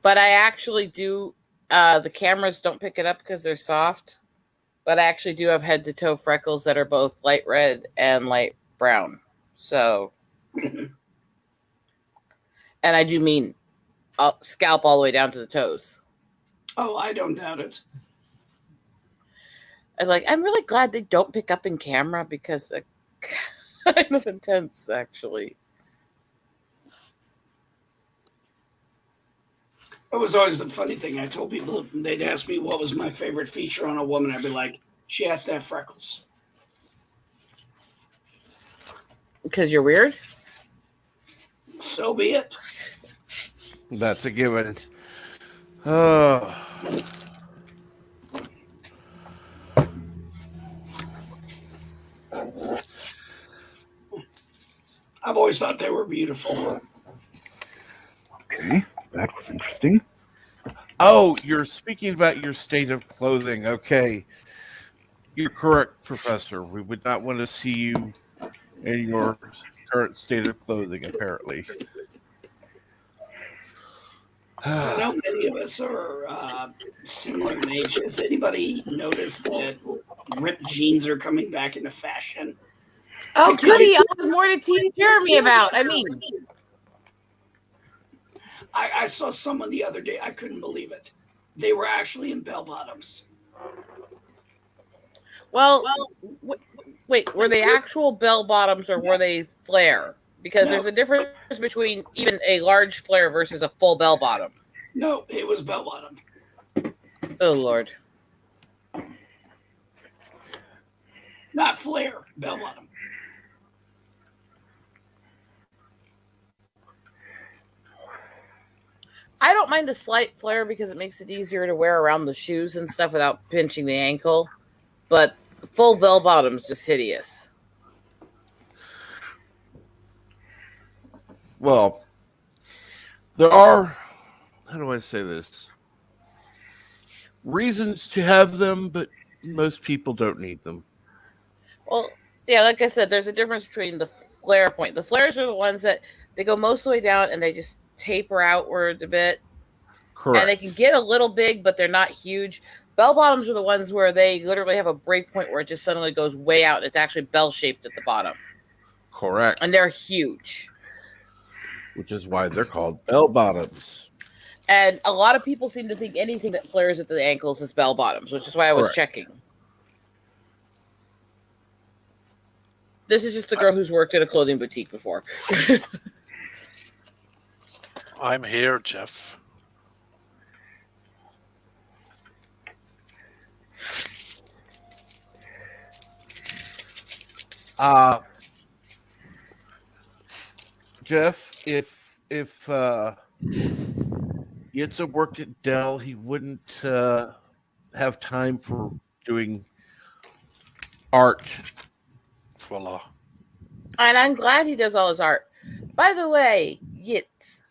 But I actually do. The cameras don't pick it up because they're soft. But I actually do have head-to-toe freckles that are both light red and light brown. So. And I do mean scalp all the way down to the toes. Oh, I don't doubt it. I'm really glad they don't pick up in camera because it's kind of intense, actually. It was always the funny thing. I told people, they'd ask me what was my favorite feature on a woman. I'd be like, she has to have freckles. Because you're weird? So be it. That's a given. Oh. I've always thought they were beautiful. Okay, that was interesting. Oh, you're speaking about your state of clothing. Okay. You're correct, Professor. We would not want to see you in your current state of clothing, apparently. So I know many of us are similar in age. Has anybody noticed that ripped jeans are coming back into fashion? Oh, goody. I'll have more to teach Jeremy about. I mean, I saw someone the other day. I couldn't believe it. They were actually in bell bottoms. well, wait, were they actual bell bottoms or were they flare? Because there's a difference between even a large flare versus a full bell bottom. No, it was bell bottom. Oh, Lord. Not flare, bell bottom. I don't mind a slight flare because it makes it easier to wear around the shoes and stuff without pinching the ankle. But full bell bottom's just hideous. Well, there are, how do I say this? Reasons to have them, but most people don't need them. Well, yeah, like I said, there's a difference between the flare point. The flares are the ones that they go most of the way down and they just taper outward a bit. Correct. And they can get a little big, but they're not huge. Bell bottoms are the ones where they literally have a break point where it just suddenly goes way out. It's actually bell-shaped at the bottom. Correct. And they're huge. Which is why they're called bell bottoms. And a lot of people seem to think anything that flares at the ankles is bell bottoms, which is why I was checking. This is just the girl who's worked at a clothing boutique before. I'm here, Jeff. Jeff, if Yitza worked at Dell, he wouldn't have time for doing art. Voila. And I'm glad he does all his art. By the way, Yitz.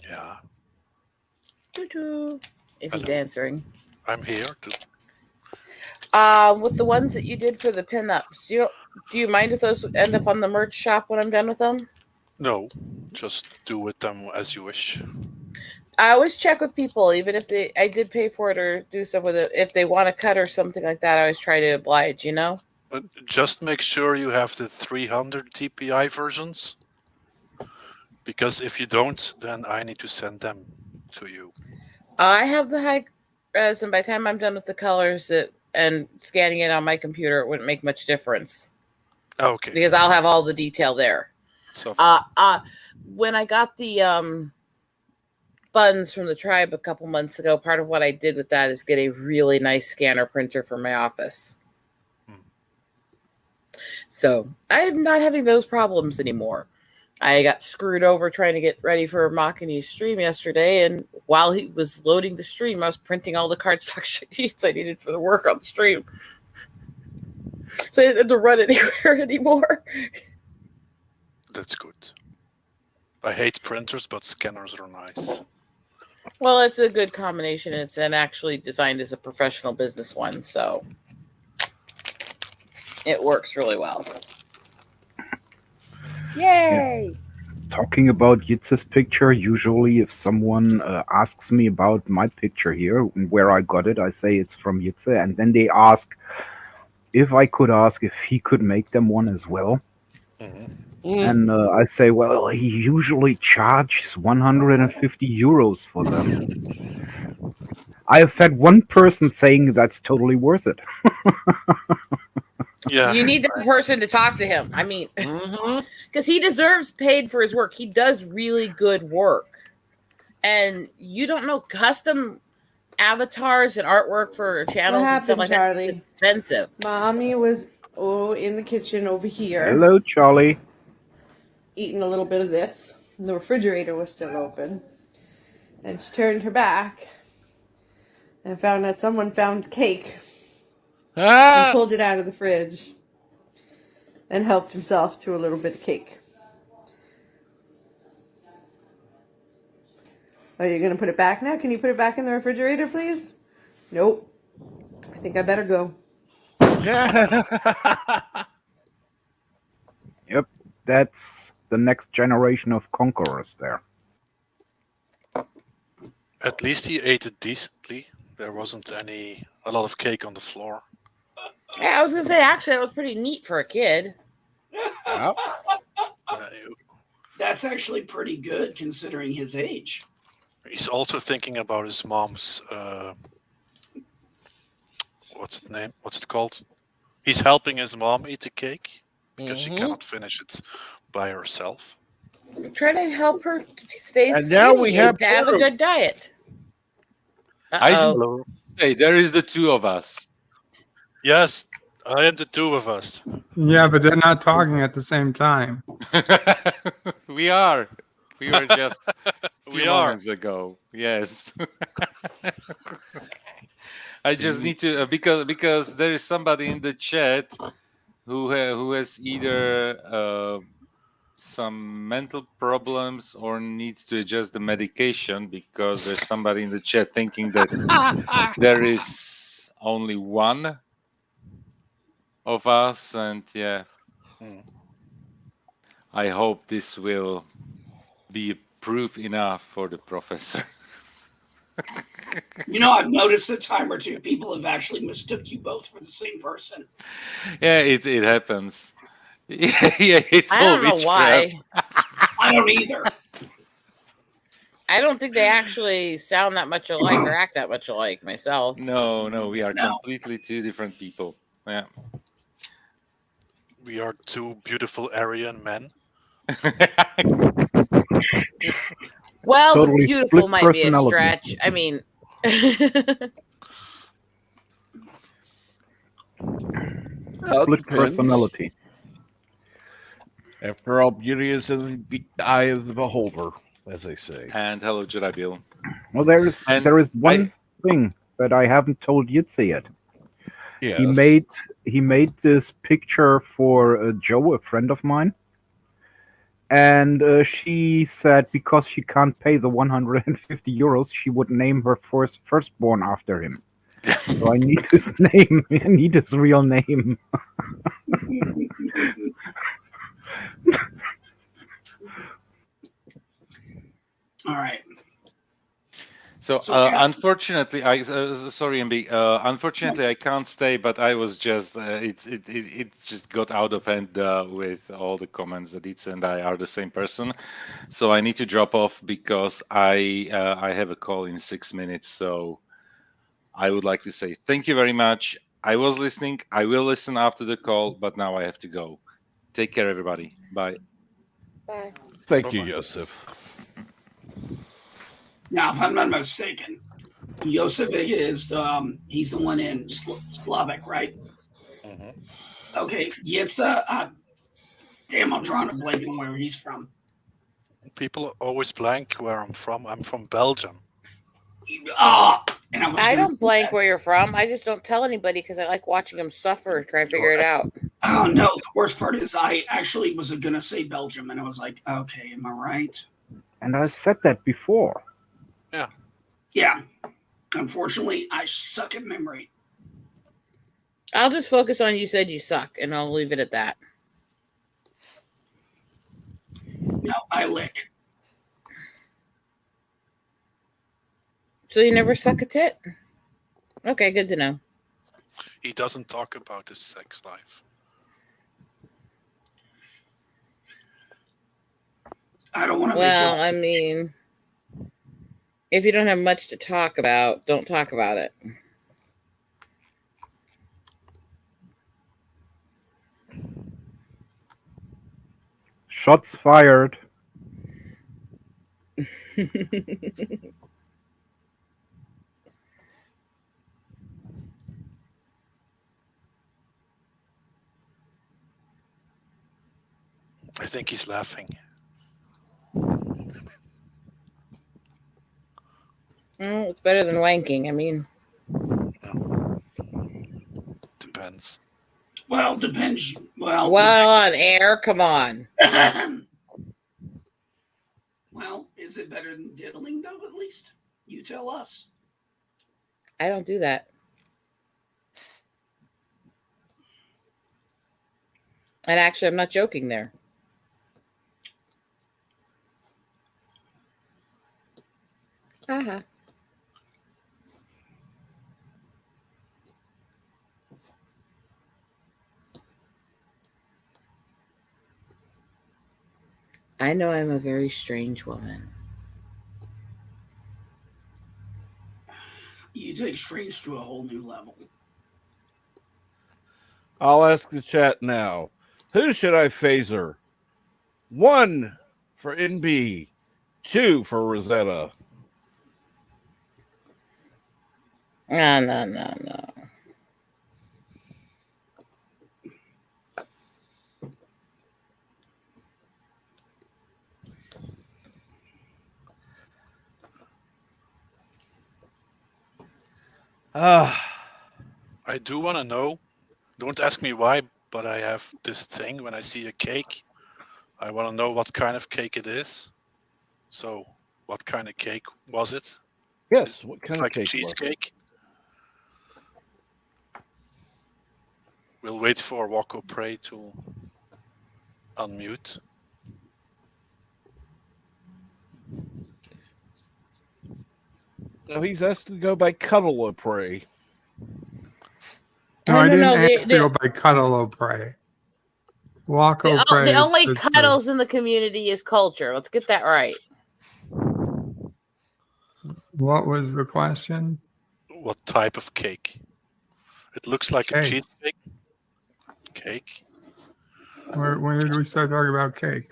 Yeah. Doo-doo, if he's answering. I'm here. With the ones that you did for the pinups, do you mind if those end up on the merch shop when I'm done with them? No, just do with them as you wish. I always check with people, even if I did pay for it or do stuff with it. If they want to cut or something like that, I always try to oblige, you know? But just make sure you have the 300 TPI versions. Because if you don't, then I need to send them to you. I have the high res, and by the time I'm done with the colors and scanning it on my computer, it wouldn't make much difference. Okay. Because I'll have all the detail there. So when I got the buns from the tribe a couple months ago, part of what I did with that is get a really nice scanner printer for my office. So I'm not having those problems anymore. I got screwed over trying to get ready for Makani's stream yesterday, and while he was loading the stream, I was printing all the cardstock sheets I needed for the work on the stream. So I didn't have to run anywhere anymore. That's good. I hate printers, but scanners are nice. Well, it's a good combination. It's actually designed as a professional business one, so it works really well. Yay! Talking about Yitz's picture, usually if someone asks me about my picture here and where I got it, I say it's from Yitze, and then they ask if I could ask if he could make them one as well. And I say, well, he usually charges 150 euros for them. I have had one person saying that's totally worth it. Yeah. You need that person to talk to him. I mean, because he deserves paid for his work. He does really good work. and you don't know custom avatars and artwork for channels and stuff happened, like Charlie? that. It's expensive. Mommy was in the kitchen over here Hello, Charlie. eating a little bit of this. And the refrigerator was still open. And she turned her back and found that someone found cake and pulled it out of the fridge and helped himself to a little bit of cake. Are you going to put it back now? Can you put it back in the refrigerator, please? Nope. I think I better go. Yep, that's the next generation of conquerors there. At least he ate it decently. There wasn't a lot of cake on the floor. Yeah, I was gonna say actually that was pretty neat for a kid. Yep. That's actually pretty good considering his age. He's also thinking about his mom's. What's it called? He's helping his mom eat the cake because she cannot finish it by herself. Try to help her stay And skinny now we have and to have a proof. good diet. I Uh-oh. Hey, there is the two of us. Yes, I am the two of us. Yeah, but they're not talking at the same time. We are. We were just a few We are. moments ago. Yes. I just need to because there is somebody in the chat who has either some mental problems or needs to adjust the medication, because there's somebody in the chat thinking that there is only one of us, and yeah, I hope this will be proof enough for the professor. You know, I've noticed a time or two people have actually mistook you both for the same person. Yeah, it happens. Yeah, it's I all don't know witchcraft. why. I don't either. I don't think they actually sound that much alike or act that much alike myself. No, we are completely two different people. Yeah. We are two beautiful Aryan men. Well, Totally the beautiful split might be a personality. stretch. I mean, Well, it Split depends. personality. After all, beauty is in the eye of the beholder, as they say. And hello, Jedi Bill. Well, there is one thing that I haven't told Yitze yet. Yes. He made this picture for Joe, a friend of mine, and she said because she can't pay the 150 euros, she would name her firstborn after him. So I need his name. I need his real name. All right. So, yeah. unfortunately, sorry, MB. Unfortunately, I can't stay. But I was just it just got out of hand with all the comments that Itza and I are the same person. So I need to drop off because I have a call in 6 minutes. So I would like to say thank you very much. I was listening. I will listen after the call, but now I have to go. Take care, everybody. Bye. bye. Thank you, Joseph. Now, if I'm not mistaken, Josef is he's the one in Slavic, right? Okay, Yitza. Damn, I'm drawing a blank on where he's from. People always blank where I'm from. I'm from Belgium. And I don't blank where you're from. I just don't tell anybody because I like watching them suffer, try to figure it out. Oh no, the worst part is I actually was gonna say Belgium, and I was like, okay, am I right? And I said that before. Yeah. Unfortunately, I suck at memory. I'll just focus on you said you suck, and I'll leave it at that. No, I lick. So you never suck a tit? Okay, good to know. He doesn't talk about his sex life. I don't want to Well, I mean, if you don't have much to talk about, don't talk about it. Shots fired. I think he's laughing. It's better than wanking. I mean, Depends. Well, depends. Well, on air. Come on. well, is it better than diddling though? At least you tell us. I don't do that. And actually, I'm not joking there. Uh-huh. I know I'm a very strange woman. You take strange to a whole new level. I'll ask the chat now. Who should I phaser? 1 for NB, 2 for Rosetta. No. I do want to know. Don't ask me why, but I have this thing when I see a cake. I want to know what kind of cake it is. So, what kind of cake was it? Yes, what kind It's of like a cake was it? cheesecake. We'll wait for Wako Prey to unmute. No, he's asked to go by Cuddle or Prey. No, I didn't ask to go by Cuddle or Prey. Wako Prey. The only is cuddles in the community is culture. Let's get that right. What was the question? What type of cake? It looks like a cheesecake. Cake. When did we start talking about cake?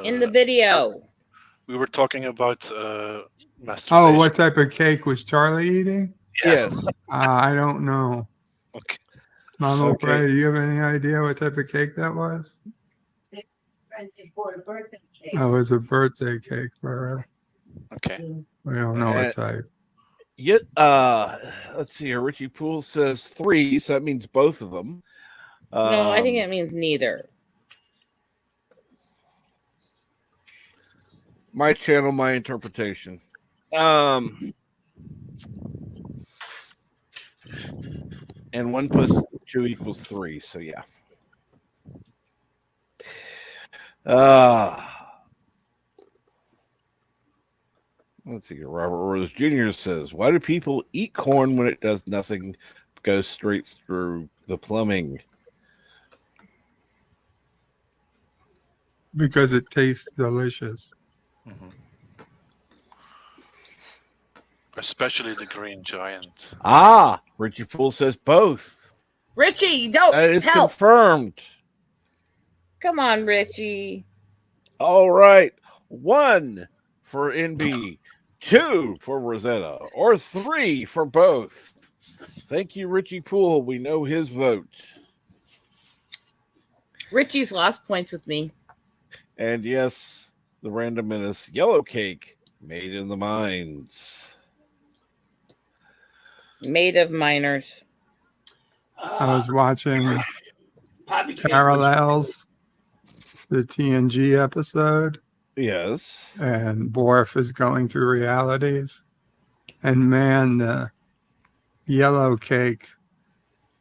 In the video. We were talking about masturbation. Oh, what type of cake was Charlie eating? Yes. I don't know. Okay. Mama Okay. Prey, do you have any idea what type of cake that was? Oh, it was a birthday cake for her. Okay. We don't know what type. Yet, let's see here. Richie Poole says 3, so that means both of them. No, I think it means neither. My channel, my interpretation. And 1 plus 2 equals 3, so yeah. Let's see. Robert Rose Jr. says, "Why do people eat corn when it does nothing, goes straight through the plumbing?" Because it tastes delicious. Mm-hmm. Especially the green giant. Richie Poole says both. Richie, don't That is help. confirmed. Come on, Richie. All right. 1 for NB, 2 for Rosetta, or 3 for both. Thank you, Richie Poole. We know his vote. Richie's lost points with me. And yes, the Random Menace yellow cake made in the mines. Made of miners. I was watching Poppy cake Parallels, the TNG episode. Yes. And Borf is going through realities. And man, the yellow cake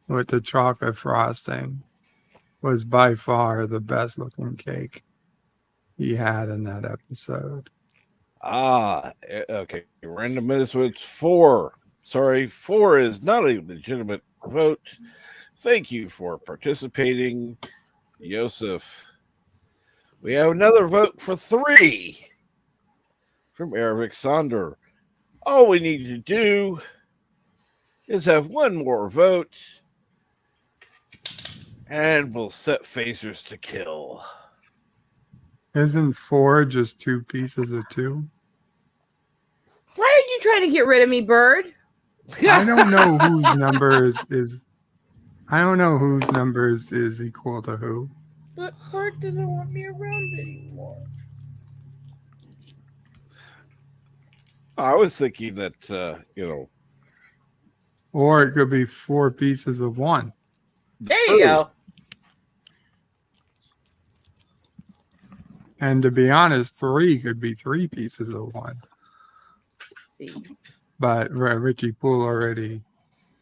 with the chocolate frosting was by far the best looking cake he had in that episode. Okay. Random Menace was 4. Sorry, 4 is not a legitimate vote. Thank you for participating, Yosef. We have another vote for 3 from Eric Sonder. All we need to do is have one more vote, and we'll set phasers to kill. Isn't 4 just 2 pieces of 2? you trying to get rid of me, Bird? I don't know whose numbers is. I don't know whose numbers is equal to who. But Bird doesn't want me around anymore. I was thinking that Or it could be 4 pieces of 1. There you go. And to be honest, 3 could be 3 pieces of 1. Let's see. But Richie Poole already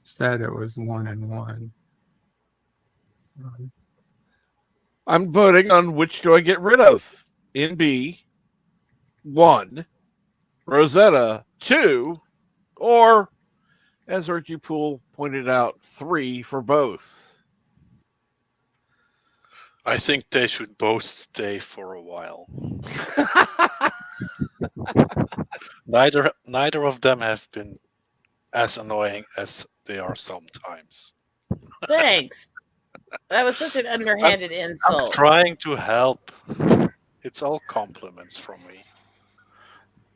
said it was 1 and 1. I'm voting on which do I get rid of. NB 1, Rosetta 2, or as Richie Poole pointed out, 3 for both. I think they should both stay for a while. Neither of them have been as annoying as they are sometimes. Thanks. That was such an underhanded insult. I'm trying to help. It's all compliments from me.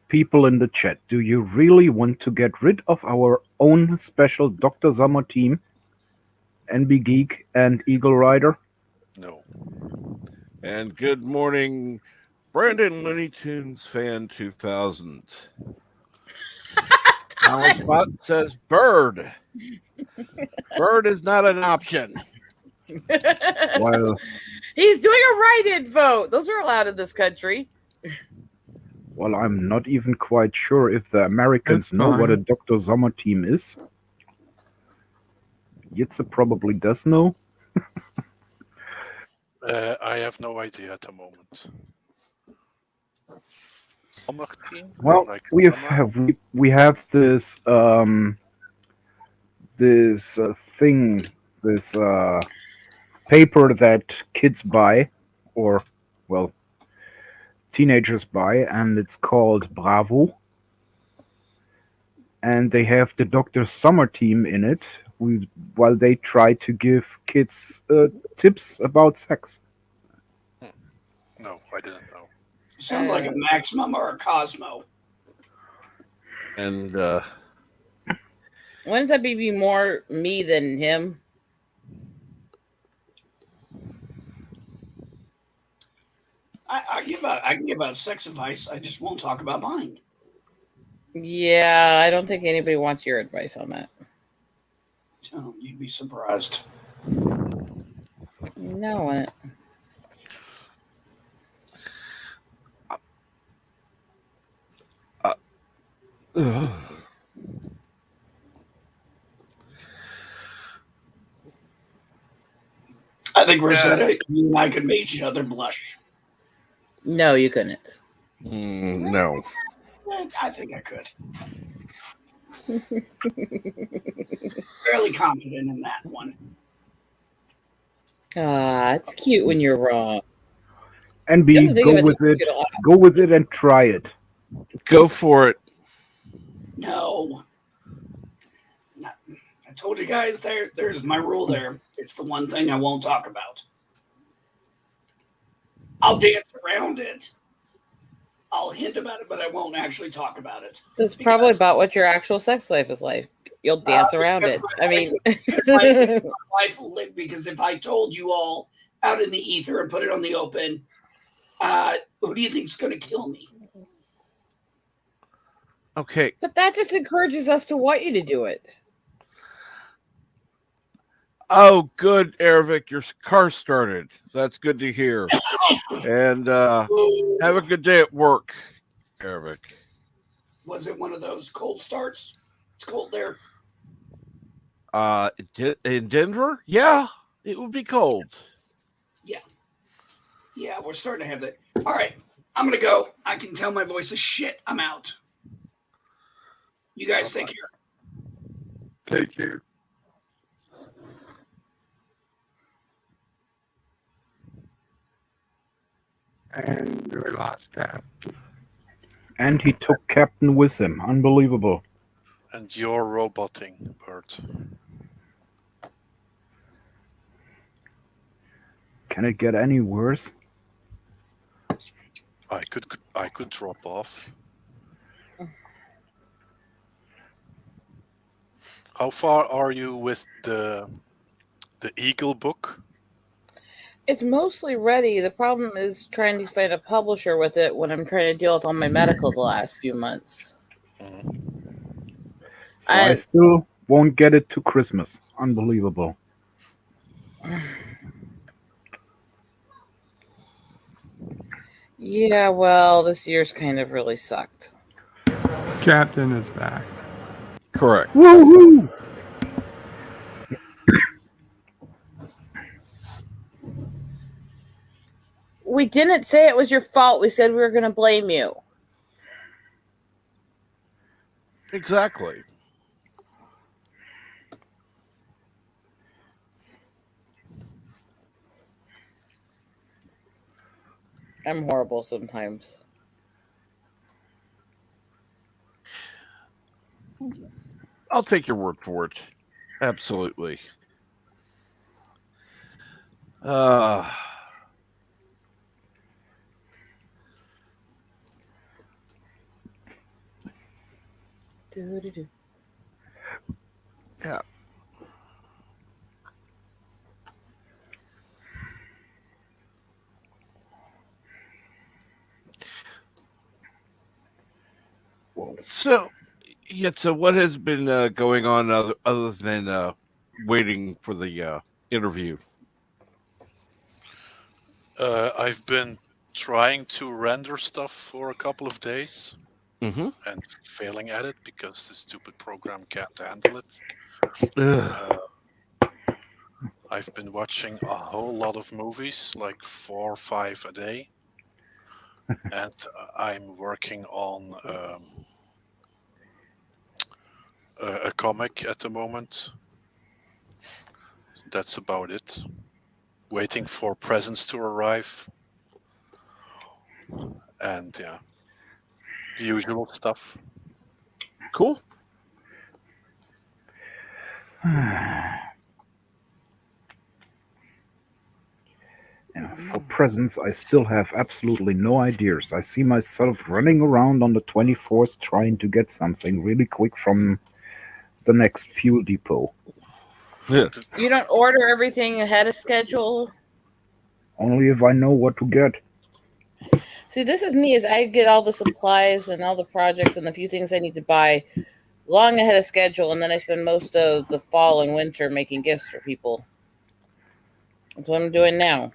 People in the chat, do you really want to get rid of our own special Dr. Summer team? NB Geek and Eagle Rider? No. And good morning, Brandon Looney Tunes fan 2000. Our spot says Bird. Bird is not an option. Well, He's doing a write-in vote. Those are allowed in this country. well, I'm not even quite sure if the Americans know what a Dr. Summer team is. Jitze probably does know. I have no idea at the moment. Summer team? Well, Like we summer? have this thing, this paper that kids buy, or well, teenagers buy, and it's called Bravo. And they have the Dr. Summer team in it, while they try to give kids tips about sex. No, I didn't know. Sounds like a Maximum or a Cosmo. And Wouldn't that be more me than him? I can give out sex advice. I just won't talk about mine. Yeah, I don't think anybody wants your advice on that. Oh, you'd be surprised. You know it. I think Rosetta, you and I could make each other blush. No, you couldn't. No. I think I could. Fairly confident in that one. It's cute when you're wrong. And Come to think go of with you it. get a lot. Go with it and try it. Go for it. No. I told you guys there's my rule there. It's the one thing I won't talk about. I'll dance around it. I'll hint about it, but I won't actually talk about it. That's probably about what your actual sex life is like. You'll dance around it. I mean, my life will live, because if I told you all out in the ether and put it on the open, who do you think's going to kill me? Okay. but that just encourages us to want you to do it. Oh, good, Ervik. Your car started. That's good to hear. And have a good day at work, Ervik. Was it one of those cold starts? It's cold there. In Denver? Yeah, it would be cold. Yeah, we're starting to have that. All right, I'm going to go. I can tell my voice is shit. I'm out. You guys take care. Take care. And we lost Cap. And he took Captain with him. Unbelievable. And you're roboting, Bert. Can it get any worse? I could drop off. How far are you with the Eagle book? It's mostly ready. The problem is trying to find a publisher with it when I'm trying to deal with all my medical the last few months. So I And still won't get it to Christmas. Unbelievable. yeah, well, this year's kind of really sucked. Captain is back. Correct. Woohoo! We didn't say it was your fault. We said we were going to blame you. Exactly. I'm horrible sometimes. I'll take your word for it. Absolutely. Uh, Do-do-do. yeah. So, yeah. So, what has been going on other than waiting for the interview? I've been trying to render stuff for a couple of days Mm-hmm. and failing at it because the stupid program can't handle it. I've been watching a whole lot of movies, like 4 or 5 a day, and I'm working on a comic at the moment. That's about it. Waiting for presents to arrive, and yeah, the usual stuff. Cool. For presents, I still have absolutely no ideas. I see myself running around on the 24th trying to get something really quick from the next fuel depot. Yeah. You don't order everything ahead of schedule? Only if I know what to get. See, this is me. Is I get all the supplies and all the projects and the few things I need to buy long ahead of schedule, and then I spend most of the fall and winter making gifts for people. That's what I'm doing now.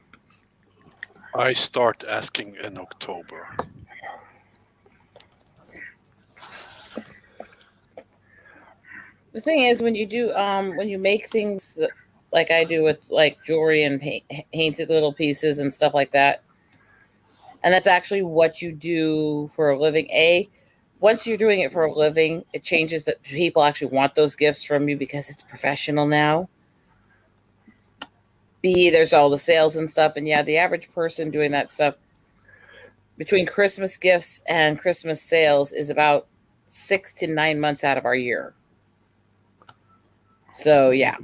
I start asking in October. The thing is, when you do, when you make things like I do with like jewelry and painted little pieces and stuff like that, and that's actually what you do for a living. Once you're doing it for a living, it changes that people actually want those gifts from you because it's professional now. B, there's all the sales and stuff, and yeah, the average person doing that stuff between Christmas gifts and Christmas sales is about 6 to 9 months out of our year. So yeah.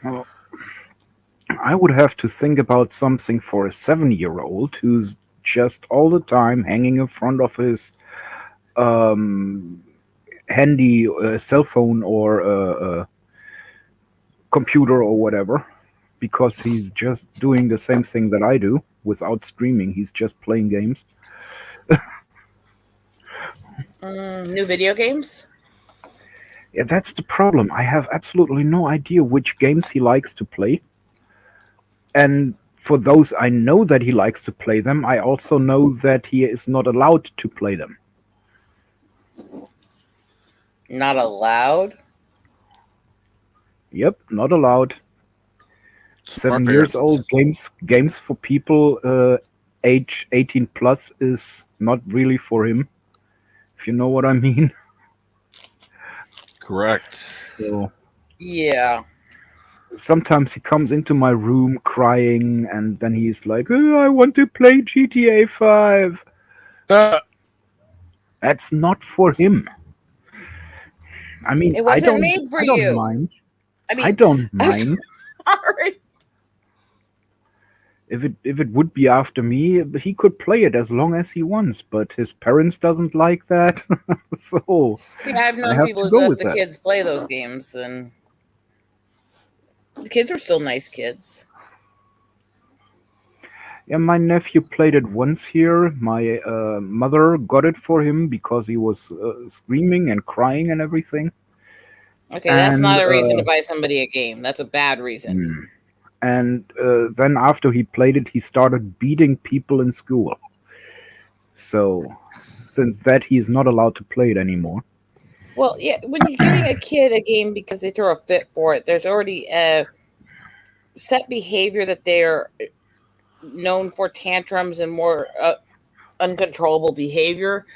Well, I would have to think about something for a 7-year-old who's just all the time hanging in front of his handy cell phone or computer or whatever, because he's just doing the same thing that I do without streaming. He's just playing games. New video games? Yeah, that's the problem. I have absolutely no idea which games he likes to play. And for those I know that he likes to play them, I also know that he is not allowed to play them. Not allowed? Yep, not allowed. 7 years old games for people age 18 plus is not really for him, if you know what I mean. Correct. So yeah. Sometimes he comes into my room crying, and then he's like, "Oh, I want to play GTA 5." That's not for him. I mean, it wasn't made for you. I don't mind. I mean, I don't mind. Sorry. If it would be after me, he could play it as long as he wants, but his parents doesn't like that, so See, I've I known have people to who go let with the that. kids play those games, and the kids are still nice kids. Yeah, my nephew played it once here. My mother got it for him because he was screaming and crying and everything. Okay, that's not a reason to uh, buy somebody a game. That's a bad reason. and then after he played it, he started beating people in school. So since that, he is not allowed to play it anymore. Well, yeah, when you're giving a kid a game because they throw a fit for it, there's already a set behavior that they're known for, tantrums and more uncontrollable behavior.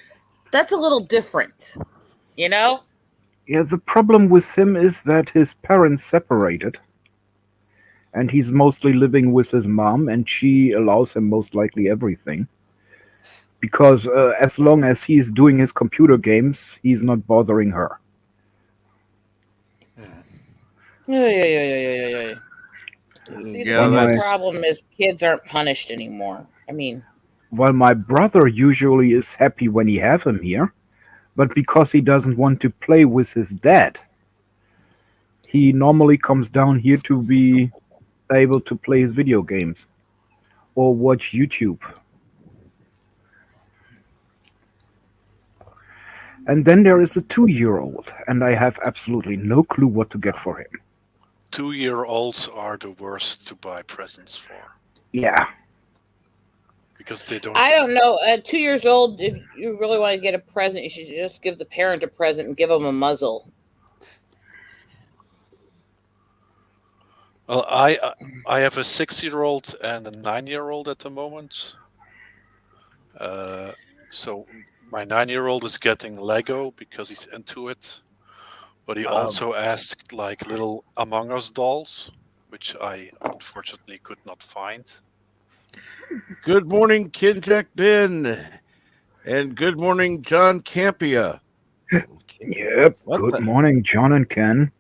That's a little different, you know? Yeah, the problem with him is that his parents separated, and he's mostly living with his mom, and she allows him most likely everything. Because as long as he's doing his computer games, he's not bothering her. Yeah. See, the Yeah, While biggest my that's problem is kids aren't punished anymore. I mean, while my brother usually is happy when he have him here, but because he doesn't want to play with his dad, he normally comes down here to be able to play his video games or watch YouTube. And then there is a 2-year-old, and I have absolutely no clue what to get for him. 2-year-olds are the worst to buy presents for Yeah. because they don't. I don't know. At 2 years old, if you really want to get a present, you should just give the parent a present and give them a muzzle. Well, I have a 6-year-old and a 9-year-old at the moment. So my 9-year-old is getting Lego because he's into it, but he also asked like little Among Us dolls, which I unfortunately could not find. good morning, Kinjack Ben, and good morning, John Campia. Yep. What Good the? morning, John and Ken.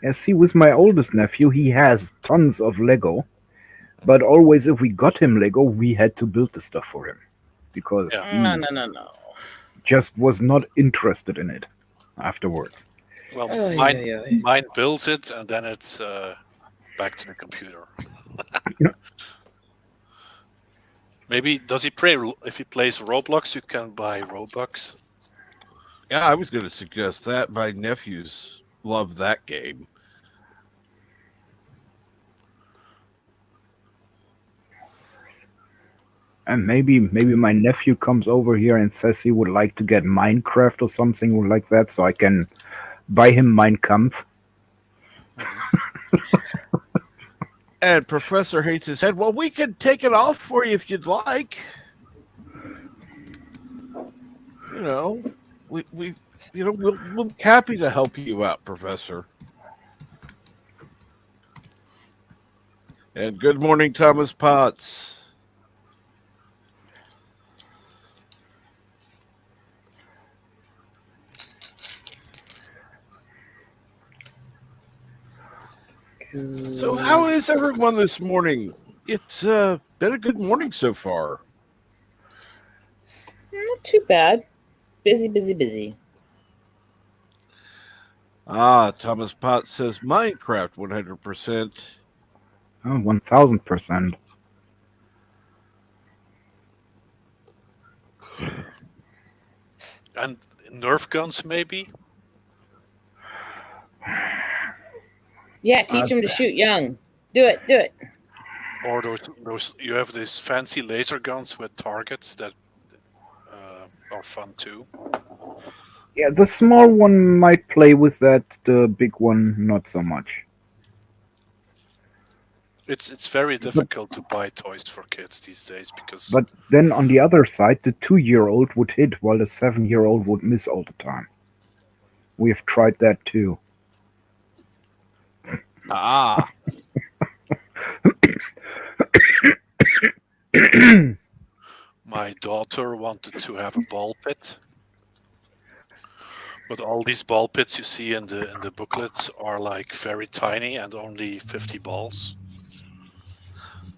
Yeah, see, with my oldest nephew, he has tons of Lego, but always if we got him Lego, we had to build the stuff for him because Yeah. he No. just was not interested in it afterwards. Well, mine builds it and then it's back to the computer. Maybe does he play? If he plays Roblox, you can buy Robux. Yeah, I was going to suggest that. My nephews love that game. And maybe my nephew comes over here and says he would like to get Minecraft or something like that, so I can buy him Mein Kampf. And Professor hates his head. Well, we could take it off for you if you'd like. You know, we'll be happy to help you out, Professor. And good morning, Thomas Potts. So, how is everyone this morning? It's been a good morning so far. Not too bad. Busy. Thomas Potts says Minecraft 100%. Oh, 1000%. And Nerf guns, maybe. Yeah, teach them to shoot young. Do it. Or those you have these fancy laser guns with targets that are fun too. Yeah, the small one might play with that, the big one not so much. It's very difficult to buy toys for kids these days because. But then on the other side, the 2-year-old would hit while the 7-year-old would miss all the time. We have tried that too. My daughter wanted to have a ball pit, But all these ball pits you see in the booklets are like very tiny and only 50 balls.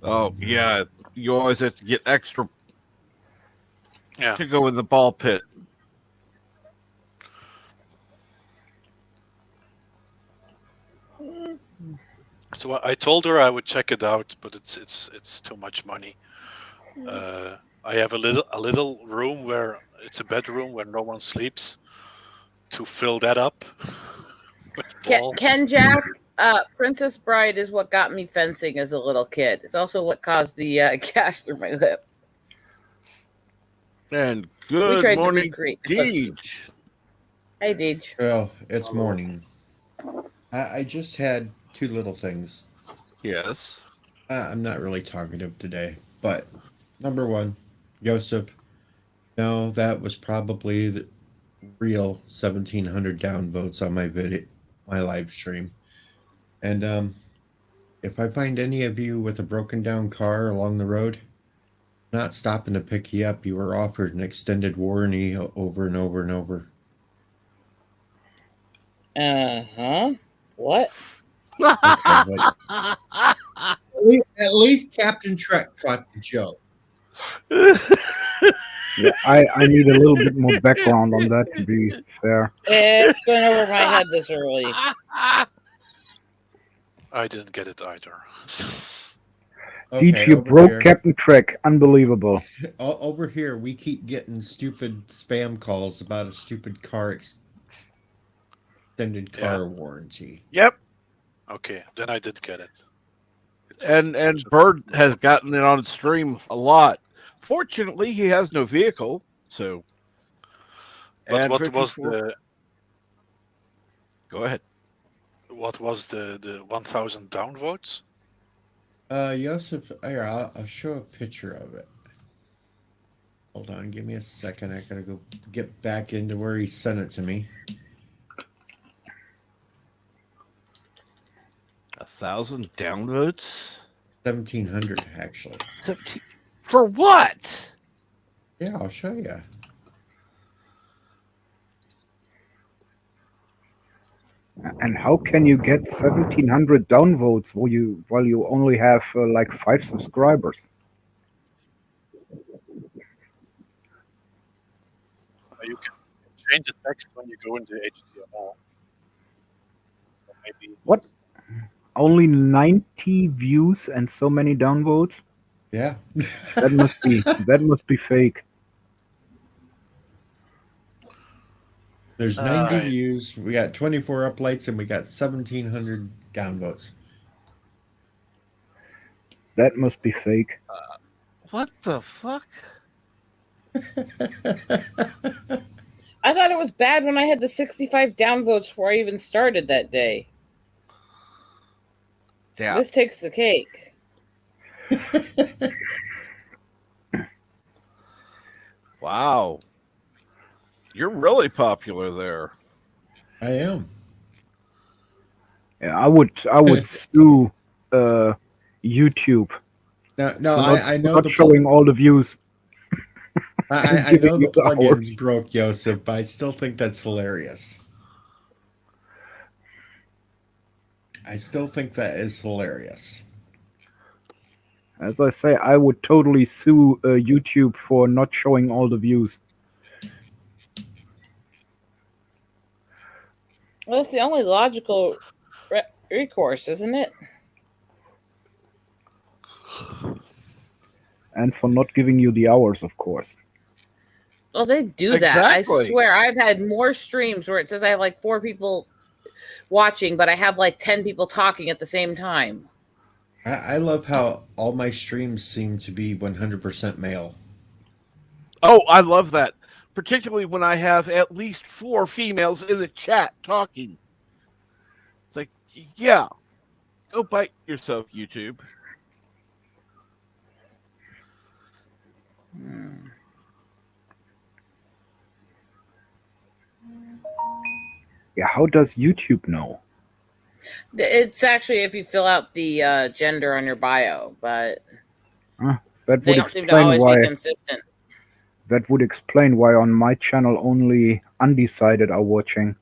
Oh yeah, you always have to get extra Yeah. to go in the ball pit. So I told her I would check it out, but it's too much money. I have a little room where it's a bedroom where no one sleeps. To fill that up with balls. Ken Jack, Princess Bride is what got me fencing as a little kid. It's also what caused the gash through my lip. And We good tried to morning, recreate. Deej. Hey, Deej. Well, it's Hello. morning. I just had two little things. Yes. I'm not really talkative today, but number one, Joseph. No, that was probably the real 1,700 downvotes on my my live stream. And if I find any of you with a broken down car along the road, I'm not stopping to pick you up. You were offered an extended warranty over and over and over. What? Okay, but at least Captain Trek caught the joke. Yeah, I need a little bit more background on that to be fair. It's going over my head this early. I didn't get it either. Deej, you over broke here. Captain Trek. Unbelievable. Over here, we keep getting stupid spam calls about a stupid car extended car warranty. Yep. Okay, then I did get it. And Bird has gotten it on stream a lot. Fortunately, he has no vehicle, so. But And what 54 was the? Go ahead. What was the 1,000 downvotes? Joseph, here, I'll show a picture of it. Hold on, give me a second. I gotta go get back into where he sent it to me. 1,000 downvotes? 1,700, actually. 17 for what? Yeah, I'll show you. And how can you get 1,700 downvotes while you only have like 5 subscribers? You can change the text when you go into HTML. So maybe. What? Only 90 views and so many downvotes? Yeah. that must be fake. There's 90 views. We got 24 uplights, and we got 1,700 downvotes. That must be fake. What the fuck? I thought it was bad when I had the 65 downvotes before I even started that day. Yeah. This takes the cake. Wow. You're really popular there. I am. Yeah, I would sue YouTube. No, I know not showing all the views. I know the plugins broke, Joseph, but I still think that's hilarious. I still think that is hilarious. As I say, I would totally sue YouTube for not showing all the views. Well, that's the only logical recourse, isn't it? And for not giving you the hours, of course. Well, they do that. I swear, I've had more streams where it says I have like 4 people watching, but I have like 10 people talking at the same time. I love how all my streams seem to be 100% male. Oh, I love that. Particularly when I have at least 4 females in the chat talking. It's like, yeah, go bite yourself, YouTube. Yeah, how does YouTube know? It's actually if you fill out the gender on your bio, but That they would don't seem to always explain why. be consistent. That would explain why on my channel only undecided are watching.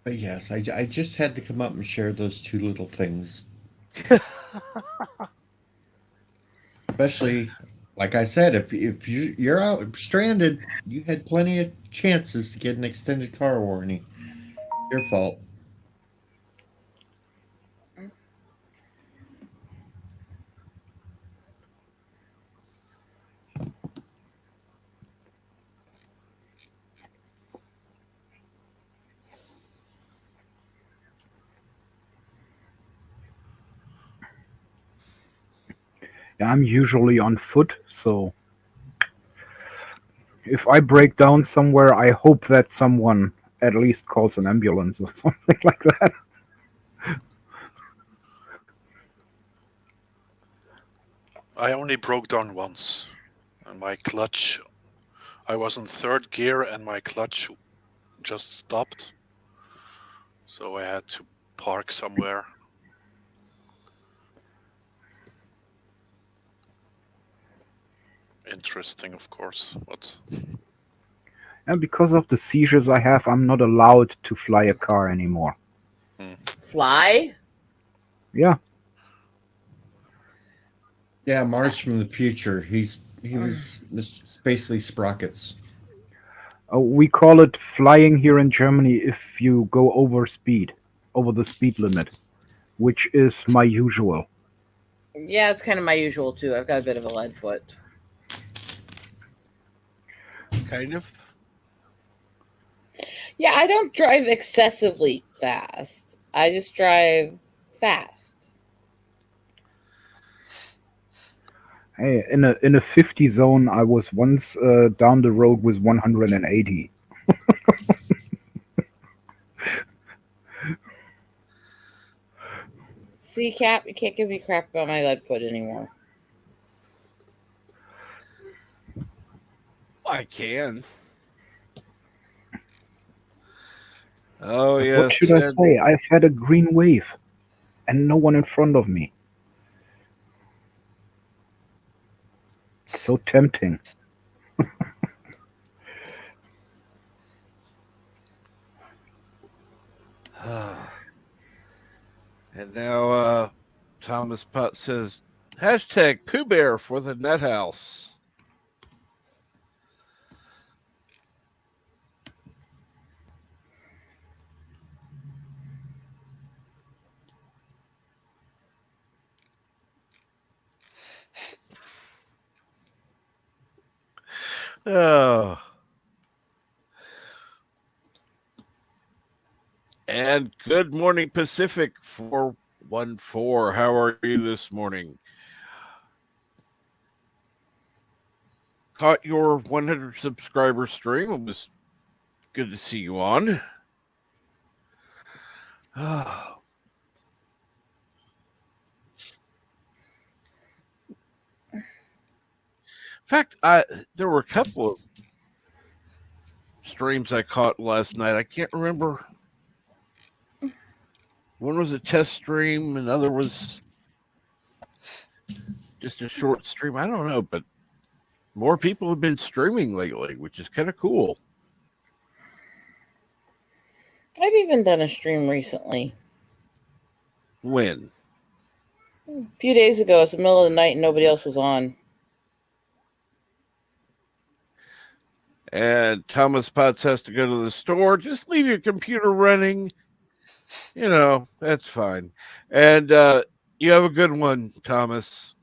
But yes, I just had to come up and share those two little things. Especially, like I said, if you're out stranded, you had plenty of chances to get an extended car warranty. Your fault. Yeah, I'm usually on foot, so if I break down somewhere, I hope that someone at least calls an ambulance or something like that. I only broke down once, and my clutch. I was in third gear, and my clutch just stopped, so I had to park somewhere. Interesting, of course, but And because of the seizures I have, I'm not allowed to fly a car anymore. Fly? Yeah. Yeah, Mars from the future. He was basically sprockets. We call it flying here in Germany if you go over the speed limit, which is my usual. Yeah, it's kind of my usual too. I've got a bit of a lead foot. Kind of. Yeah, I don't drive excessively fast. I just drive fast. Hey, in a 50 zone, I was once down the road with 180. See, Cap, you can't give me crap about my lead foot anymore. I can. Oh, But yes. what should I say? I've had a green wave, and no one in front of me. It's so tempting. And now Thomas Putt says, hashtag Pooh Bear for the net house. Oh. And good morning, Pacific 414. How are you this morning? Caught your 100 subscriber stream. It was good to see you on. Oh. In fact, there were a couple of streams I caught last night. I can't remember. One was a test stream, another was just a short stream. I don't know, but more people have been streaming lately, which is kind of cool. I've even done a stream recently. When? A few days ago. It's the middle of the night and nobody else was on. And Thomas Potts has to go to the store. Just leave your computer running. You know, that's fine. And you have a good one, Thomas.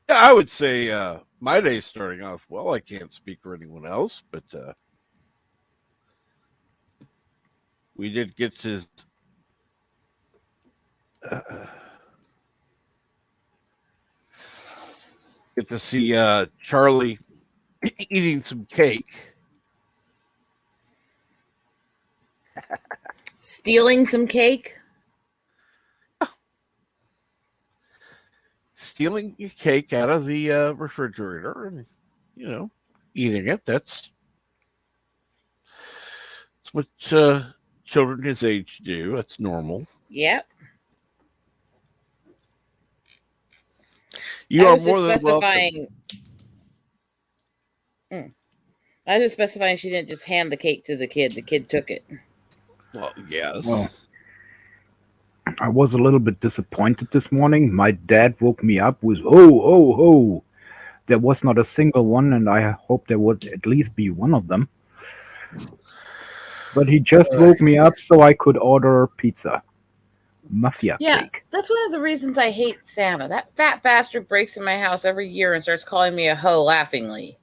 Yeah, I would say my day's starting off well. I can't speak for anyone else, but we did get to see Charlie eating some cake. Stealing some cake? stealing your cake out of the refrigerator and, eating it. That's what children his age do. That's normal. Yep. You I are was just more than welcome. specifying. I was just specifying she didn't just hand the cake to the kid. The kid took it. Well, yes. Well, I was a little bit disappointed this morning. My dad woke me up with, "Ho, ho, ho." There was not a single one, and I hope there would at least be one of them. But he just woke me up so I could order pizza. Mafia Yeah, cake. that's one of the reasons I hate Santa. That fat bastard breaks in my house every year and starts calling me a hoe laughingly.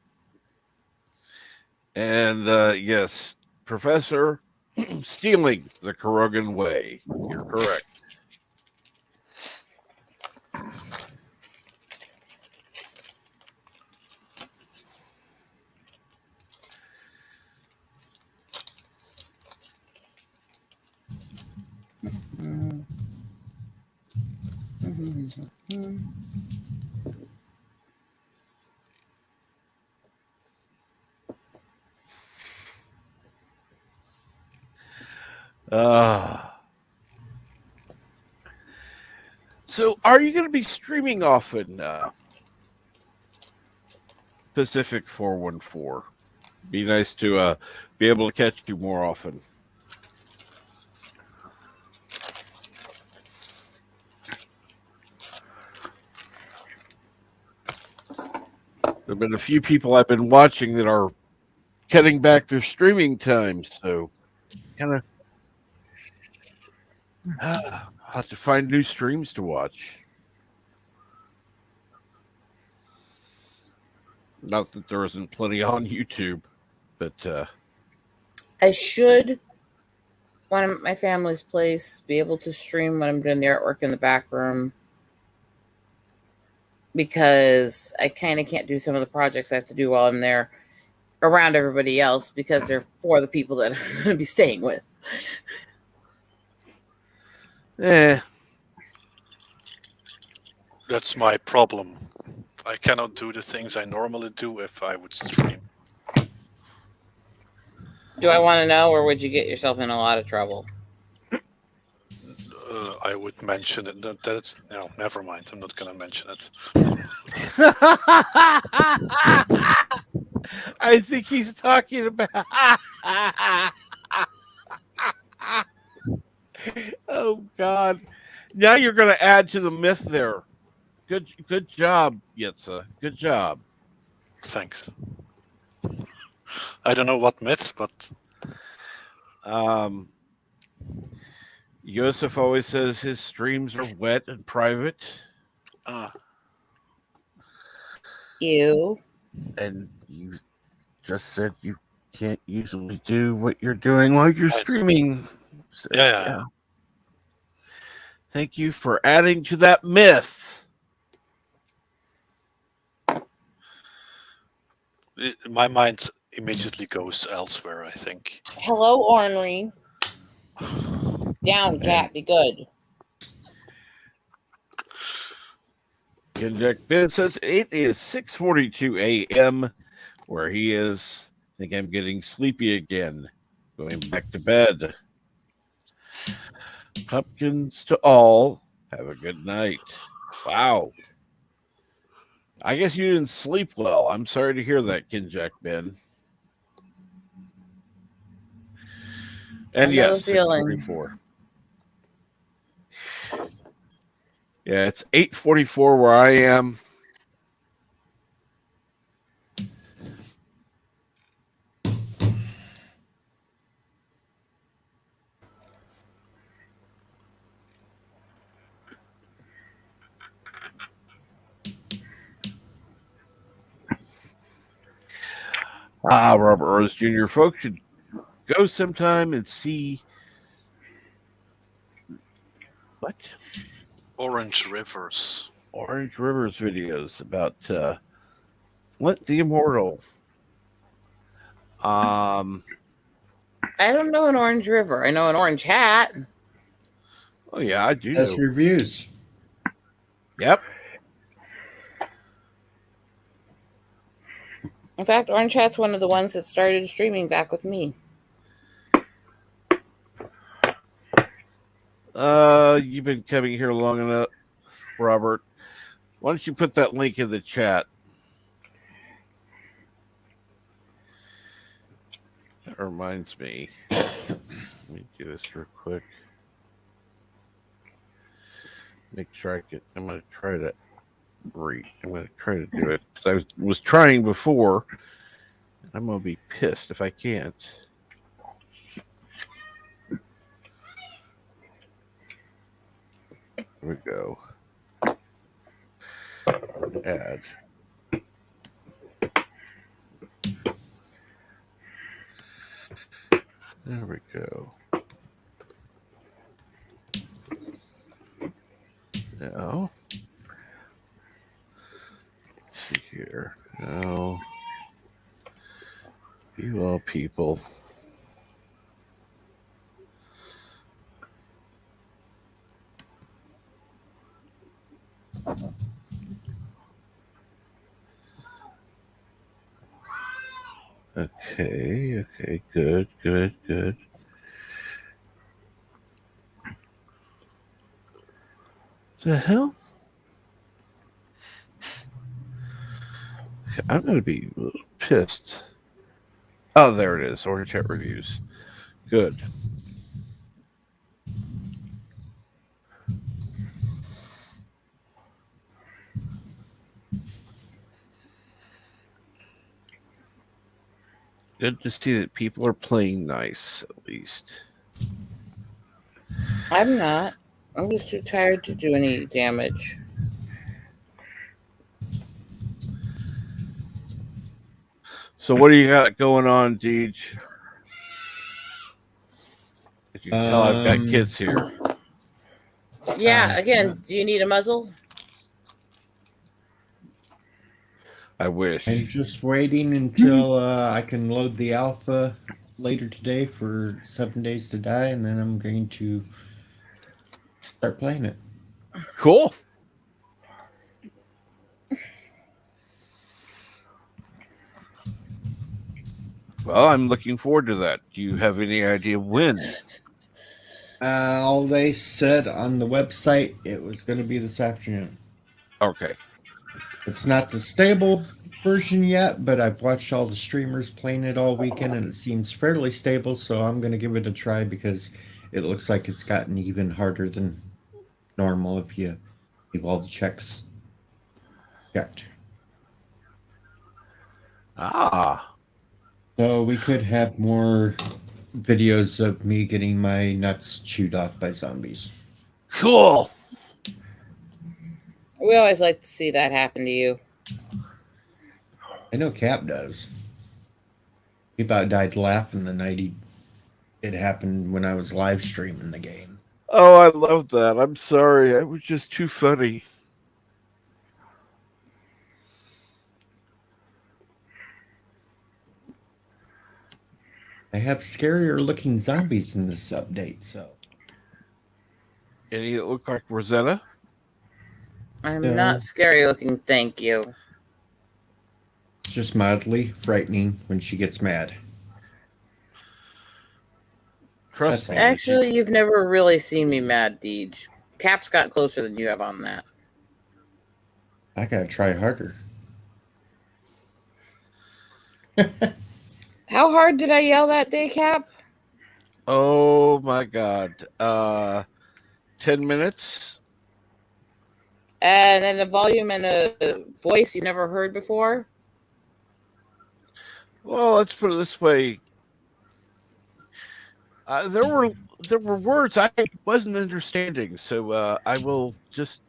And yes, Professor, stealing the Kurgan way. You're correct. So, are you going to be streaming often, Pacific 414? Be nice to be able to catch you more often. There have been a few people I've been watching that are cutting back their streaming time, so kind of I'll have to find new streams to watch. Not that there isn't plenty on YouTube, but I should, when I'm at my family's place, be able to stream when I'm doing the artwork in the back room, because I kind of can't do some of the projects I have to do while I'm there around everybody else, because they're for the people that I'm going to be staying with. That's my problem. I cannot do the things I normally do if I would stream. Do I want to know, or would you get yourself in a lot of trouble? I would mention it. That's no, never mind. I'm not going to mention it. I think he's talking about. Oh God! Now you're going to add to the myth there. Good job, Yitza. Good job. Thanks. I don't know what myth, but Yosef always says his streams are wet and private. You. And you just said you can't usually do what you're doing while you're streaming. So, yeah. Thank you for adding to that myth. My mind immediately goes elsewhere, I think. Hello, Ornery. Down, cat. Be good. Jack Ben says it is 6:42 a.m. where he is. I think I'm getting sleepy again. Going back to bed. Pumpkins to all. Have a good night. Wow. I guess you didn't sleep well. I'm sorry to hear that, Kinjack Ben. And yes, 6:44. Yeah, it's 8:44 where I am. Robert Rose Jr. Folks should go sometime and see what? Orange Rivers videos about Flint the Immortal. I don't know an Orange River. I know an Orange Hat. Oh yeah, I do. That's reviews. Yep. In fact, Orange Hat's one of the ones that started streaming back with me. You've been coming here long enough, Robert. Why don't you put that link in the chat? That reminds me. Let me do this real quick. Make sure I can. I'm going to try to do it because I was trying before. And I'm going to be pissed if I can't. Here we go. Add. There we go. Now, let's see here. Now, you all people. Okay, good. The hell? I'm going to be a little pissed. Oh, there it is. Orange Hat Reviews. Good. Good to see that people are playing nice, at least. I'm not. I'm just too tired to do any damage. So what do you got going on, Deej? As you can tell, I've got kids here. Yeah, again, do you need a muzzle? I wish. I'm just waiting until I can load the alpha later today for 7 Days to Die, and then I'm going to start playing it. Cool. Well, I'm looking forward to that. Do you have any idea when? All they said on the website, it was going to be this afternoon. Okay. It's not the stable version yet, but I've watched all the streamers playing it all weekend, and it seems fairly stable, so I'm going to give it a try because it looks like it's gotten even harder than normal if you leave all the checks checked. Ah. So we could have more videos of me getting my nuts chewed off by zombies. Cool. We always like to see that happen to you. I know Cap does. He about died laughing the night it happened when I was live streaming the game. Oh, I love that. I'm sorry. It was just too funny. I have scarier looking zombies in this update, so. Any that look like Rosetta? I'm not scary looking, thank you. It's just mildly frightening when she gets mad. Trust me. Actually, you've never really seen me mad, Deej. Cap's got closer than you have on that. I gotta try harder. How hard did I yell that day, Cap? Oh my God. 10 minutes. And then the volume and a voice you never heard before? Well, let's put it this way. There were words I wasn't understanding, so I will just.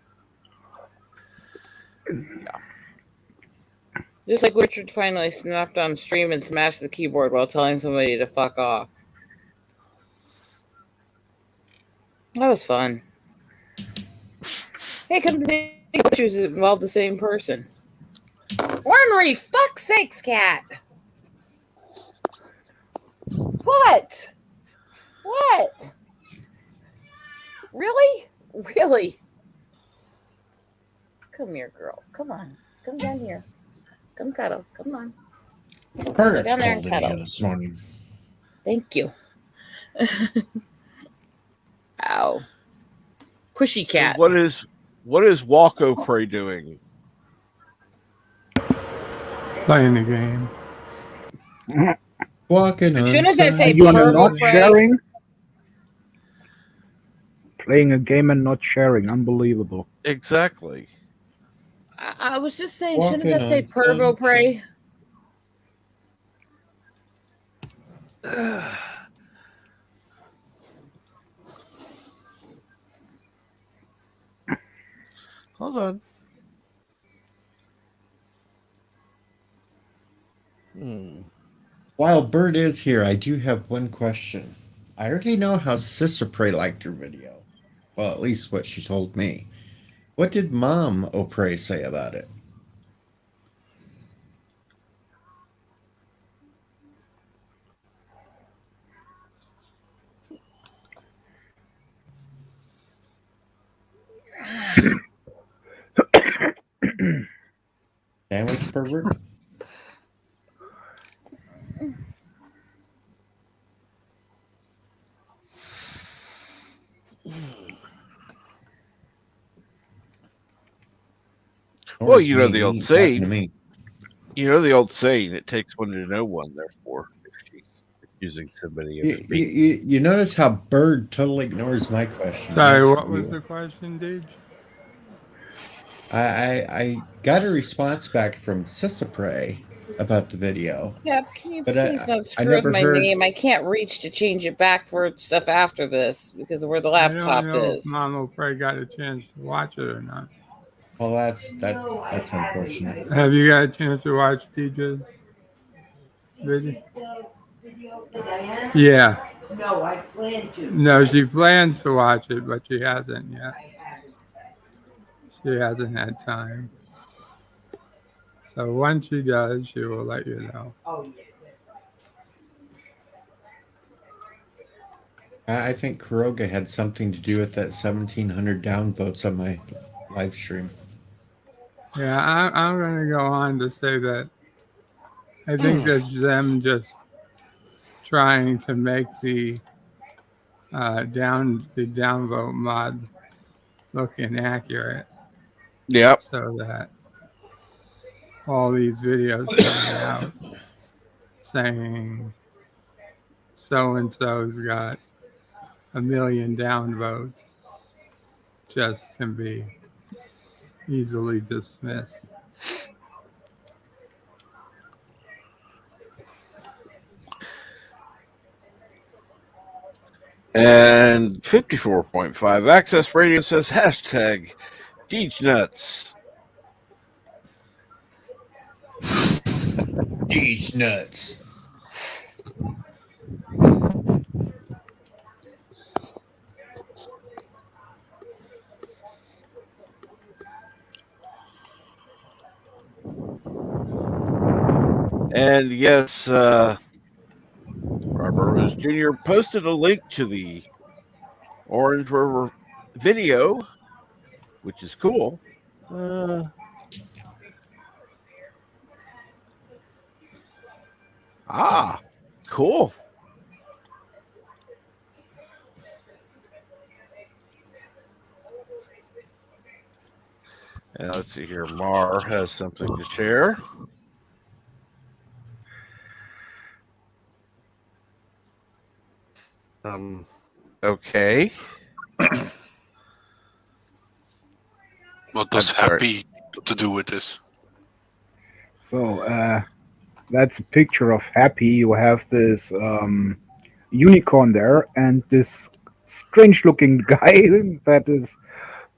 Yeah. Just like Richard finally snapped on stream and smashed the keyboard while telling somebody to fuck off. That was fun. Hey, come to think of it, she involved the same person. Ornery, fuck's sakes, cat. What? What? Really? Really? Come here, girl. Come on. Come down here. Come cuddle. Come on. Birds down there and called in here cuddle. this morning. Thank you. Ow. Pushy So cat. what is Walko Prey doing? Playing the game. Walking on Shouldn't that say Are you on a Purple not Prey? sharing? Playing a game and not sharing. Unbelievable. Exactly. I was just saying, shouldn't Walking that say on Pervo Prey? Hold on. While Bird is here, I do have one question. I already know how Sister Prey liked your video. Well, at least what she told me. What did Mom O'Prey say about it? Sandwich pervert? Well, you know the He old ain't talking to saying. me. You know the old saying. It takes one to know one. Therefore, if she's accusing somebody of being You notice how Bird totally ignores my question. Sorry, That's what was weird. the question, Deej? I got a response back from Sister Prey about the video. Yeah, can you But please not I screw with never my heard. name? I can't reach to change it back for stuff after this because of where the I don't laptop know if is. Mama Prey got a chance to watch it or not. Well, that's unfortunate. Have you got a chance to watch Deej's video? Yeah. No, I plan to. No, she plans to watch it, but she hasn't yet. She hasn't had time. So once she does, she will let you know. Oh, yeah. I think Kuroga had something to do with that 1,700 downvotes on my live stream. Yeah, I'm going to go on to say that I think that's them just trying to make the downvote mod look inaccurate. Yep. So that all these videos coming out saying so and so's got 1 million downvotes just can be easily dismissed. And 54.5 Access Radio says hashtag Deej Nuts. Deej Nuts. And yes, Robert Rose Jr. posted a link to the Orange River video, which is cool. Cool. And let's see here. Mar has something to share. Okay. What does happy to do with this? So that's a picture of Happy. You have this unicorn there and this strange-looking guy that is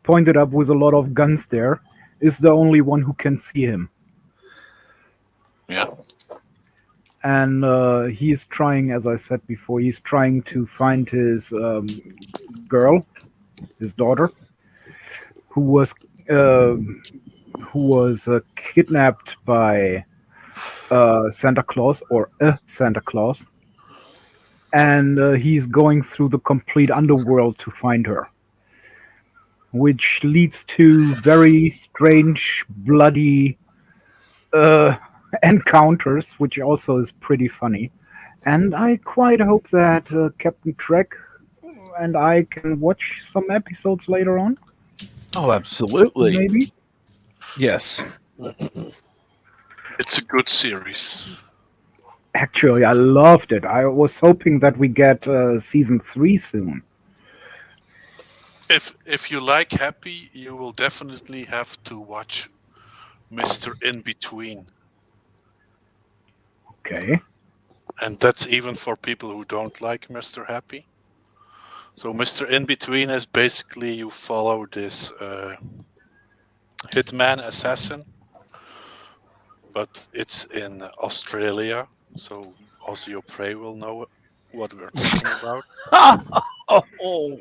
pointed up with a lot of guns there is the only one who can see him. Yeah. And he's trying, as I said before, he's trying to find his girl, his daughter, who was kidnapped by Santa Claus or a Santa Claus, and he's going through the complete underworld to find her, which leads to very strange, bloody encounters, which also is pretty funny. And I quite hope that Captain Trek and I can watch some episodes later on. Oh, absolutely. Maybe. Yes. It's a good series. Actually, I loved it. I was hoping that we get season 3 soon. If you like Happy, you will definitely have to watch Mr. In Between. Okay. And that's even for people who don't like Mr. Happy. So Mr. In Between is basically you follow this hitman assassin, but it's in Australia, so also your prey will know what we're talking about. Oh,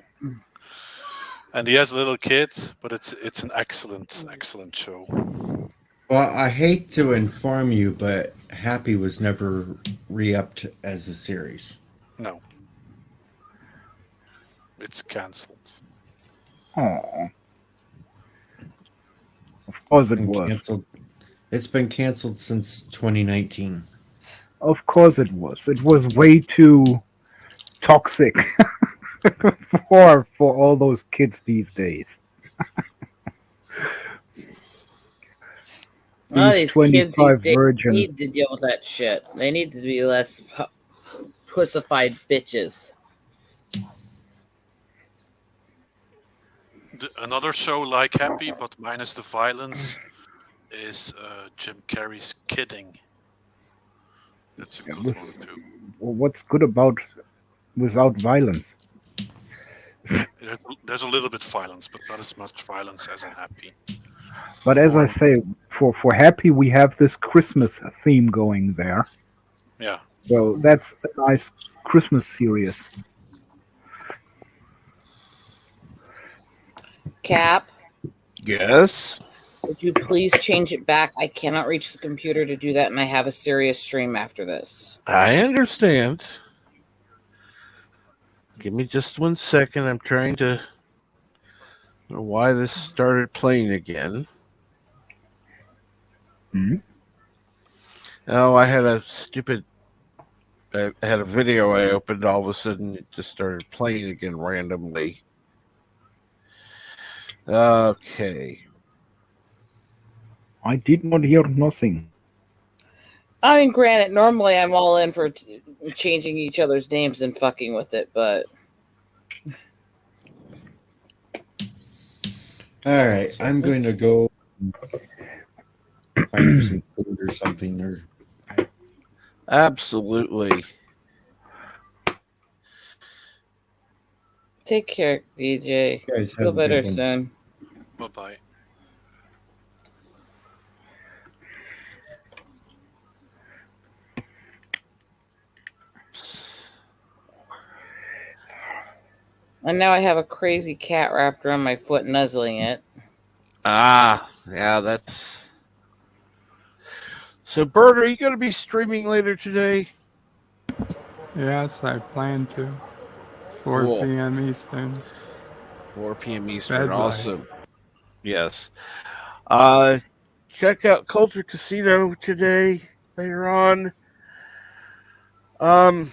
And he has a little kid, but it's an excellent show. Well, I hate to inform you, but Happy was never re-upped as a series. No, it's cancelled. Oh. Of course it Been was. canceled. It's been canceled since 2019. Of course it was. It was way too toxic for all those kids these days. well, These these kids 25 these days virgins. need to deal with that shit. They need to be less pussified bitches. Another show like Happy, but minus the violence, is Jim Carrey's Kidding. That's a good one too. What's good about without violence? There's a little bit violence, but not as much violence as in Happy. But as I say, for Happy, we have this Christmas theme going there. Yeah. So that's a nice Christmas series. Cap, Yes. would you please change it back? I cannot reach the computer to do that, and I have a serious stream after this. I understand. Give me just 1 second. I'm trying to know why this started playing again. Hmm? Oh, I had a stupid. I had a video I opened. All of a sudden, it just started playing again randomly. Okay. I did not hear nothing. I mean, granted, normally I'm all in for changing each other's names and fucking with it, but All right, I'm going to go find some food or something. Or Absolutely. take care, DJ. You guys have Feel a good better one. soon. Bye-bye. And now I have a crazy cat wrapped around my foot, nuzzling it. Ah, yeah, that's. So, Bert, are you going to be streaming later today? Yes, I plan to. 4 Cool. p.m. Eastern. 4 p.m. Eastern. Bed life. Awesome. Yes. Check out Culture Casino today. Later on. Let's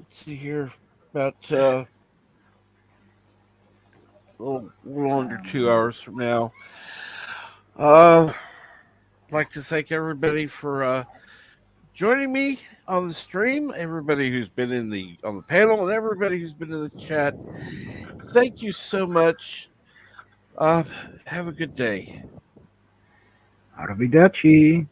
see here. About a little under 2 hours from now. I'd like to thank everybody for joining me on the stream. Everybody who's been on the panel and everybody who's been in the chat. Thank you so much. Have a good day. Arrivederci.